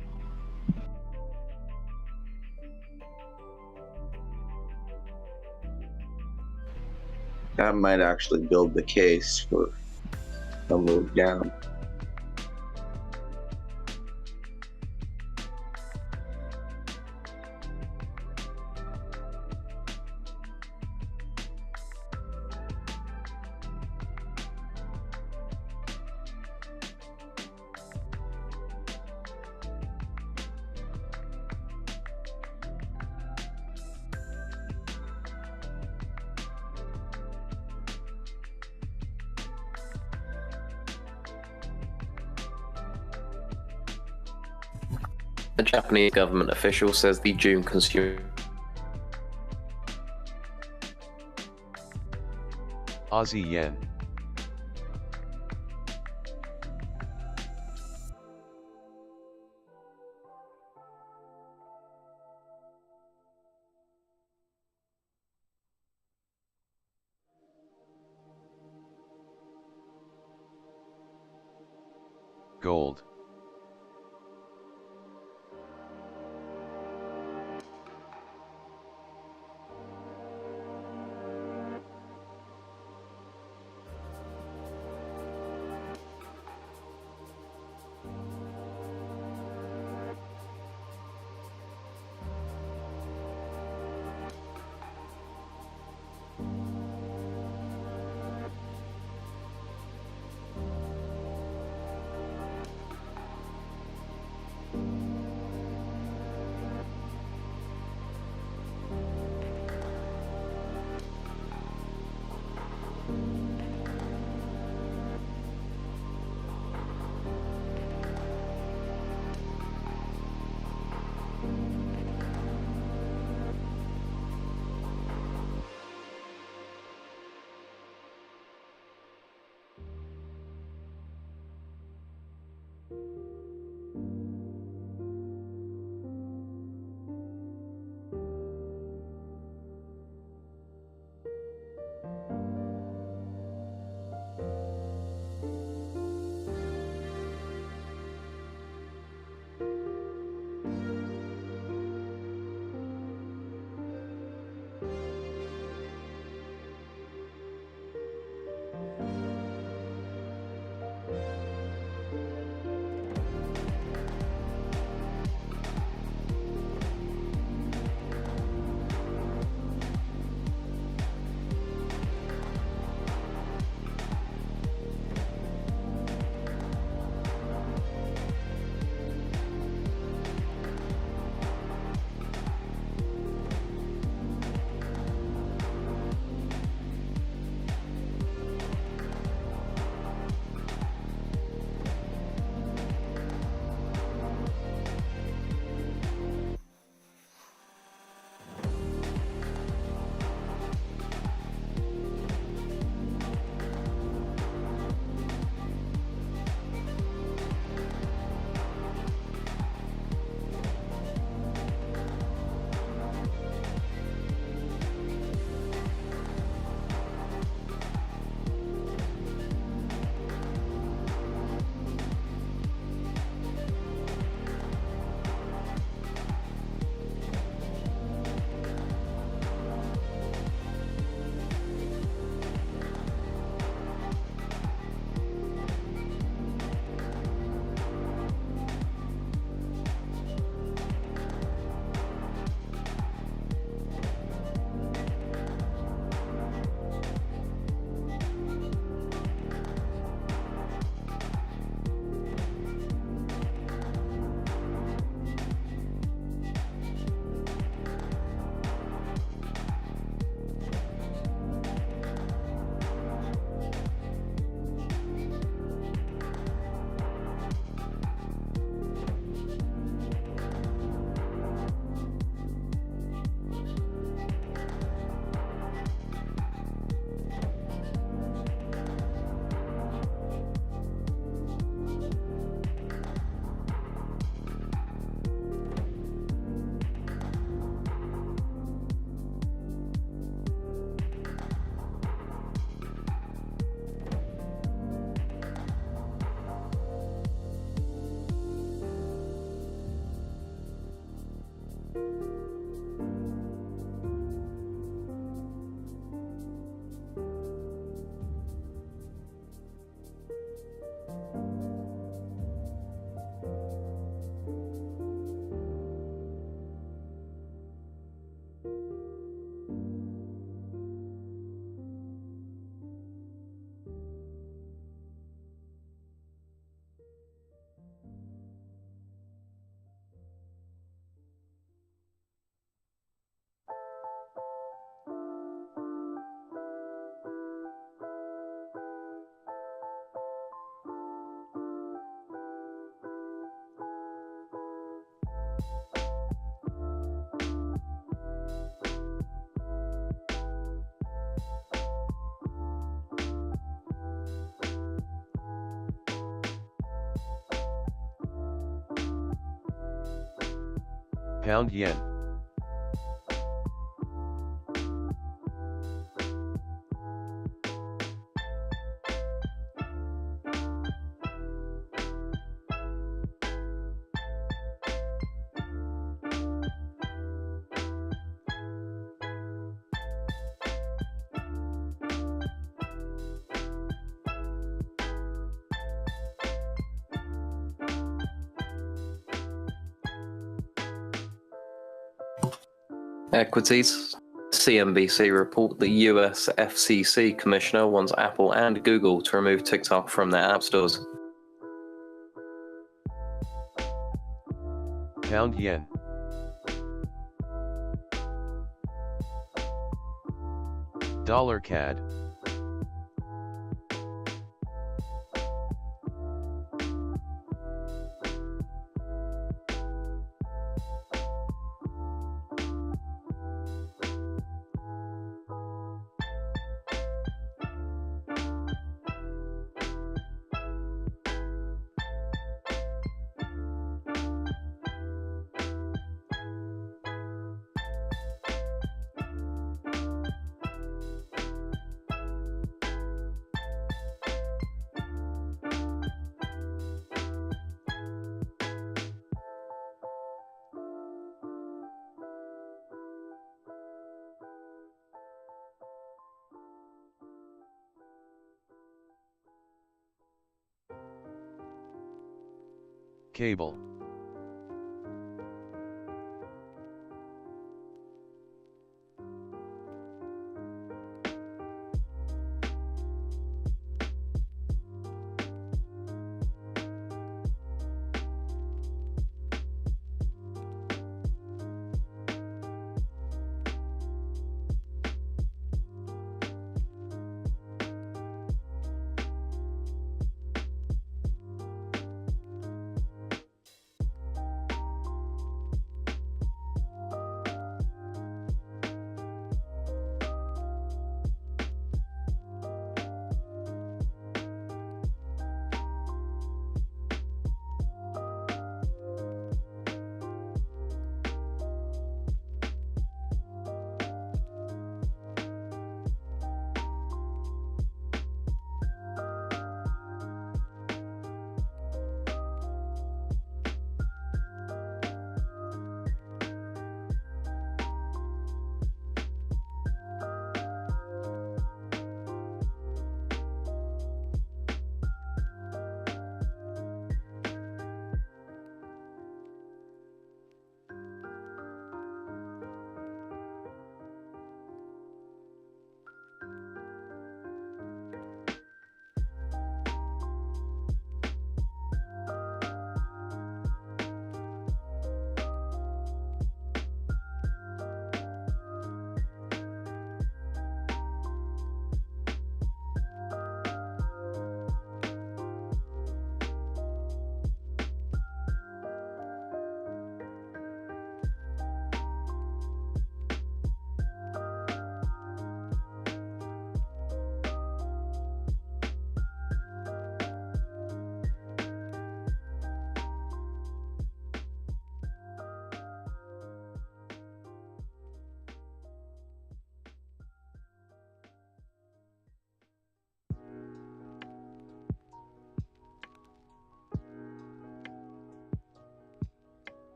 That might actually build the case for a move down.
A Japanese government official says the June consumer
Aussie yen. Gold. Pound yen.
Equities. CNBC report the US FCC commissioner wants Apple and Google to remove TikTok from their app stores.
Pound yen. Dollar CAD. Cable.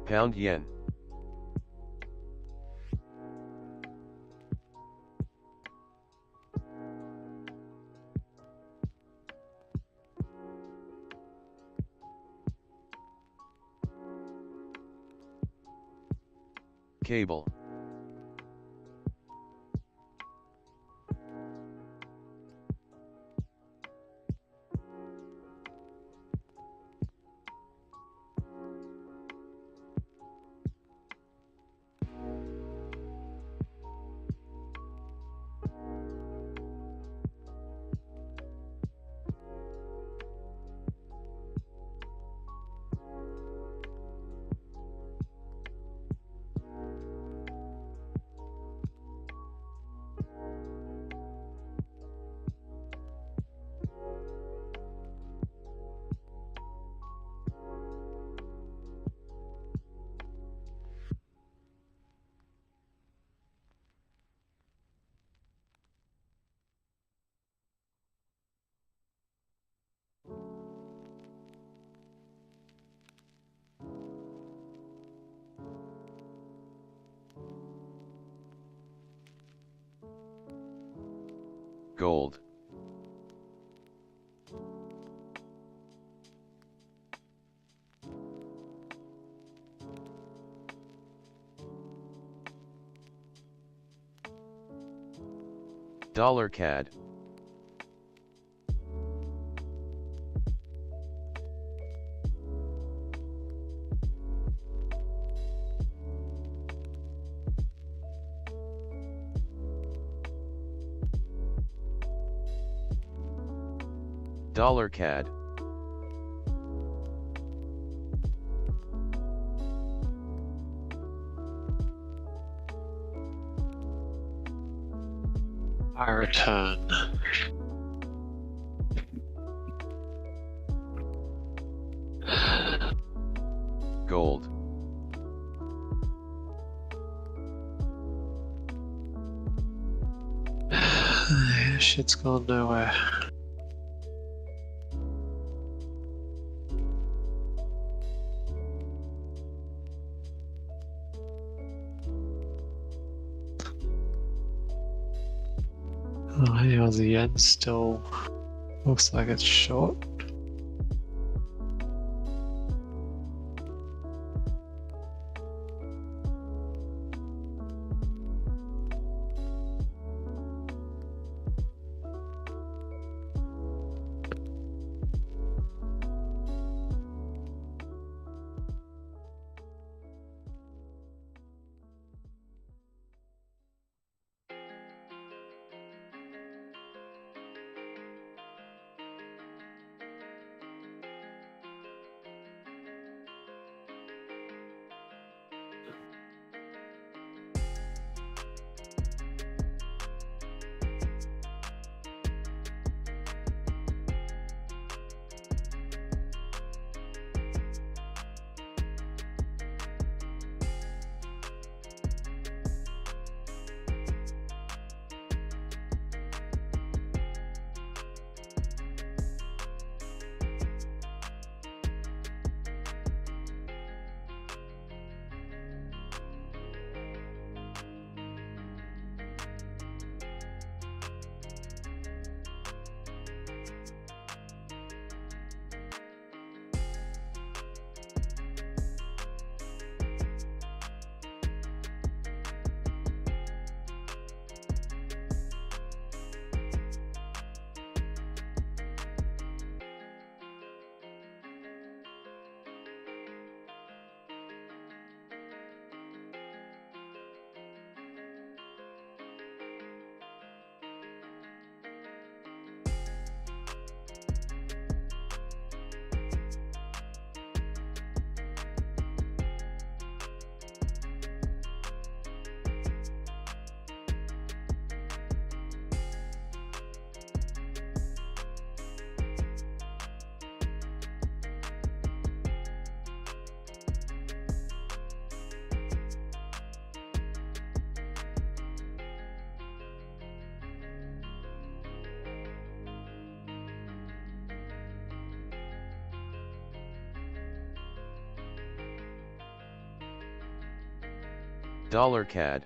Pound yen. Cable. Gold. Dollar CAD. Dollar CAD.
I return.
Gold.
Shit's gone nowhere. Oh, hey, Aussie yen still looks like it's short.
Dollar CAD.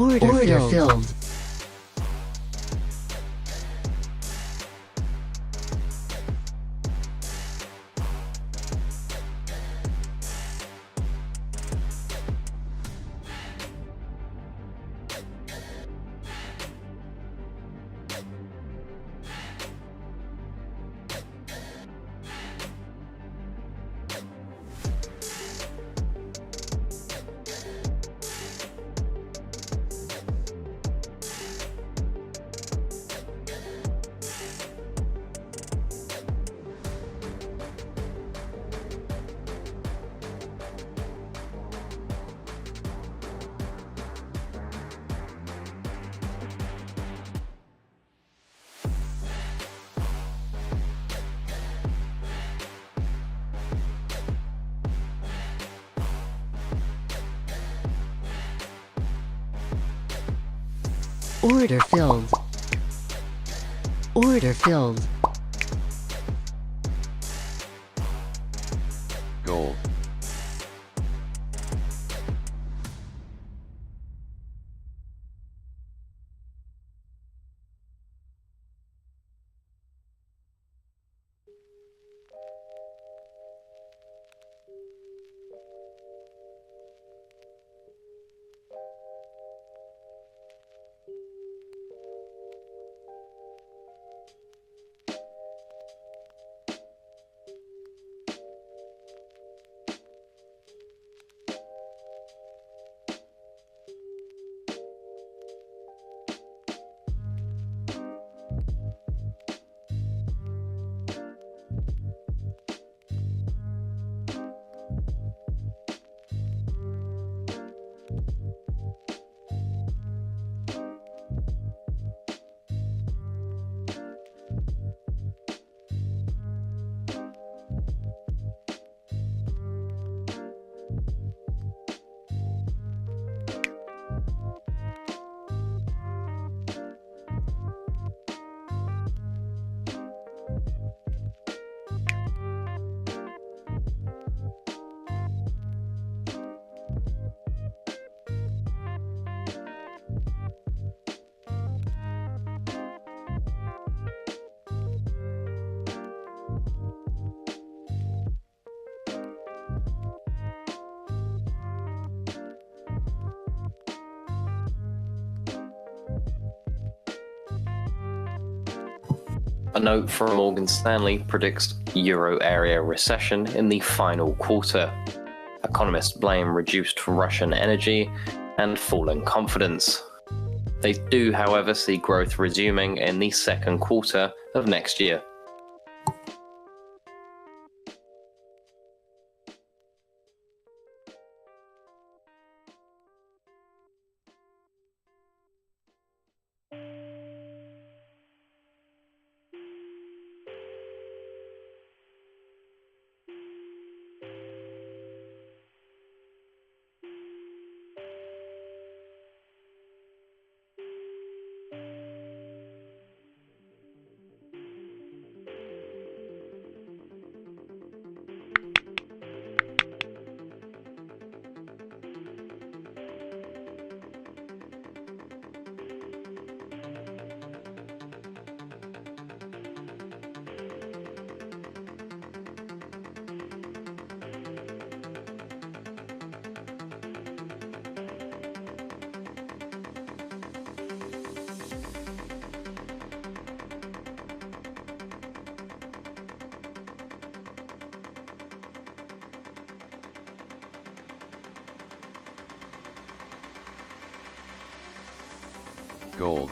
Order filled. Order filled. Order filled.
Gold.
A note from Morgan Stanley predicts euro area recession in the final quarter. Economists blame reduced Russian energy and falling confidence. They do, however, see growth resuming in the second quarter of next year. Gold.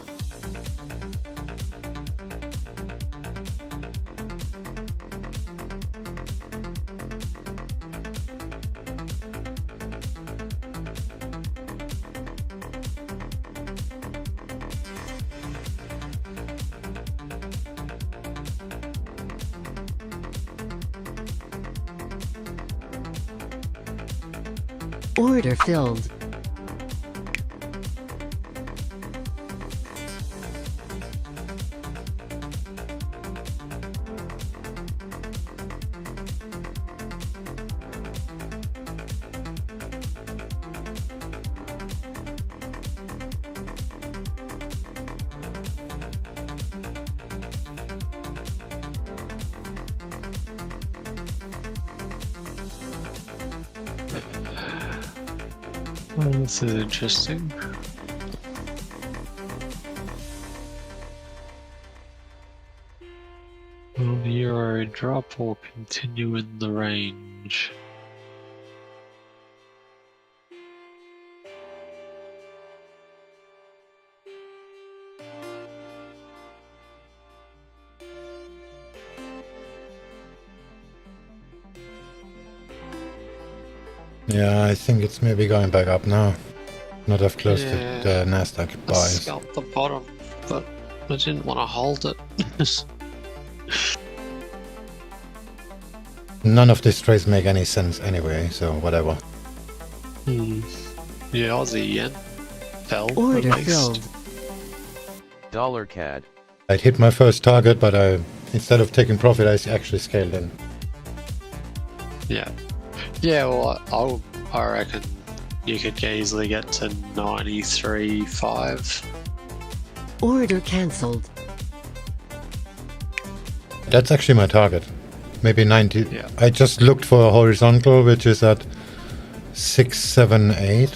Order filled.
Well, this is interesting. Will the euro drop or continue in the range?
Yeah, I think it's maybe going back up now. Not have close to
Yeah.
the NASDAQ
I
buys.
scalped the bottom, but I didn't want to hold it.
None of these trades make any sense anyway, so whatever.
Yeah, Aussie yen fell
Order
at least.
filled.
Dollar CAD.
I'd hit my first target, but instead of taking profit, I actually scaled in.
Yeah. Yeah, well, I reckon you could easily get to 93.5.
Order cancelled.
That's actually my target. Maybe 90.
Yeah.
I just looked for a horizontal, which is at 678.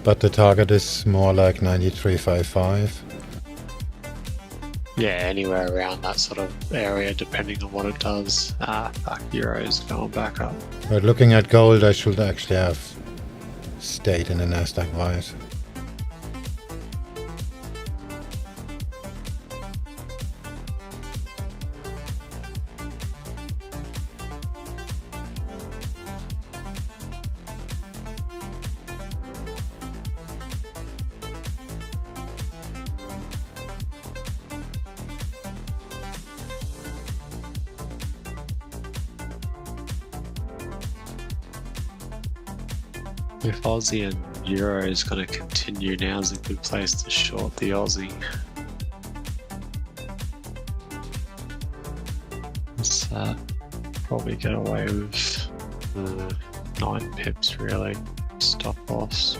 But the target is more like 93.55.
Yeah, anywhere around that sort of area, depending on what it does. Fuck, euro's going back up.
But looking at gold, I should actually have stayed in the NASDAQ buys.
If Aussie and euro is going to continue, now's a good place to short the Aussie. Let's probably get away with 9 pips really. Stop loss.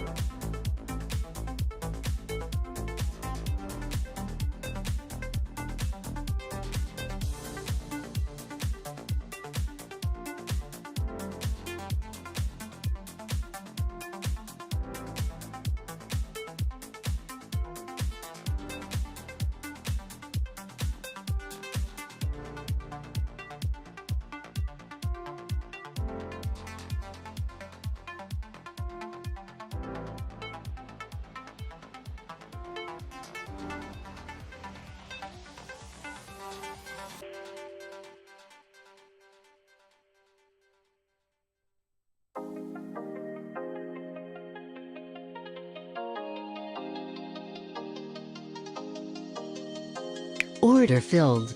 Order filled.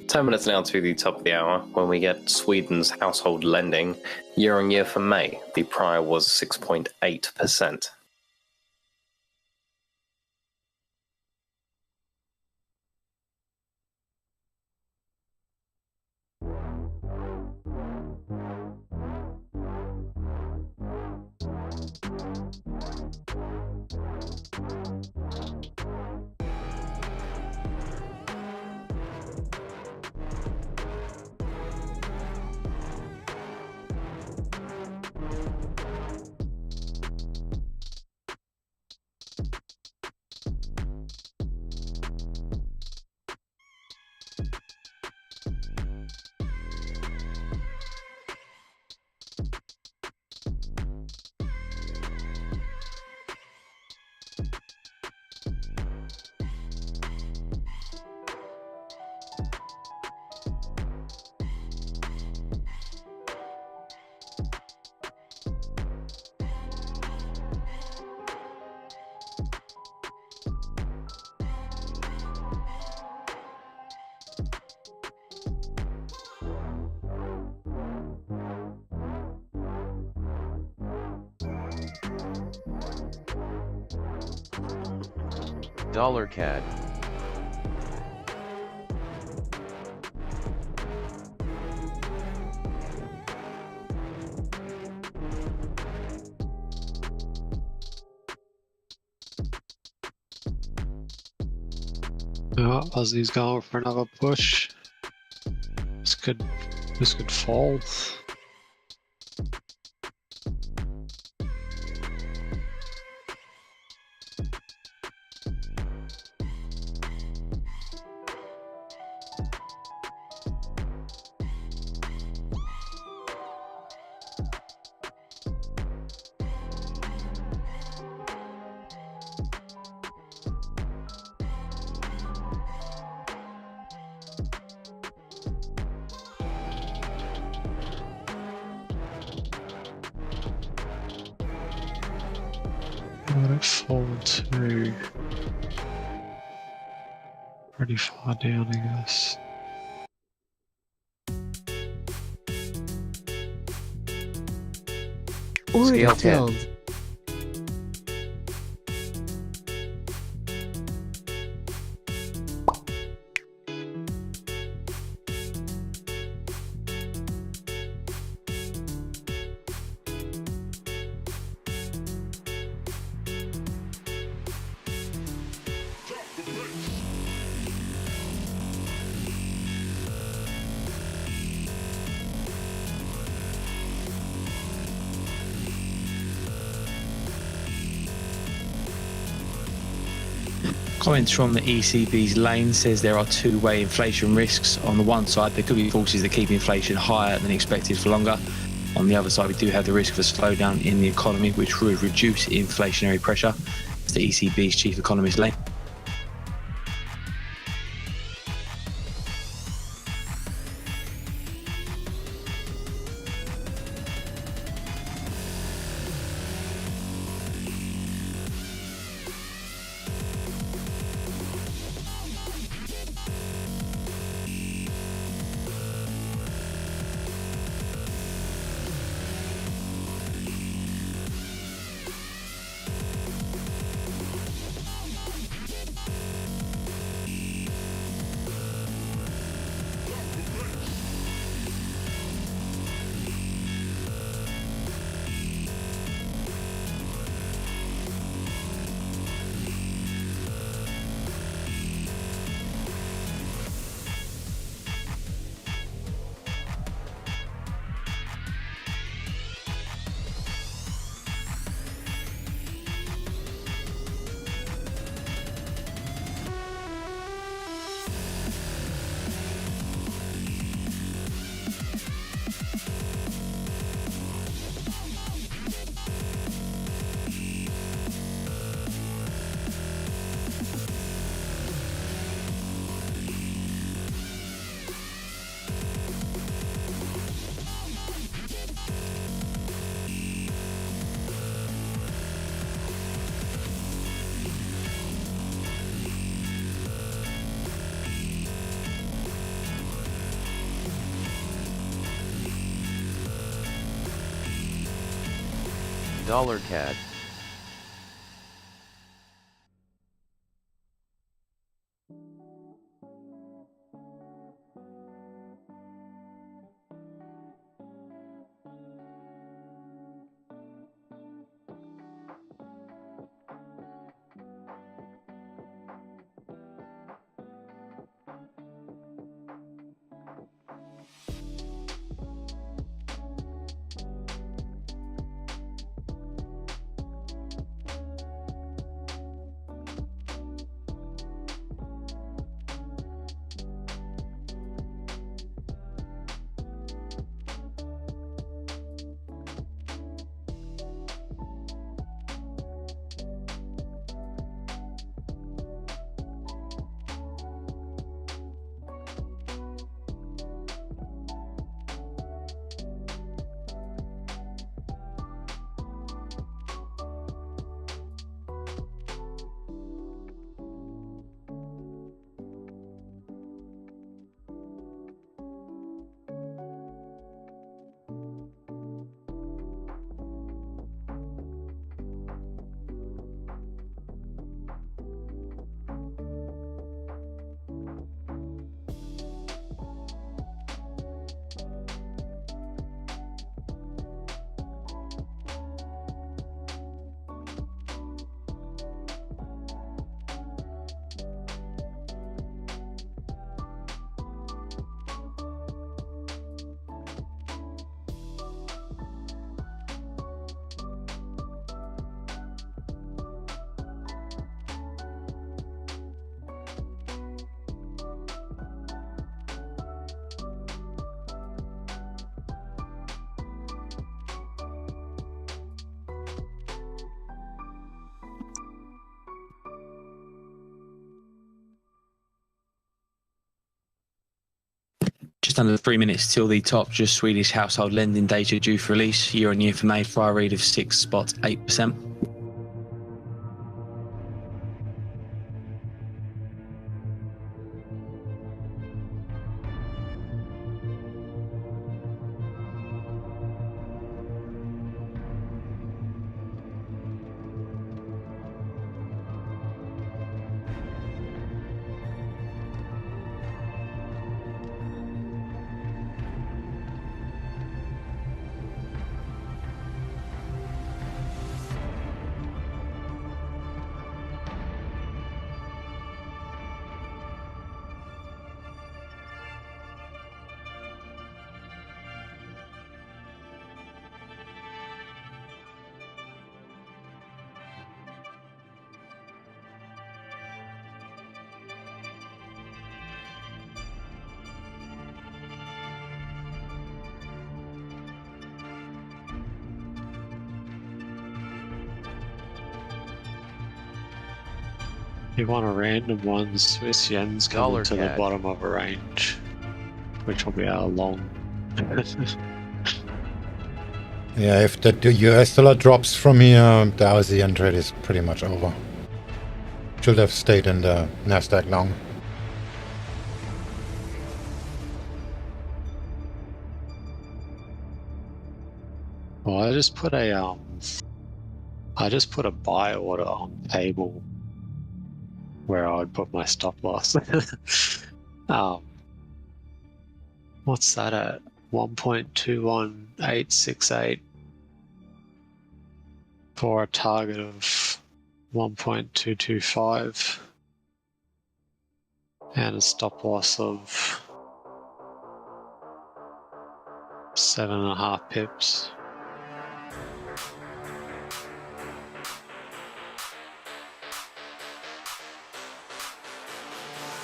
Ten minutes now to the top of the hour when we get Sweden's household lending year on year for May. The prior was 6.8%.
Dollar CAD.
Yeah, Aussie's going for another push. This could fall. Let it fall to pretty far down, I guess.
Order
Scale 10.
filled.
Comments from the ECB's lane says there are two-way inflation risks. On the one side, there could be forces that keep inflation higher than expected for longer. On the other side, we do have the risk of a slowdown in the economy, which would reduce inflationary pressure. It's the ECB's chief economist lane.
Dollar CAD.
Just under 3 minutes till the top, just Swedish household lending data due for release. Year on year for May, FRA read of 6.8%.
You want a random one, Swiss yens coming
Dollar
to the
CAD.
bottom of a range, which will be our long.
Yeah, if the US dollar drops from here, the ASEAN trade is pretty much over. Should have stayed in the NASDAQ long.
Well, I just put a buy order on the table where I would put my stop loss. What's that at? 1.21868 for a target of 1.225 and a stop loss of 7.5 pips.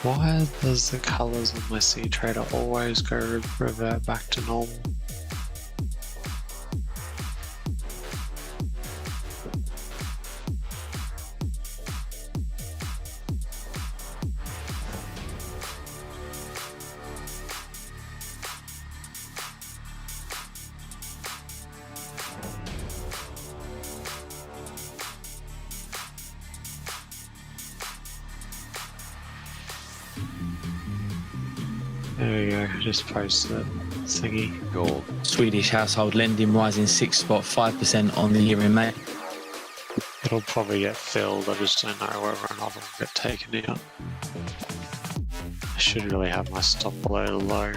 Why does the colors of my C trader always revert back to normal? There we go, just post it thingy.
Gold.
Swedish household lending rising 6.5% on the year in May.
It'll probably get filled, I just don't know whether or not it'll get taken out. I should really have my stop below the low.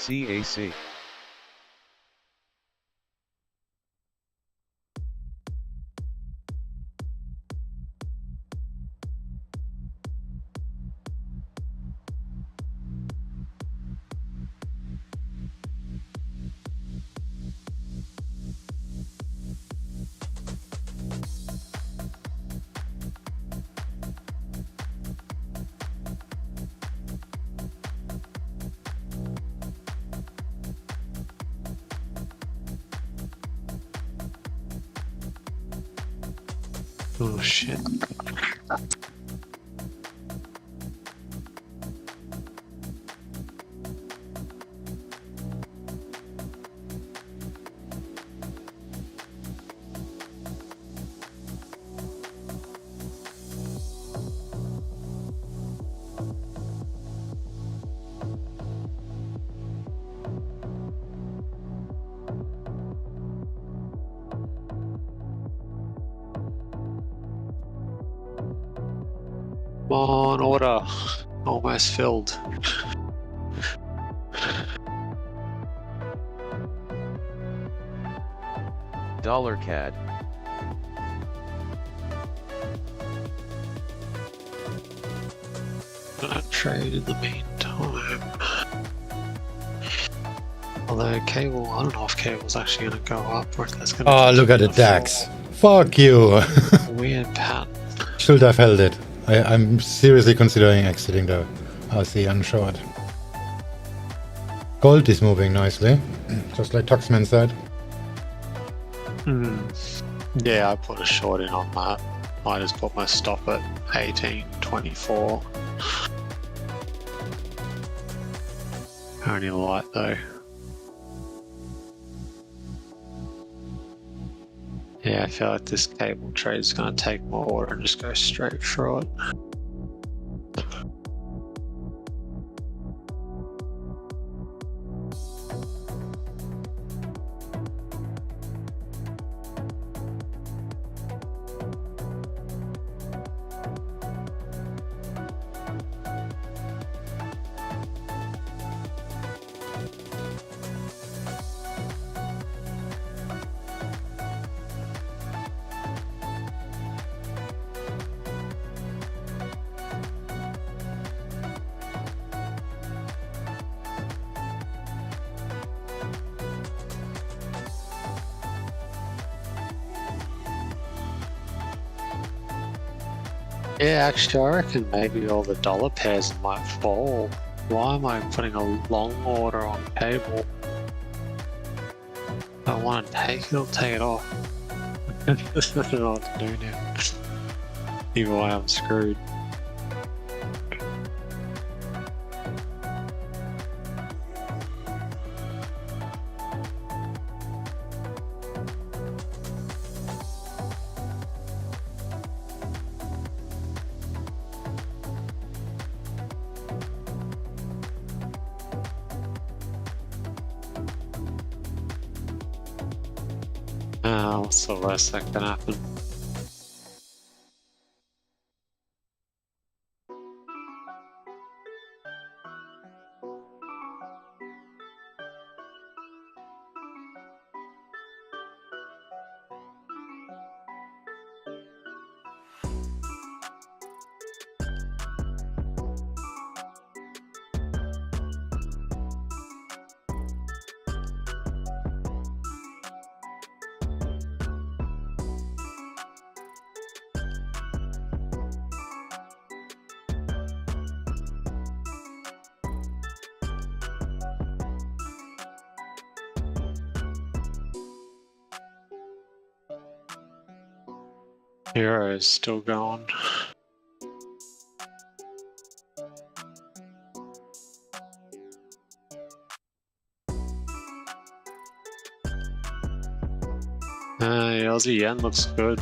CAC.
Oh shit. Come on, order. Almost filled.
$CAD.
Gonna trade in the meantime. Although cable, I don't know if cable's actually gonna go up or if that's gonna.
Oh, look at the DAX. Fuck you.
Weird pattern.
Should have held it. I'm seriously considering exiting the RC unshort. Gold is moving nicely, just like Tuxman said.
Yeah, I put a short in on that. I just put my stop at 18.24. Only light though. Yeah, I feel like this cable trade is going to take more order and just go straight through it. Yeah, actually, I reckon maybe all the dollar pairs might fall. Why am I putting a long order on cable? If I want to take it, I'll take it off. I don't know what to do now. Either way, I'm screwed. What's the worst that can happen? Euro is still going. The Aussie yen looks good.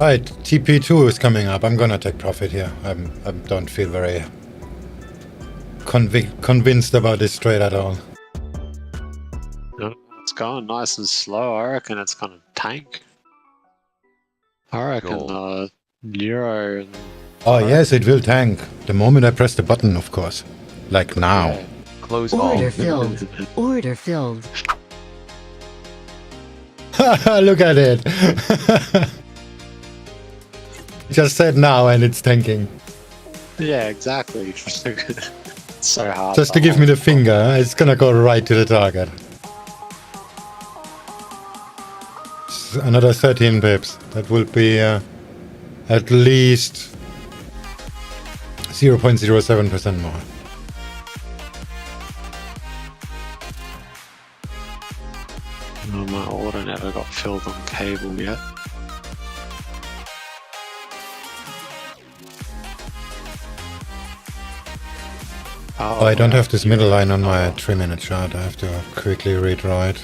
Right, TP2 is coming up. I'm gonna take profit here. I don't feel very convinced about this trade at all.
It's going nice and slow. I reckon it's gonna tank. I reckon Euro and...
Oh yes, it will tank. The moment I press the button, of course. Like now.
Close all.
Order filled. Order filled.
Look at it. Just said now and it's tanking.
Yeah, exactly. It's so hard.
Just to give me the finger, it's gonna go right to the target. Another 13 pips. That will be at least 0.07% more.
Oh, my order never got filled on cable yet.
Oh, I don't have this middle line on my 3-minute chart. I have to quickly redraw it.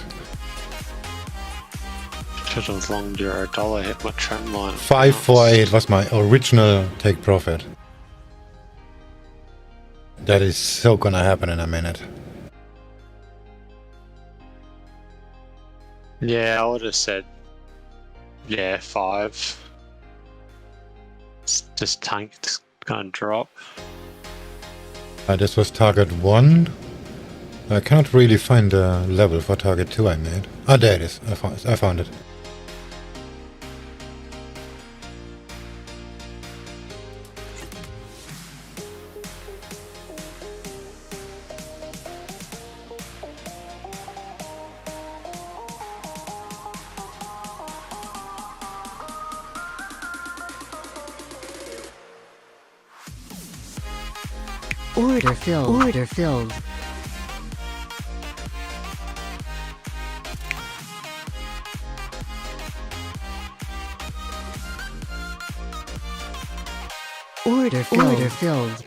Should have long $1 hit my trend line.
548 was my original take profit. That is so gonna happen in a minute.
Yeah, I would have said, yeah, 5. It's just tanked, gonna drop.
This was target 1. I can't really find the level for target 2 I made. Ah, there it is. I found it.
Order filled. Order filled. Order filled. Order filled.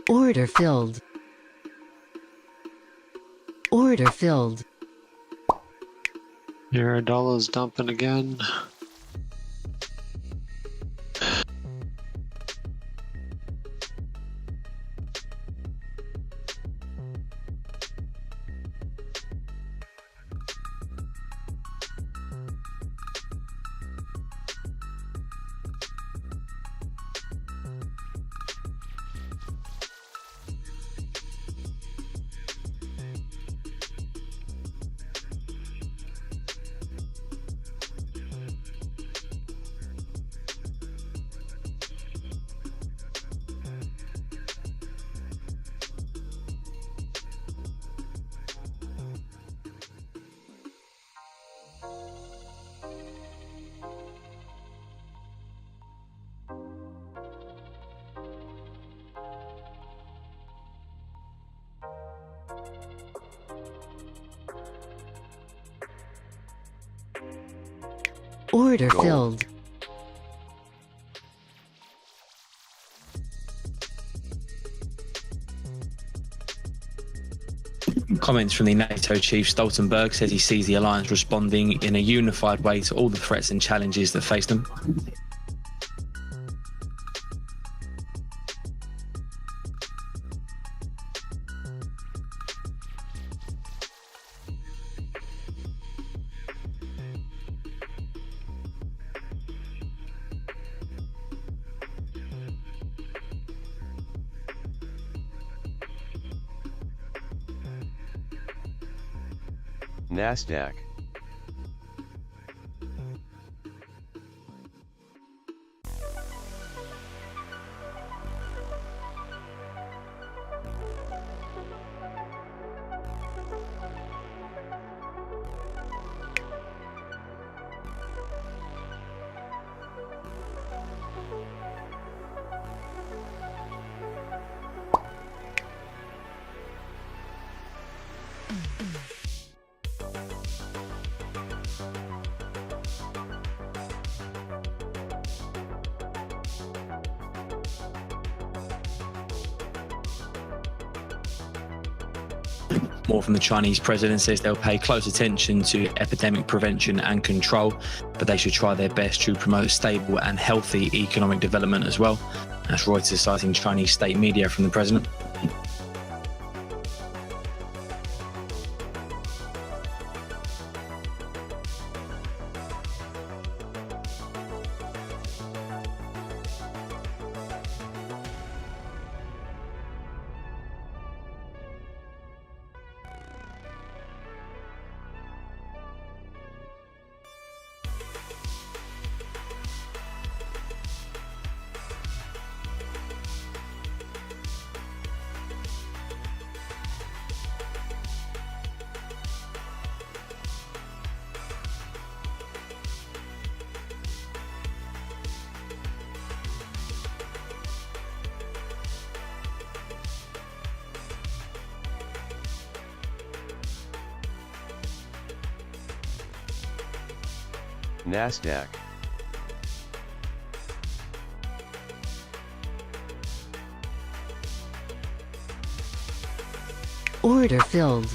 Order filled. Order filled.
$1 dumping again.
Order filled.
Comments from the NATO chief Stoltenberg says he sees the alliance responding in a unified way to all the threats and challenges that face them.
NASDAQ.
More from the Chinese president says they'll pay close attention to epidemic prevention and control, but they should try their best to promote stable and healthy economic development as well. That's Reuters citing Chinese state media from the president.
NASDAQ.
Order filled.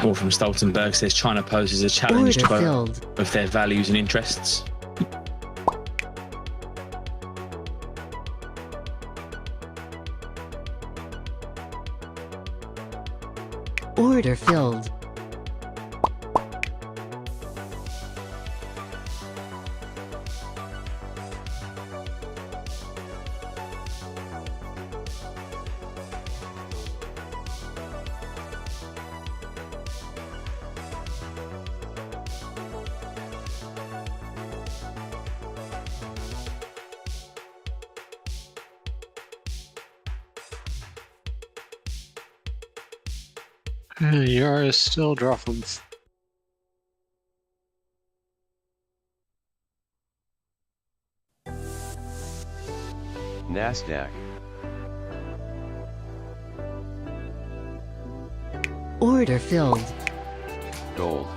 More from Stoltenberg says China poses a challenge
Order
to
filled.
both of their values and interests.
Order filled.
Euro is still dropping.
NASDAQ.
Order filled.
Gold.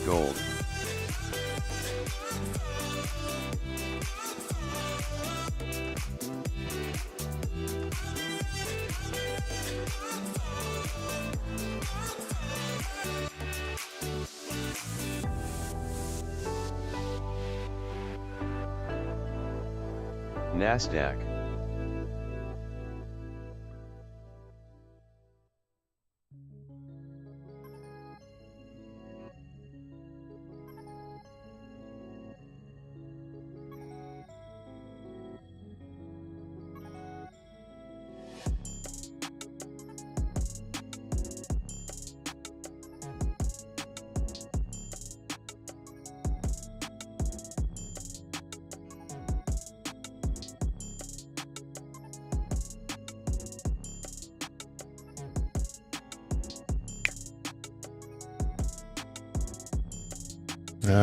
Gold. NASDAQ.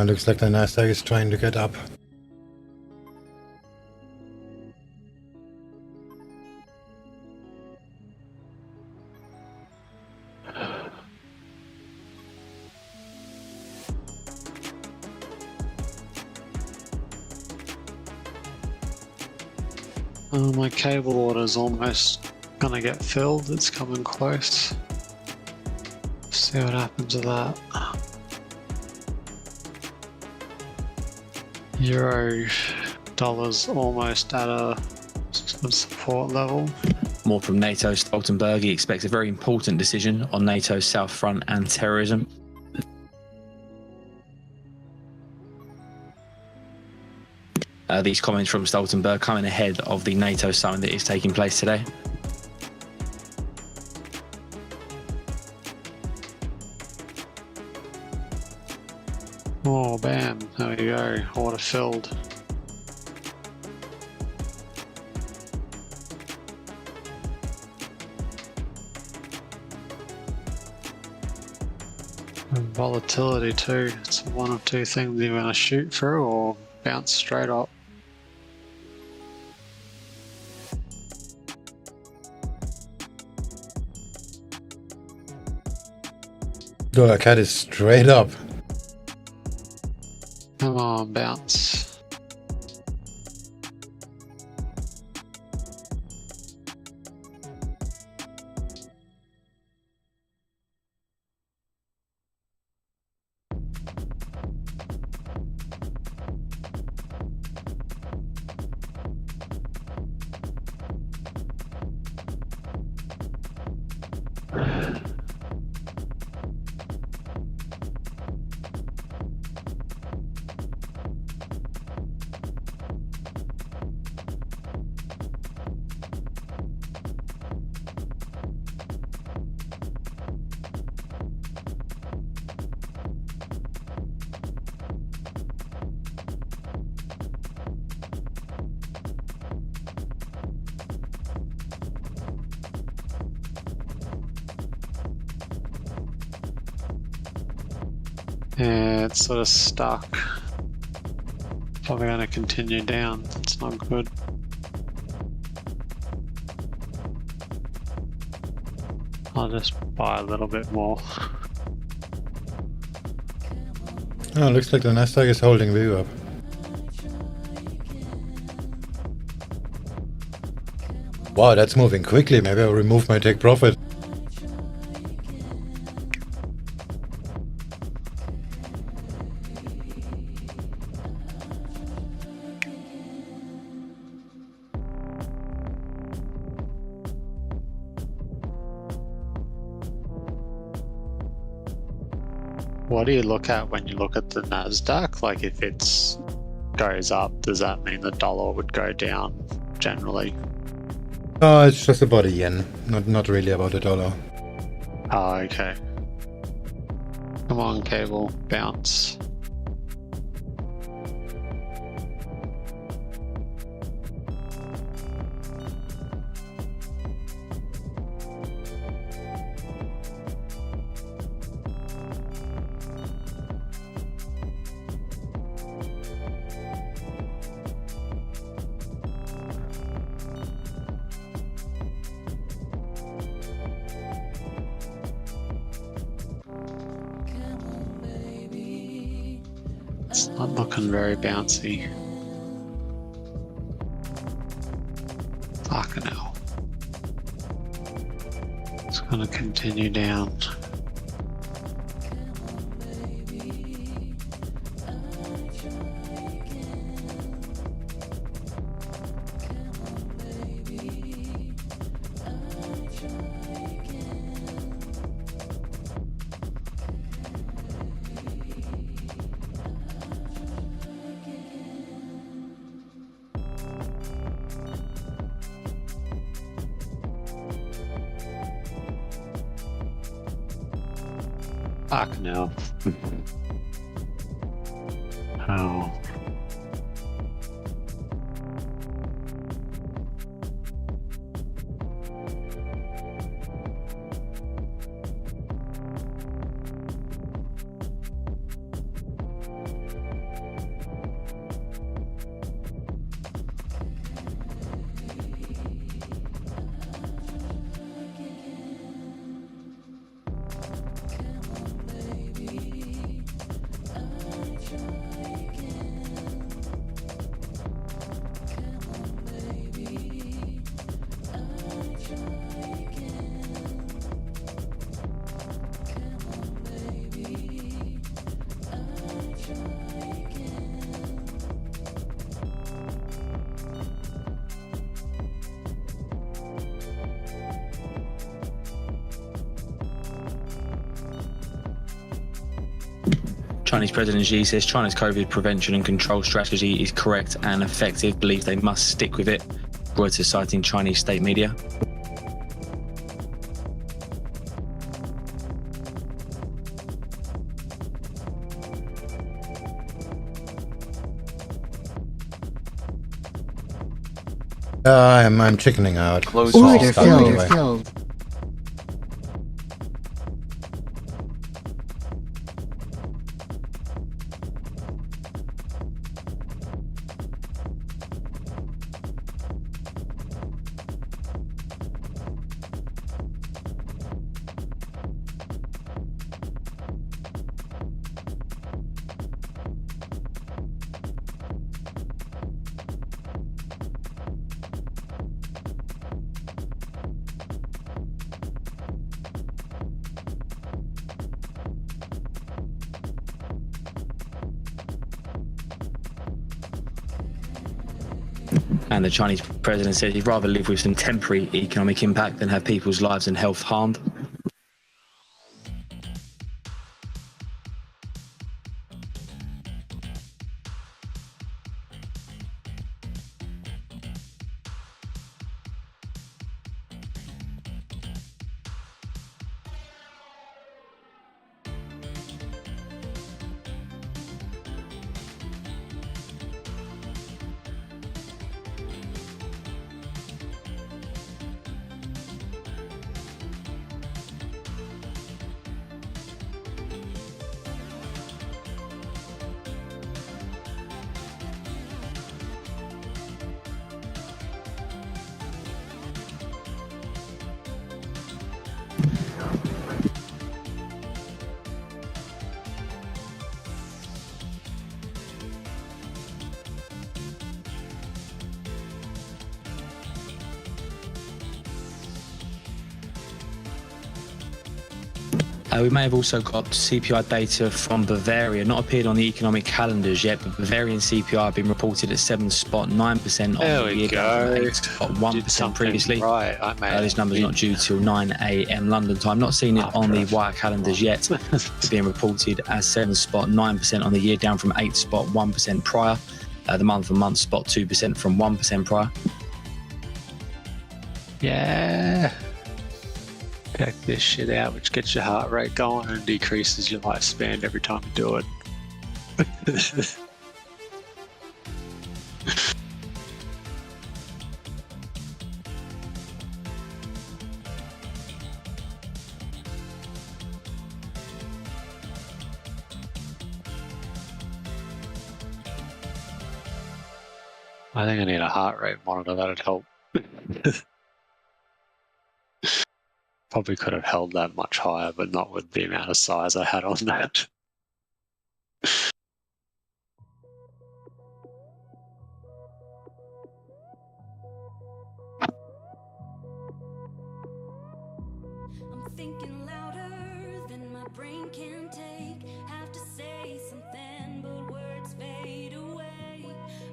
Looks like the NASDAQ is trying to get up.
My cable order's almost gonna get filled. It's coming close. See what happens with that. Euro dollar's almost at a support level.
More from NATO Stoltenberg. He expects a very important decision on NATO's South Front and terrorism. These comments from Stoltenberg coming ahead of the NATO summit that is taking place today.
Oh, bam. There we go. Order filled. And volatility too. It's one of two things you want to shoot through or bounce straight up.
Dollar CAD is straight up.
Come on, bounce. Yeah, it's sort of stuck. Probably going to continue down. It's not good. I'll just buy a little bit more.
Oh, looks like the NASDAQ is holding view up. Wow, that's moving quickly. Maybe I'll remove my take profit.
What do you look at when you look at the NASDAQ? Like if it goes up, does that mean the dollar would go down generally?
Oh, it's just about a yen, not really about a dollar.
Oh, okay. Come on, cable, bounce. It's not looking very bouncy. Fucking hell. It's gonna continue down. Fuck no. Oh.
Chinese President Xi says China's COVID prevention and control strategy is correct and effective, believes they must stick with it. Reuters citing Chinese state media.
I'm chickening out.
Close
So I'll
Order
start
filled.
anyway.
Filled.
And the Chinese president said he'd rather live with some temporary economic impact than have people's lives and health harmed. We may have also got CPI data from Bavaria, not appeared on the economic calendars yet, but Bavarian CPI have been reported at 7.9%
There
on the
we
year, down
go.
from
Did
8.1%
something
previously.
right. I made
This number's not due till 9 a.m. London time. Not seen it on the wire calendars yet. It's being reported as 7.9% on the year, down from 8.1% prior. The month-on-month spot 2% from 1% prior.
Yeah. Check this shit out, which gets your heart rate going and decreases your lifespan every time you do it. I think I need a heart rate monitor, that'd help. Probably could have held that much higher, but not with the amount of size I had on that.
thinking louder than my brain can take. Have to say something, but words fade away.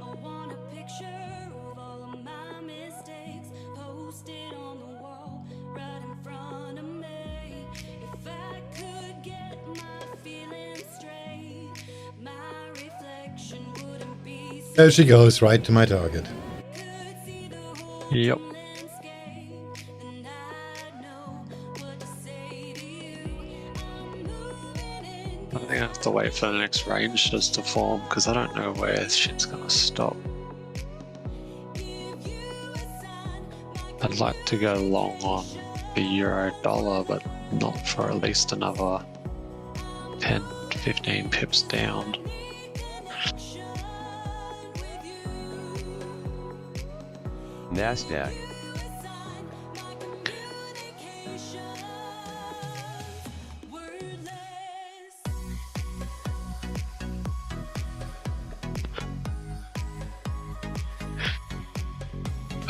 I want a picture of all of my mistakes, posted on the wall right in front of me. If I could get my feelings straight, my reflection wouldn't be so.
There she goes, right to my target.
Could see the whole
Yep.
landscape, then I'd know what to say to you. I'm moving in.
I think I have to wait for the next range just to form because I don't know where shit's gonna stop. I'd like to go long on the euro dollar, but not for at least another 10 15 pips down.
NASDAQ,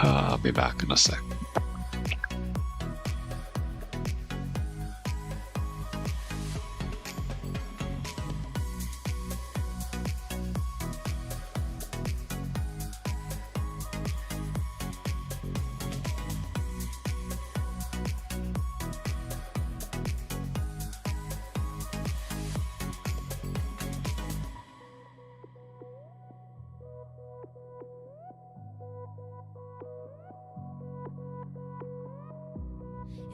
I'll be back in a sec.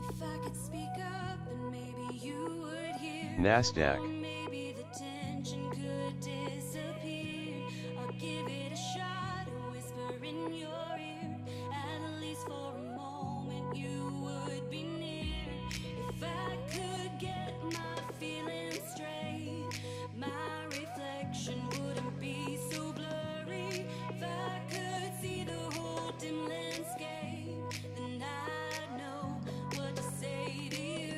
If I could speak up, then maybe you would hear.
NASDAQ,
Maybe the tension could disappear. I'll give it a shot, a whisper in your ear. At least for a moment, you would be near. If I could get my feelings straight, my reflection wouldn't be so blurry. If I could see the whole dim landscape, then I'd know what to say to you.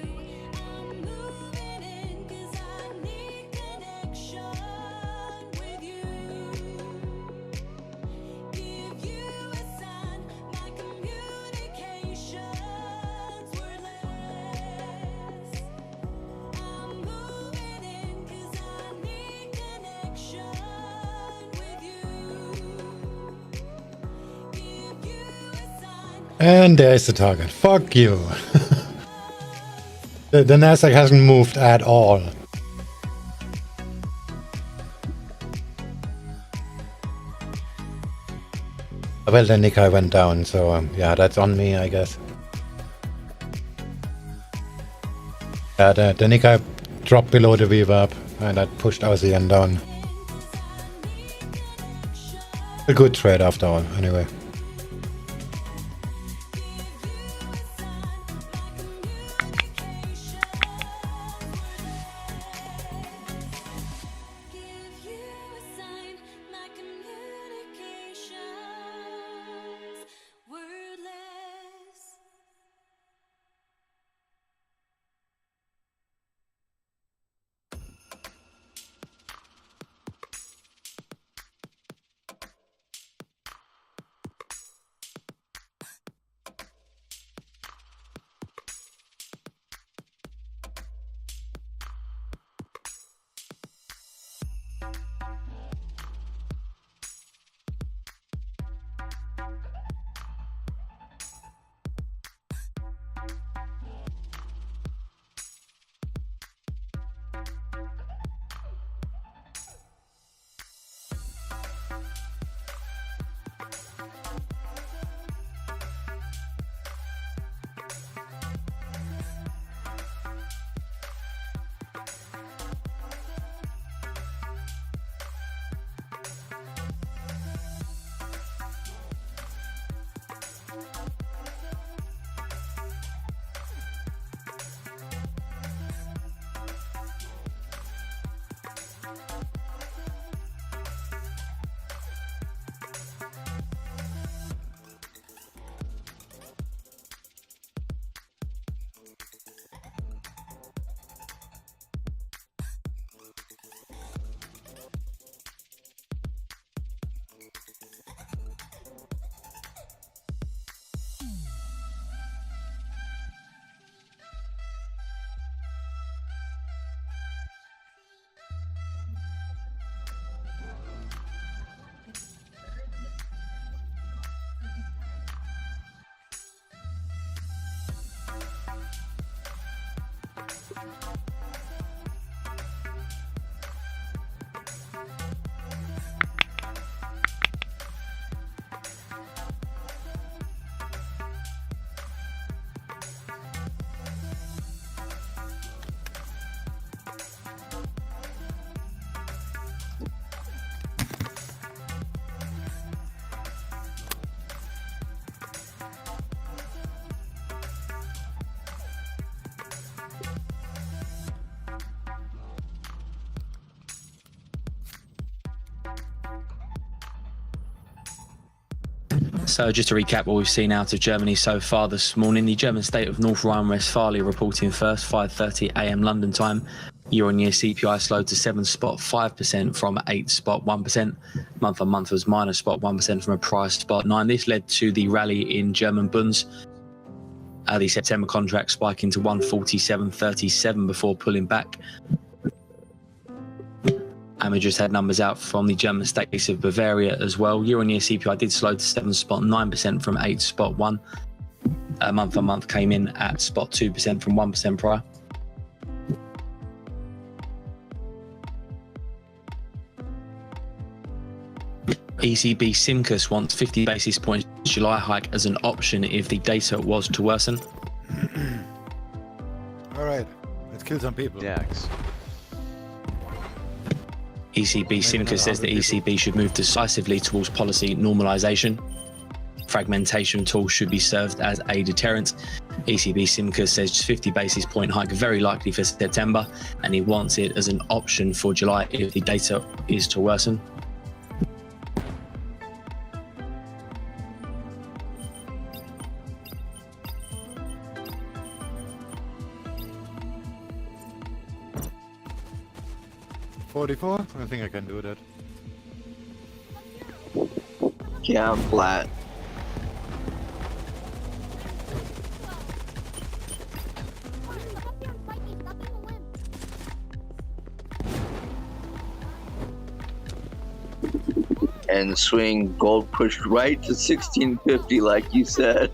I'm moving in 'cause I need connection with you. Give you a sign, my communication's wordless. I'm moving in 'cause I need connection with you. Give you a sign.
And there's the target. Fuck you. The NASDAQ hasn't moved at all. Well, the Nikkei went down, so yeah, that's on me, I guess. Yeah, the Nikkei dropped below the VWAP, and that pushed ASEAN down. A good trade after all, anyway.
Give you a sign, my communication's wordless.
So just to recap what we've seen out of Germany so far this morning, the German state of North Rhine-Westphalia reporting first, 5:30 a.m. London time. Year-on-year CPI slowed to 7.5% from 8.1%. Month-on-month was -0.1% from a price spot 9. This led to the rally in German bunds. The September contract spiking to 147.37 before pulling back. And we just had numbers out from the German state of Bavaria as well. Year-on-year CPI did slow to 7.9% from 8.1. Month-on-month came in at 2% from 1% prior. ECB Simkus wants 50 basis points July hike as an option if the data was to worsen.
All right, let's kill some people.
DAX.
ECB Simkus says the ECB should move decisively towards policy normalisation. Fragmentation tools should be served as a deterrent. ECB Simkus says 50 basis point hike very likely for September, and he wants it as an option for July if the data is to worsen.
$44? I think I can do that.
Yeah, I'm flat. And swing gold pushed right to 1650 like you said.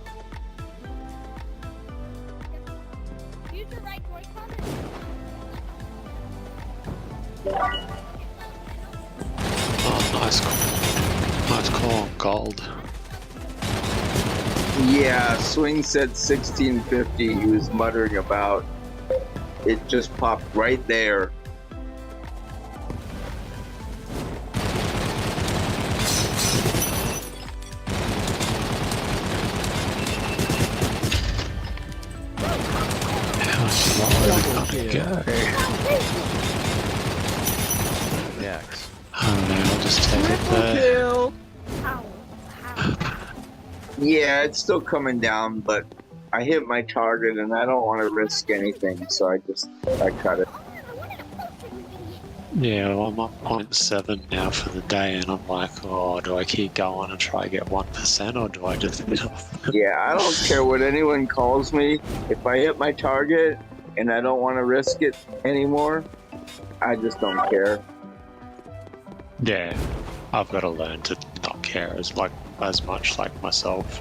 Oh, nice call on gold.
Yeah, swing said 1650 he was muttering about. It just popped right there.
DAX.
Oh no, I'll just take it there.
Yeah, it's still coming down, but I hit my target and I don't want to risk anything, so I cut it.
Yeah, well, I'm up 0.7 now for the day, and I'm like, oh, do I keep going and try to get 1%, or do I just hit off?
Yeah, I don't care what anyone calls me. If I hit my target and I don't want to risk it anymore, I just don't care.
Yeah, I've got to learn to not care as much like myself.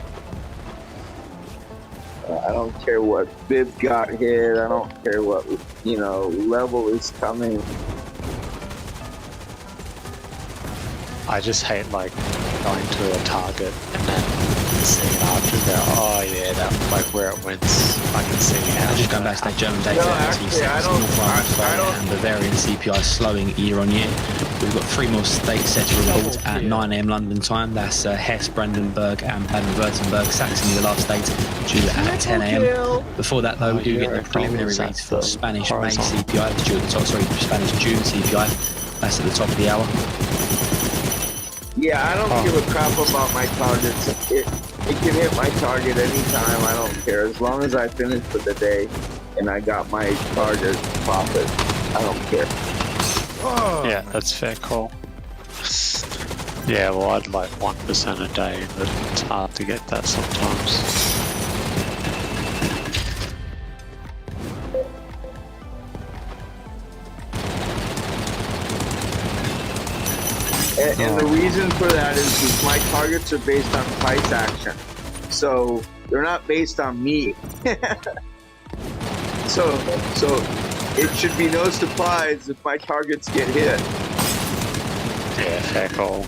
I don't care what bib got hit. I don't care what, level is coming.
I just hate going to a target and then seeing after go, oh yeah, that where it went, I can see how.
Just going back to that German data, and Bavarian CPI slowing year on year. We've got 3 more states set to report at 9 AM London time. That's Hesse, Brandenburg and Baden-Württemberg. Saxony, the last state, due at 10 AM. Before that, though, we do get the preliminary reads for Spanish May CPI, due at the top, Spanish June CPI. That's at the top of the hour.
Yeah, I don't give a crap about my targets. It can hit my target anytime. I don't care. As long as I finish for the day and I got my target profit, I don't care.
Yeah, that's fair call. Yeah, well, I'd like 1% a day, but it's hard to get that sometimes.
And the reason for that is because my targets are based on price action. So they're not based on me. So it should be no surprise if my targets get hit.
Yeah, fair call.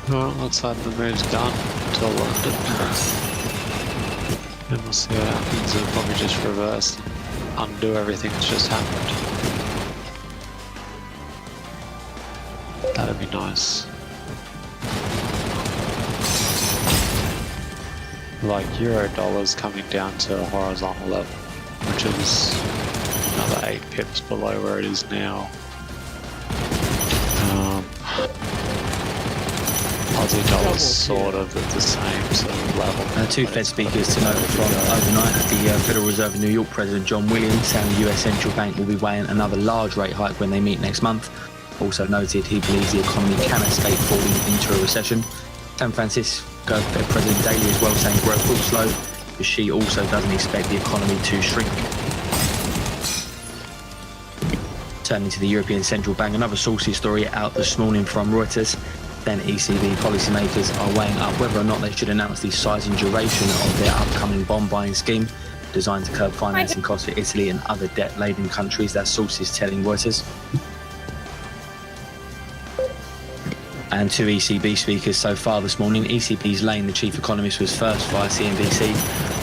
Well, looks like the move's done to London. Then we'll see what happens. It'll probably just reverse and undo everything that's just happened. That'd be nice. Like euro dollar's coming down to a horizontal level, which is another 8 pips below where it is now. Aussie dollar's sort of at the same sort of level.
Two Fed speakers to note from overnight. The Federal Reserve of New York President John Williams saying the US Central Bank will be weighing another large rate hike when they meet next month. Also noted he believes the economy can escape falling into a recession. San Francisco Fed President Daly as well saying growth will slow, but she also doesn't expect the economy to shrink. Turning to the European Central Bank, another saucy story out this morning from Reuters. Then ECB policymakers are weighing up whether or not they should announce the size and duration of their upcoming bond buying scheme designed to curb financing costs for Italy and other debt-laden countries, that sources telling Reuters. And two ECB speakers so far this morning. ECB's Lane, the chief economist, was first via CNBC,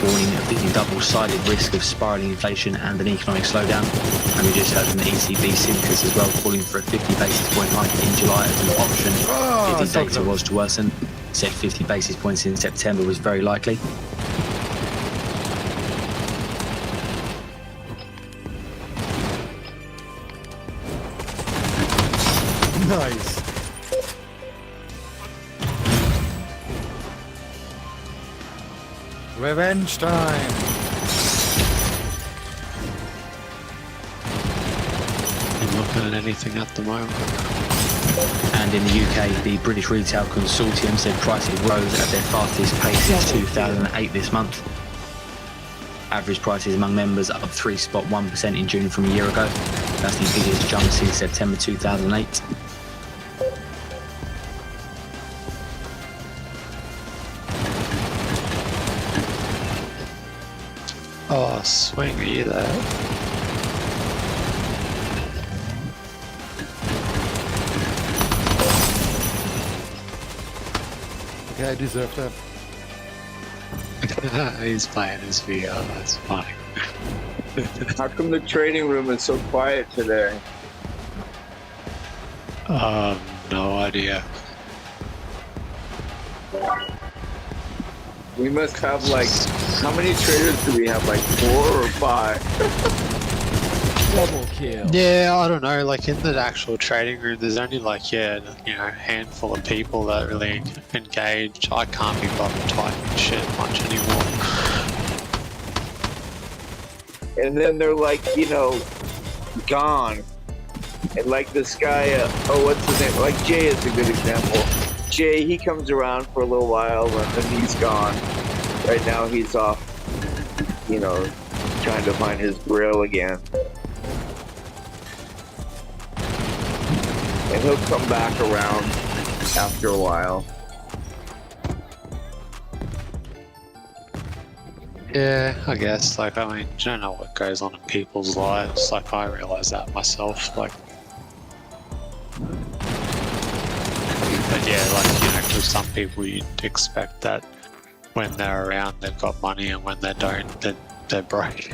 warning of the double-sided risk of spiralling inflation and an economic slowdown. And we just heard from the ECB speakers as well, calling for a 50 basis point hike in July as an option if the data was to worsen. Said 50 basis points in September was very likely.
Nice. Revenge time.
I'm looking at anything at the moment.
And in the UK, the British Retail Consortium said prices rose at their fastest pace since 2008 this month. Average prices among members up 3.1% in June from a year ago. That's the biggest jump since September 2008.
Oh, swing, are you there?
Okay, I deserve that.
He's playing his VR, that's funny.
How come the trading room is so quiet today?
No idea.
We must have like, how many traders do we have? Like 4 or 5?
Double kill.
Yeah, I don't know, like in the actual trading room there's only like, a handful of people that really engage. I can't be bothered typing shit much anymore.
And then they're like, gone. And like this guy, what's his name? Like Jay is a good example. Jay, he comes around for a little while and then he's gone. Right now he's off, trying to find his grill again. And he'll come back around after a while.
Yeah, I guess, you don't know what goes on in people's lives, I realize that myself, But yeah, for some people you'd expect that when they're around they've got money and when they don't, then they're broke.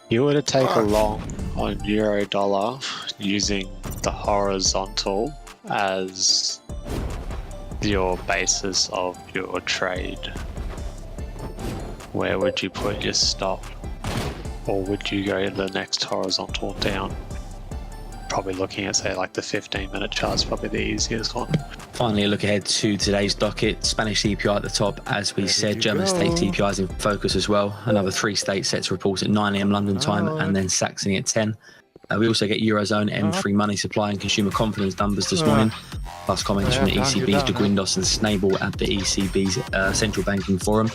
You were to take a long on euro dollar using the horizontal as your basis of your trade, where would you put your stop? Or would you go the next horizontal down? Probably looking at, say, like the 15-minute chart is probably the easiest one.
Finally, a look ahead to today's docket. Spanish CPI at the top, as we said. German state CPI is in focus as well. Another 3 states set to report at 9 a.m. London time, and then Saxony at 10. We also get Eurozone M3 money supply and consumer confidence numbers this morning, plus comments from the ECB's De Guindos and Snable at the ECB's Central Banking Forum.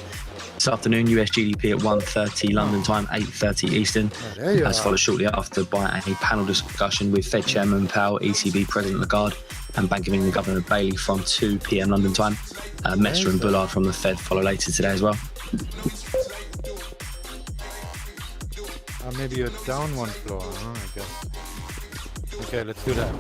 This afternoon, US GDP at 1:30 London time, 8:30 Eastern, as followed shortly after by a panel discussion with Fed Chairman Powell, ECB President Lagarde, and Bank of England Governor Bailey from 2 p.m. London time. Messer and Bullard from the Fed follow later today as well.
Maybe you're down one floor, huh, I guess. Okay, let's do that.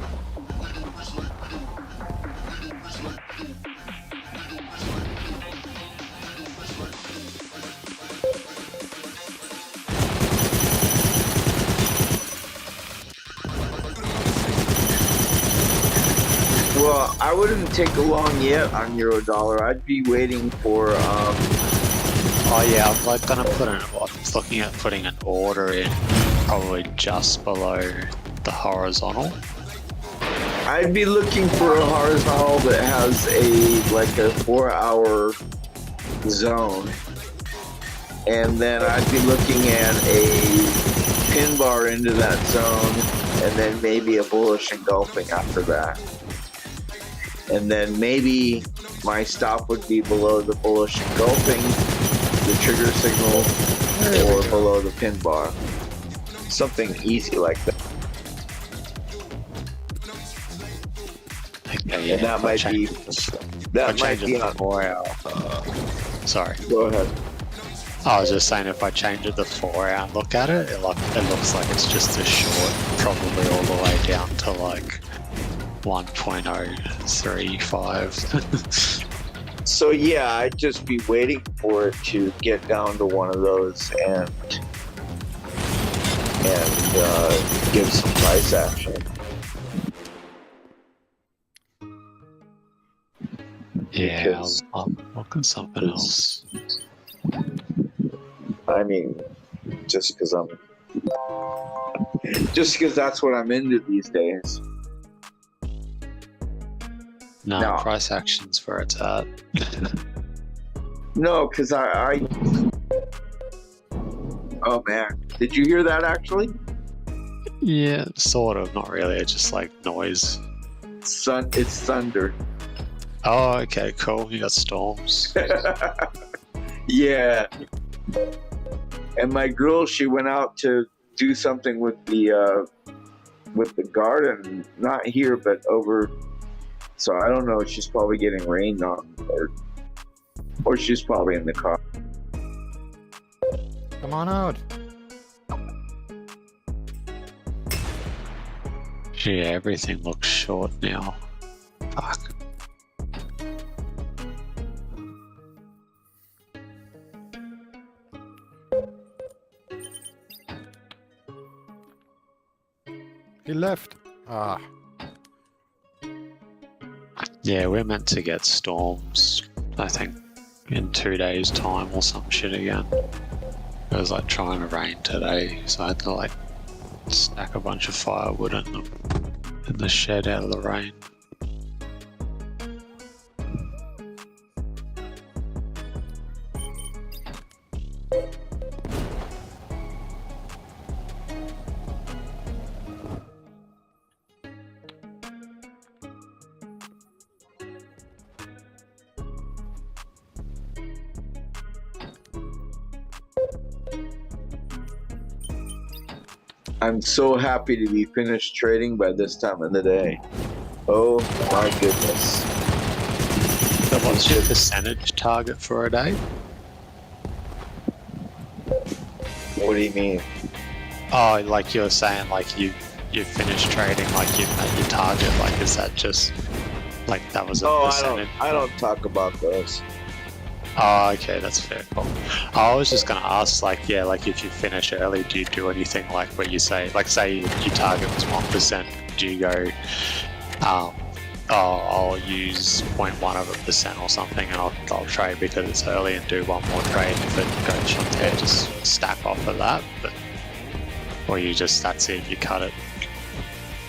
Well, I wouldn't take a long yet on euro dollar. I'd be waiting for
Oh yeah, I'm like gonna put in. I was looking at putting an order in, probably just below the horizontal.
I'd be looking for a horizontal that has a 4-hour zone, and then I'd be looking at a pin bar into that zone, and then maybe a bullish engulfing after that. And then maybe my stop would be below the bullish engulfing, the trigger signal, or below the pin bar. Something easy like that.
Okay, yeah,
And that might be on
4 hour. Sorry.
Go ahead.
I was just saying, if I change it to 4 hour and look at it, it looks like it's just a short, probably all the way down to like 1.035.
So yeah, I'd just be waiting for it to get down to one of those and give some price action.
Yeah, I'll look at something else.
I mean, just because that's what I'm into these days.
No, price action's where it's at.
No, because I oh man, did you hear that actually?
Yeah, sort of, not really. It's just like noise.
It's thunder.
Oh, okay, cool. You got storms.
Yeah. And my girl, she went out to do something with the garden, not here, but over. So I don't know. She's probably getting rained on, or she's probably in the car.
Come on out.
Yeah, everything looks short now. Fuck.
He left. Ah.
Yeah, we're meant to get storms, I think, in 2 days' time or some shit again. It was like trying to rain today, so I had to like stack a bunch of firewood in the shed out of the rain.
I'm so happy to be finished trading by this time of the day. Oh my goodness.
So what's your percentage target for a day?
What do you mean?
Oh, like you're saying, like you finished trading, like you've met your target. Like, is that just like that was a percentage?
I don't talk about those.
Oh, okay, that's fair. Cool. I was just gonna ask, like, yeah, like if you finish early, do you do anything like where you say, like, say your target was 1%, do you go, oh, I'll use 0.1% or something, and I'll trade because it's early and do one more trade. If it goes from there, just stack off of that. But, or you just, that's it, you cut it.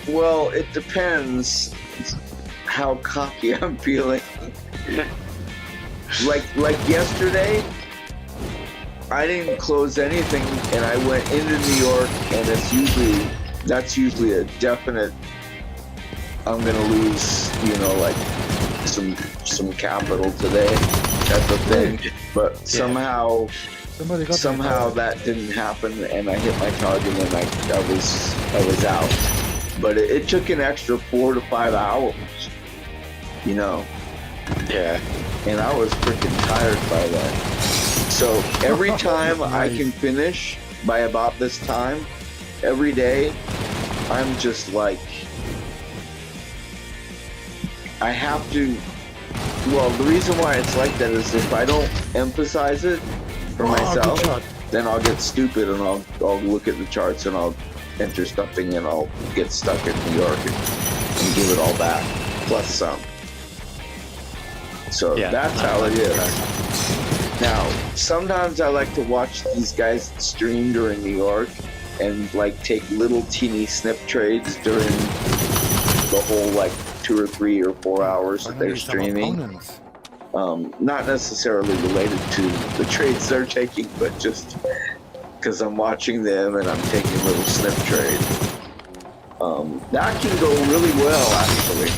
Well, it depends how cocky I'm feeling. like yesterday, I didn't close anything, and I went into New York, and that's usually a definite. I'm gonna lose, you know, like some capital today, type of thing. But somehow that didn't happen, and I hit my target, and I was out. But it took an extra 4 to 5 hours, you know.
Yeah.
And I was freaking tired by that. So every time I can finish by about this time, every day, I'm just like, I have to, well, the reason why it's like that is if I don't emphasize it for myself, then I'll get stupid and I'll look at the charts and I'll enter something and I'll get stuck in New York and give it all back, plus some. So that's how it is. Now, sometimes I like to watch these guys stream during New York and like take little teeny snip trades during the whole like 2 or 3 or 4 hours that they're streaming. Not necessarily related to the trades they're taking, but just because I'm watching them and I'm taking little snip trades. That can go really well, actually.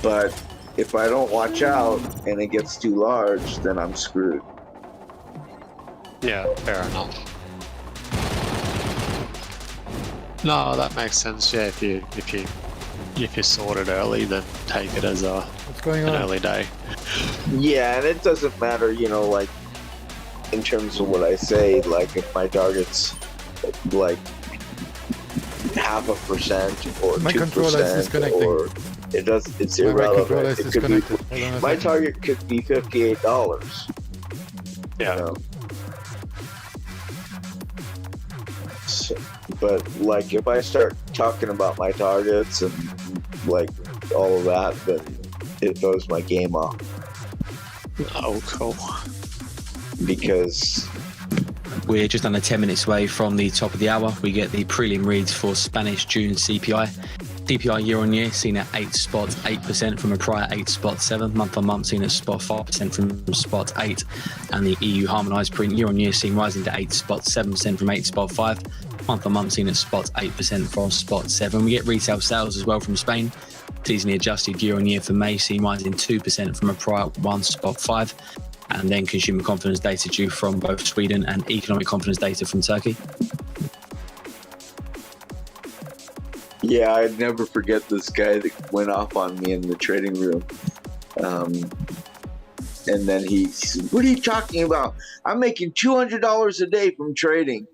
But if I don't watch out and it gets too large, then I'm screwed.
Yeah, fair enough. No, that makes sense. Yeah, if you sort it early, then take it as an early day.
Yeah, and it doesn't matter, you know, like in terms of what I say, like if my target's like 0.5% or 2% or it's irrelevant. It could be, my target could be $58.
Yeah.
You know? So, but like if I start talking about my targets and like all of that, then it throws my game off.
Oh, cool.
Because
we're just under 10 minutes away from the top of the hour. We get the prelim reads for Spanish June CPI. CPI year on year seen at 8.8% from a prior 8.7. Month on month seen at 5% from spot 8. And the EU harmonised print year on year seen rising to 8.7% from 8.5. Month on month seen at spot 8% from spot 7. We get retail sales as well from Spain. Seasonally adjusted year on year for May seen rising 2% from a prior 1.5. And then consumer confidence data due from both Sweden and economic confidence data from Turkey.
yeah, I'd never forget this guy that went off on me in the trading room. And then he said, "What are you talking about? I'm making $200 a day from trading."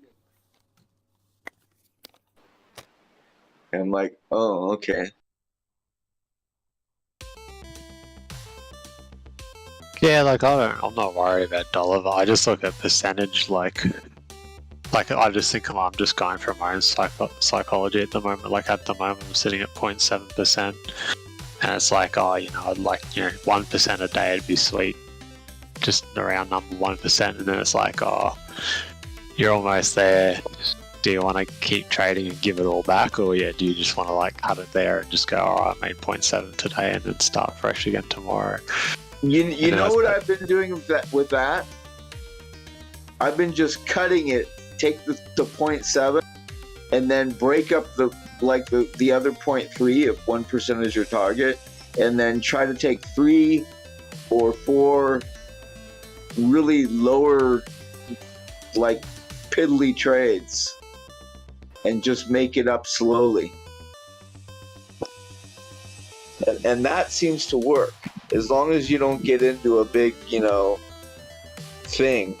And I'm like, oh, okay.
Yeah, like I'm not worried about dollar. I just look at percentage. Like I just think I'm just going from my own psychology at the moment. Like at the moment, I'm sitting at 0.7%, and it's like, oh, you know, I'd like 1% a day would be sweet, just around number 1%, and then it's like, oh, you're almost there. Do you want to keep trading and give it all back, or do you just want to like cut it there and just go, all right, I made 0.7 today, and then start fresh again tomorrow?
You know what I've been doing with that? I've been just cutting it, take the 0.7, and then break up the other 0.3 if 1% is your target, and then try to take 3 or 4 really lower, like piddly trades, and just make it up slowly. And that seems to work. As long as you don't get into a big, thing.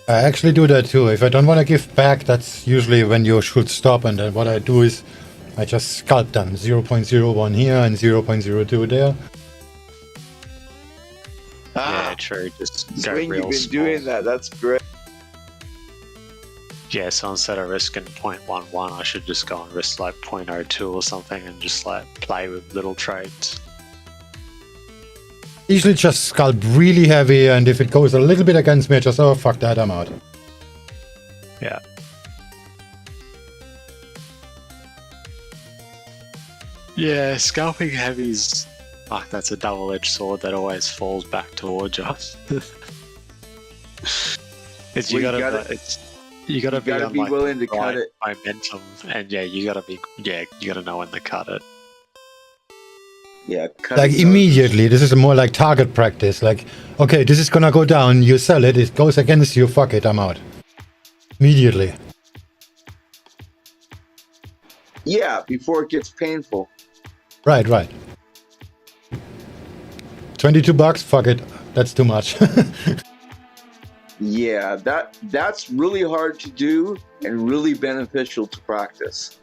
I actually do that too. If I don't want to give back, that's usually when you should stop. And then what I do is I just scalp them. 0.01 here and 0.02 there.
Yeah, true. Just go
Swing,
real
you've been
small.
doing that. That's great.
Yeah, so instead of risking 0.11, I should just go and risk like 0.02 or something and just like play with little trades.
Usually just scalp really heavy, and if it goes a little bit against me, I just, oh, fuck that, I'm out.
Yeah. Yeah, scalping heavies, fuck, that's a double-edged sword that always falls back towards us. It's you
Well,
gotta, you gotta be on,
be
like,
willing to
the right
cut it.
momentum, and yeah, you gotta know when to cut it.
Yeah.
Like immediately, this is more like target practice. Like, okay, this is gonna go down, you sell it, it goes against you, fuck it, I'm out. Immediately.
Yeah, before it gets painful.
Right, right. 22 bucks, fuck it, that's too much.
Yeah, that's really hard to do and really beneficial to practice.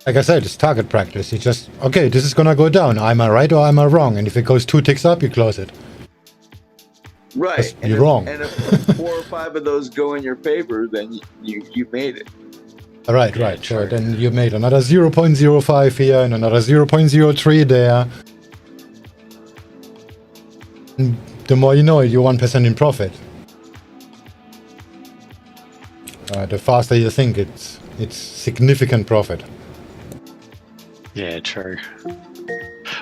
Like I said, it's target practice. You just, okay, this is gonna go down. Am I right or am I wrong? And if it goes 2 ticks up, you close it.
Right.
And you're wrong.
And if 4 or 5 of those go in your favor, then you made it.
Right, right. So then you made another 0.05 here and another 0.03 there. And the more you know it, you're 1% in profit. The faster you think it's significant profit.
Yeah, true.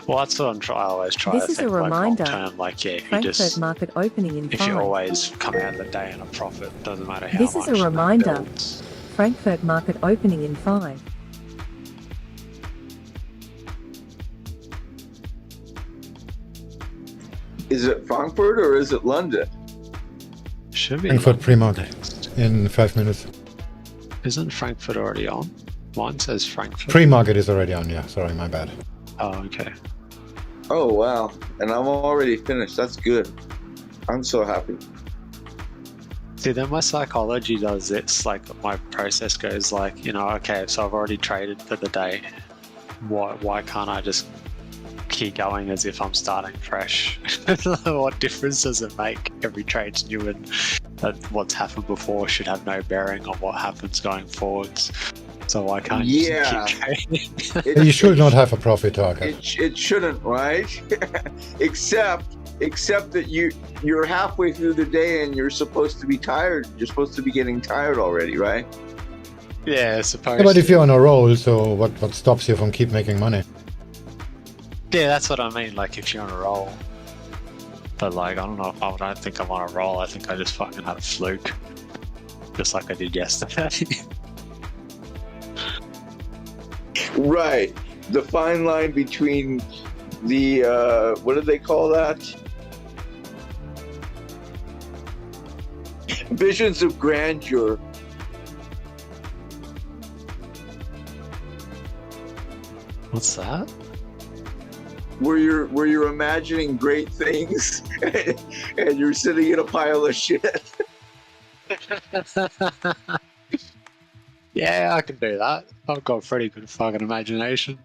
Well, that's what I always try
This
to
is a
think, like,
reminder.
long-term, like, yeah, if you
Frankfurt
just,
market opening in
if you
5.
always come out of the day in a profit, doesn't matter how
This
much.
is a
that
reminder.
builds.
Frankfurt market opening in 5.
Is it Frankfurt or is it London?
Should be.
Frankfurt pre-market in 5 minutes.
Isn't Frankfurt already on? Mine says Frankfurt.
Pre-market is already on, yeah. Sorry, my bad.
Oh, okay.
Oh wow! And I'm already finished. That's good. I'm so happy.
See, then my psychology does this, like my process goes like, you know, okay, so I've already traded for the day. Why can't I just keep going as if I'm starting fresh? What difference does it make? Every trade's new, and what's happened before should have no bearing on what happens going forwards. So why can't you just keep trading?
You should not have a profit target.
It shouldn't, right? except that you're halfway through the day and you're supposed to be tired. You're supposed to be getting tired already, right?
Yeah, I suppose.
Yeah, but if you're on a roll, so what stops you from keep making money?
Yeah, that's what I mean. Like if you're on a roll. But like, I don't know. I don't think I'm on a roll. I think I just fucking had a fluke, just like I did yesterday.
Right. The fine line between the what do they call that? Visions of grandeur.
What's that?
Where you're imagining great things and you're sitting in a pile of shit.
Yeah, I can do that. I've got a pretty good fucking imagination.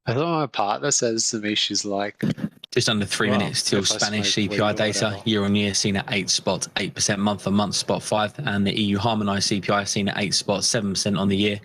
I thought my partner says to me, she's like,
Just under 3
Well,
minutes till
if I
Spanish
smoke weed
CPI
or
data
whatever.
year on year seen at 8 spots, 8% month on month spot 5, and the EU harmonised CPI seen at 8 spots, 7% on the year.